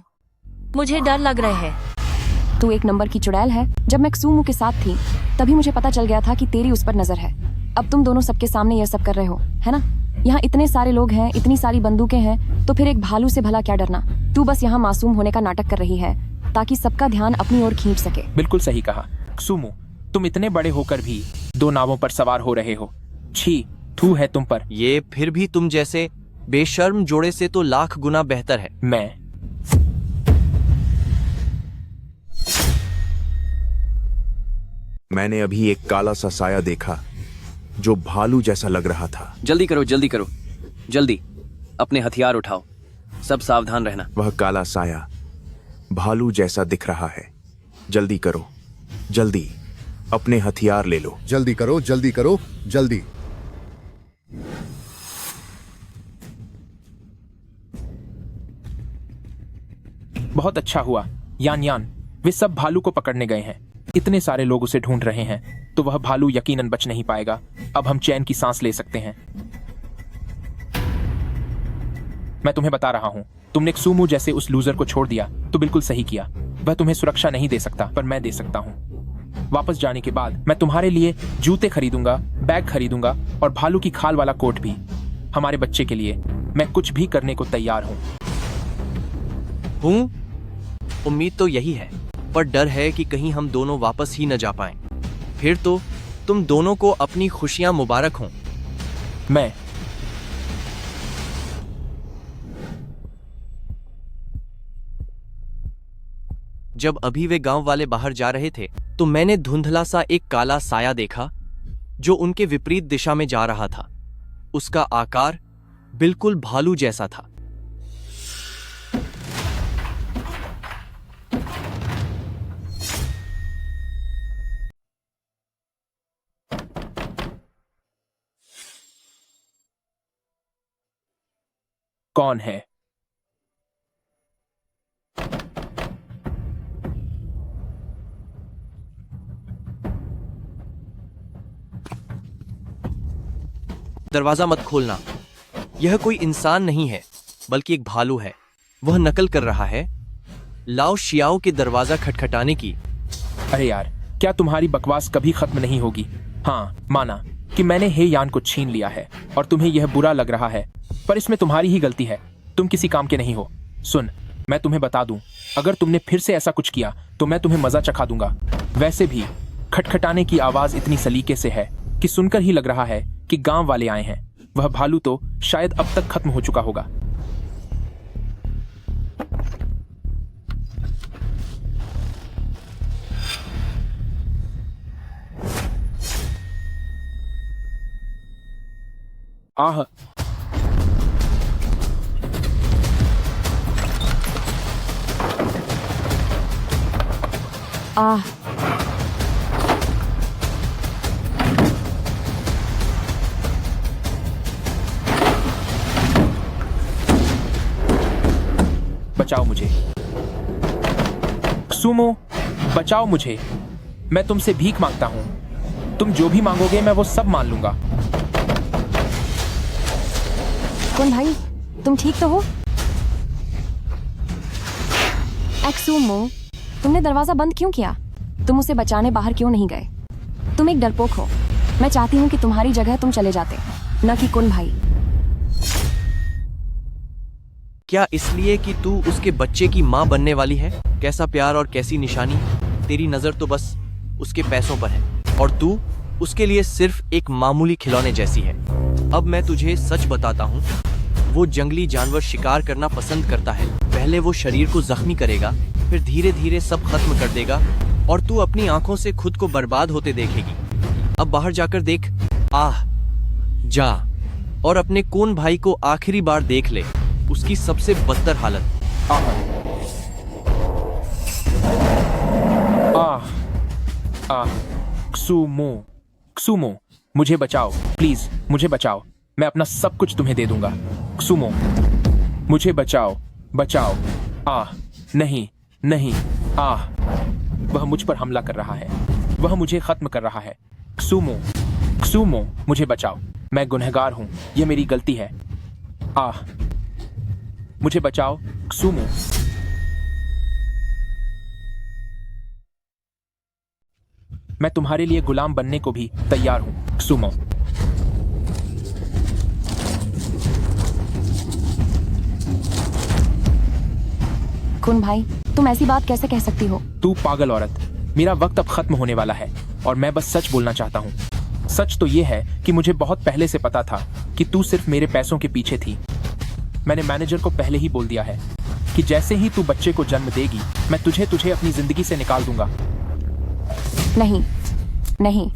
मुझे डर लग रहा है। तू एक नंबर की चुड़ैल है। जब मैं सुमो के साथ थी तभी मुझे पता चल गया था कि तेरी उस पर नजर है। अब तुम दोनों सबके सामने यह सब कर रहे हो, है ना? यहाँ इतने सारे लोग हैं, इतनी सारी बंदूकें हैं, तो फिर एक भालू से भला क्या डरना? तू बस यहाँ मासूम होने का नाटक कर रही है ताकि सबका ध्यान अपनी ओर खींच सके। बिल्कुल सही कहा सुमो, तुम इतने बड़े होकर भी 2 नावों पर सवार हो रहे हो। छी, थू है तुम पर। ये फिर भी तुम जैसे बेशर्म जोड़े से तो लाख गुना बेहतर है। मैंने अभी एक काला सा साया देखा जो भालू जैसा लग रहा था। जल्दी करो, जल्दी अपने हथियार उठाओ। सब सावधान रहना। वह काला साया भालू जैसा दिख रहा है। जल्दी करो, जल्दी अपने हथियार ले लो। जल्दी करो, जल्दी। बहुत अच्छा हुआ यान, वे सब भालू को पकड़ने गए हैं। इतने सारे लोग उसे ढूंढ रहे हैं तो वह भालू यकीनन बच नहीं पाएगा। अब हम चैन की सांस ले सकते हैं। मैं तुम्हें बता रहा हूं, तुमने सुमो जैसे उस लूजर को छोड़ दिया तो बिल्कुल सही किया। वह तुम्हें सुरक्षा नहीं दे सकता, पर मैं दे सकता हूं। वापस जाने के बाद मैं तुम्हारे लिए जूते खरीदूंगा, बैग खरीदूंगा और भालू की खाल वाला कोट भी। हमारे बच्चे के लिए मैं कुछ भी करने को तैयार हूं। उम्मीद तो यही है, पर डर है कि कहीं हम दोनों वापस ही न जा पाएं। फिर तो तुम दोनों को अपनी खुशियां मुबारक हों। जब अभी वे गांव वाले बाहर जा रहे थे तो मैंने धुंधला सा एक काला साया देखा जो उनके विपरीत दिशा में जा रहा था। उसका आकार बिल्कुल भालू जैसा था। कौन है? दरवाजा मत खोलना। यह कोई इंसान नहीं है बल्कि एक भालू है। वह नकल कर रहा है लाओ शियाओ के दरवाजा खटखटाने की। अरे यार, क्या तुम्हारी बकवास कभी खत्म नहीं होगी? हाँ, माना कि मैंने हे यान को छीन लिया है और तुम्हें यह बुरा लग रहा है, पर इसमें तुम्हारी ही गलती है। तुम किसी काम के नहीं हो। सुन, मैं तुम्हें बता दूं, अगर तुमने फिर से ऐसा कुछ किया तो मैं तुम्हें मजा चखा दूंगा। वैसे भी खटखटाने की आवाज इतनी सलीके से है कि सुनकर ही लग रहा है कि गांव वाले आए हैं। वह भालू तो शायद अब तक खत्म हो चुका होगा। आह, आह, बचाओ मुझे सुमो, बचाओ मुझे। मैं तुमसे भीख मांगता हूं। तुम जो भी मांगोगे मैं वो सब मान लूंगा। कौन भाई, तुम ठीक तो हो? एक्सुमो, तुमने दरवाजा बंद क्यों किया? तुम उसे बचाने बाहर क्यों नहीं गए? तुम एक डरपोक हो। मैं चाहती हूँ कि तुम्हारी जगह तुम चले जाते, न कि कुन भाई। क्या इसलिए कि तू उसके बच्चे की माँ बनने वाली है? कैसा प्यार और कैसी निशानी। तेरी नजर तो बस उसके पैसों पर है और तू उसके लिए सिर्फ एक मामूली खिलौने जैसी है। अब मैं तुझे सच बताता हूँ, वो जंगली जानवर शिकार करना पसंद करता है। पहले वो शरीर को जख्मी करेगा, फिर धीरे धीरे सब खत्म कर देगा और तू अपनी आंखों से खुद को बर्बाद होते देखेगी। अब बाहर जाकर देख, आह, जा और अपने कौन भाई को आखिरी बार देख ले, उसकी सबसे बदतर हालत। सुमो, सुमो, मुझे बचाओ प्लीज, मुझे बचाओ। मैं अपना सब कुछ तुम्हें दे दूंगा। सुमो, मुझे बचाओ, बचाओ। नहीं, नहीं, वह मुझ पर हमला कर रहा है। वह मुझे खत्म कर रहा है। सुमो, सुमो, मुझे बचाओ। मैं गुनहगार हूं, यह मेरी गलती है। मुझे बचाओ सुमो। मैं तुम्हारे लिए गुलाम बनने को भी तैयार हूं सुमो। कुन भाई, तुम ऐसी बात कैसे कह सकती हो? तू पागल औरत, मेरा वक्त अब खत्म होने वाला है और मैं बस सच बोलना चाहता हूँ। सच तो ये है कि मुझे बहुत पहले से पता था कि तू सिर्फ मेरे पैसों के पीछे थी। मैंने मैनेजर को पहले ही बोल दिया है कि जैसे ही तू बच्चे को जन्म देगी मैं तुझे अपनी जिंदगी से निकाल दूंगा। नहीं, नहीं,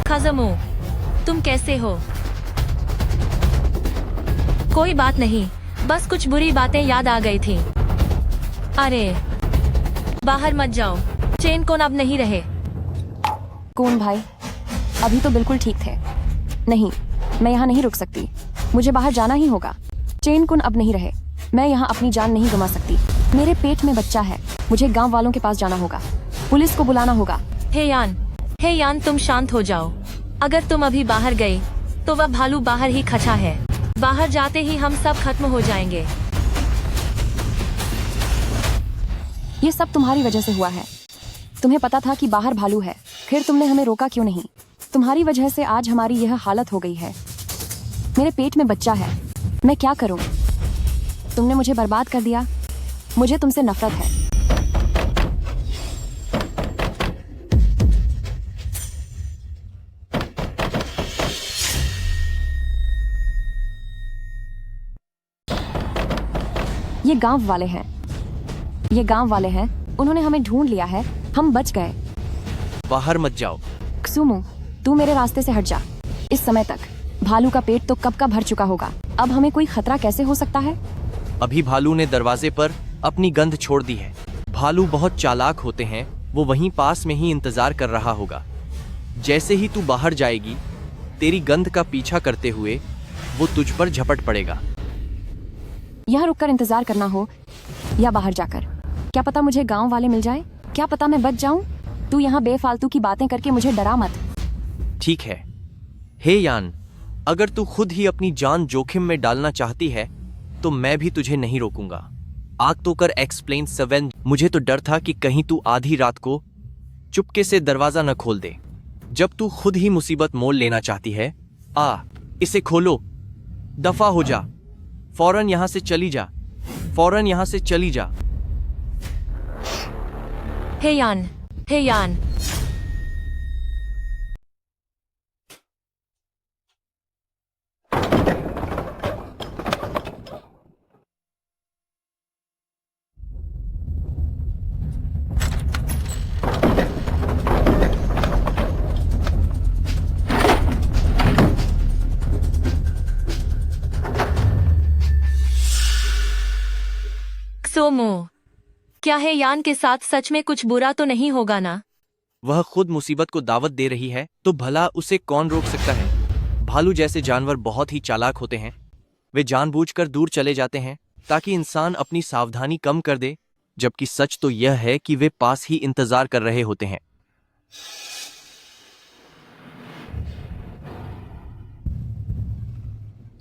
खजमो, तुम कैसे हो? कोई बात नहीं, बस कुछ बुरी बातें याद आ गई थी। अरे बाहर मत जाओ, चेन कोन अब नहीं रहे। कौन भाई, अभी तो बिल्कुल ठीक थे। नहीं, मैं यहाँ नहीं रुक सकती, मुझे बाहर जाना ही होगा। चेन कुन अब नहीं रहे, मैं यहाँ अपनी जान नहीं गंवा सकती। मेरे पेट में बच्चा है, मुझे गांव वालों के पास जाना होगा, पुलिस को बुलाना होगा। हे यान, तुम शांत हो जाओ। अगर तुम अभी बाहर गई तो वह भालू बाहर ही खचा है। बाहर जाते ही हम सब खत्म हो जाएंगे। ये सब तुम्हारी वजह से हुआ है। तुम्हें पता था कि बाहर भालू है, फिर तुमने हमें रोका क्यों नहीं? तुम्हारी वजह से आज हमारी यह हालत हो गई है। मेरे पेट में बच्चा है, मैं क्या करूं? तुमने मुझे बर्बाद कर दिया। मुझे तुमसे नफरत है। ये गांव वाले हैं, ये गांव वाले हैं, उन्होंने हमें ढूंढ लिया है, हम बच गए। बाहर मत जाओ। सुमो, तू मेरे रास्ते से हट जा। इस समय तक भालू का पेट तो कब का भर चुका होगा, अब हमें कोई खतरा कैसे हो सकता है? अभी भालू ने दरवाजे पर अपनी गंध छोड़ दी है। भालू बहुत चालाक होते हैं, वो वहीं पास में ही इंतजार कर रहा होगा। जैसे ही तू बाहर जाएगी, तेरी गंध का पीछा करते हुए वो तुझ पर झपट पड़ेगा। यहाँ रुककर इंतजार करना हो या बाहर जाकर, क्या पता मुझे गांव वाले मिल जाए, क्या पता मैं बच जाऊं। तू यहाँ बेफालतू की बातें करके मुझे डरा मत। ठीक है। हे यान, अगर तू खुद ही अपनी जान जोखिम में डालना चाहती है तो मैं भी तुझे नहीं रोकूंगा। आग तो कर एक्सप्लेन 7। मुझे तो डर था कि कहीं तू आधी रात को चुपके से दरवाजा न खोल दे। जब तू खुद ही मुसीबत मोल लेना चाहती है, इसे खोलो। दफा हो जा, फौरन यहां से चली जा, फौरन यहां से चली जा। हे यान, हे यान। सोमो, क्या है यान के साथ सच में कुछ बुरा तो नहीं होगा ना? वह खुद मुसीबत को दावत दे रही है तो भला उसे कौन रोक सकता है। भालू जैसे जानवर बहुत ही चालाक होते हैं। वे जानबूझकर दूर चले जाते हैं ताकि इंसान अपनी सावधानी कम कर दे, जबकि सच तो यह है कि वे पास ही इंतजार कर रहे होते हैं।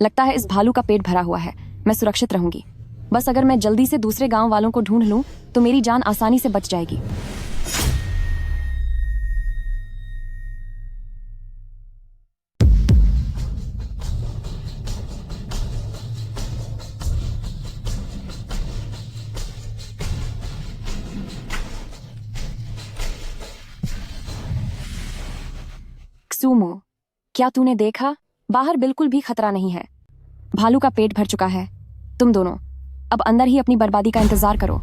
लगता है इस भालू का पेट भरा हुआ है, मैं सुरक्षित रहूंगी। बस अगर मैं जल्दी से दूसरे गांव वालों को ढूंढ लूं तो मेरी जान आसानी से बच जाएगी। क्सुमो, क्या तूने देखा? बाहर बिल्कुल भी खतरा नहीं है। भालू का पेट भर चुका है। तुम दोनों अब अंदर ही अपनी बर्बादी का इंतजार करो।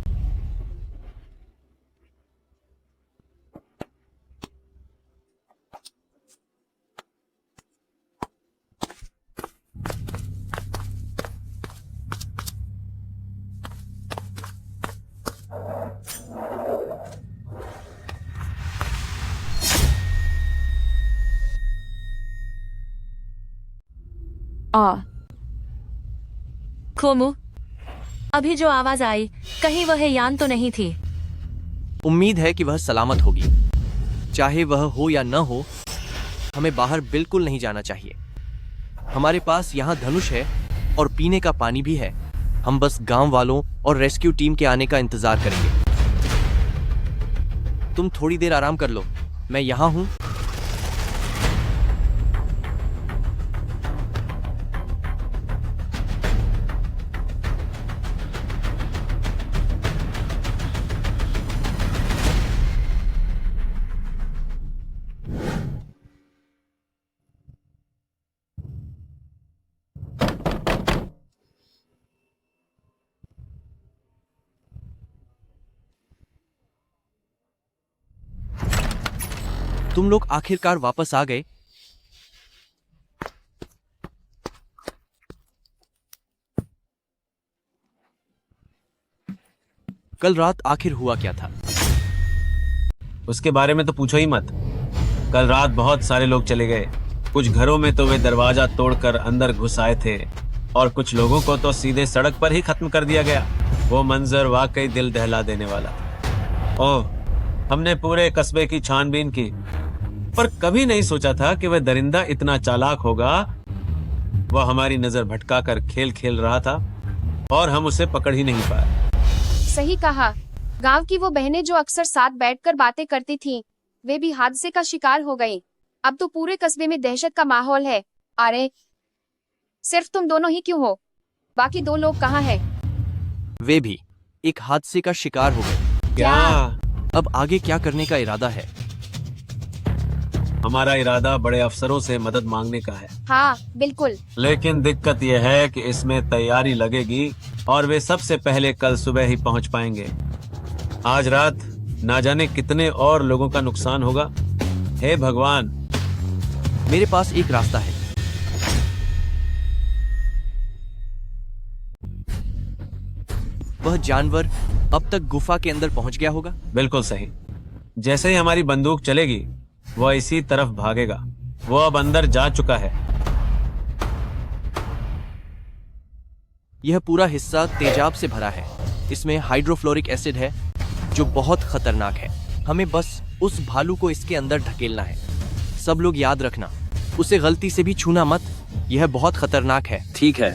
खोमू, अभी जो आवाज आई, कहीं वह यान तो नहीं थी? उम्मीद है कि वह सलामत होगी। चाहे वह हो या न हो, हमें बाहर बिल्कुल नहीं जाना चाहिए। हमारे पास यहाँ धनुष है और पीने का पानी भी है। हम बस गांव वालों और रेस्क्यू टीम के आने का इंतजार करेंगे। तुम थोड़ी देर आराम कर लो, मैं यहाँ हूँ। तुम लोग आखिरकार वापस आ गए। कल रात आखिर हुआ क्या था? उसके बारे में तो पूछो ही मत। कल रात बहुत सारे लोग चले गए। कुछ घरों में तो वे दरवाजा तोड़कर अंदर घुस आए थे और कुछ लोगों को तो सीधे सड़क पर ही खत्म कर दिया गया। वो मंजर वाकई दिल दहला देने वाला था। ओह, हमने पूरे कस्बे की छानबीन की, पर कभी नहीं सोचा था कि वह दरिंदा इतना चालाक होगा। वह हमारी नजर भटकाकर खेल खेल रहा था और हम उसे पकड़ ही नहीं पाए। सही कहा। गांव की वो बहनें जो अक्सर साथ बैठकर बातें करती थीं, वे भी हादसे का शिकार हो गईं। अब तो पूरे कस्बे में दहशत का माहौल है। अरे, सिर्फ तुम दोनों ही क्यों हो? बाकी 2 लोग कहाँ हैं? वे भी एक हादसे का शिकार हो गए। क्या? अब आगे क्या करने का इरादा है? हमारा इरादा बड़े अफसरों से मदद मांगने का है। हाँ, बिल्कुल। लेकिन दिक्कत यह है कि इसमें तैयारी लगेगी और वे सबसे पहले कल सुबह ही पहुंच पाएंगे। आज रात ना जाने कितने और लोगों का नुकसान होगा। हे भगवान! मेरे पास एक रास्ता है। वह जानवर अब तक गुफा के अंदर पहुंच गया होगा। बिल्कुल सही। जैसे ही हमारी बंदूक चलेगी वह इसी तरफ भागेगा। वो अब अंदर जा चुका है। यह पूरा हिस्सा तेजाब से भरा है। इसमें हाइड्रोफ्लोरिक एसिड है जो बहुत खतरनाक है। हमें बस उस भालू को इसके अंदर ढकेलना है। सब लोग याद रखना, उसे गलती से भी छूना मत, यह बहुत खतरनाक है। ठीक है।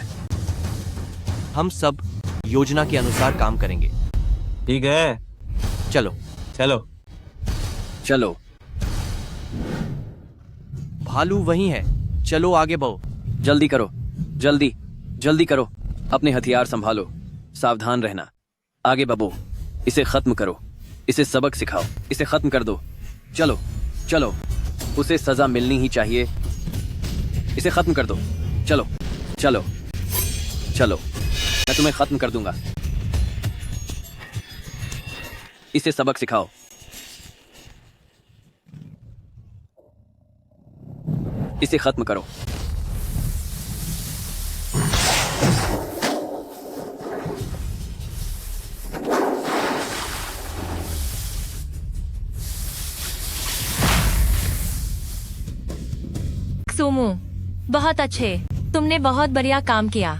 हम सब योजना के अनुसार काम करेंगे। ठीक है, चलो चलो चलो। भालू वहीं है, चलो आगे बढ़ो। जल्दी करो, जल्दी जल्दी करो। अपने हथियार संभालो, सावधान रहना। आगे बबो, इसे खत्म करो, इसे सबक सिखाओ, इसे खत्म कर दो। चलो चलो, उसे सजा मिलनी ही चाहिए। इसे खत्म कर दो। चलो चलो चलो, मैं तुम्हें खत्म कर दूंगा। इसे सबक सिखाओ। इसे खत्म करो। सुमो, बहुत अच्छे, तुमने बहुत बढ़िया काम किया।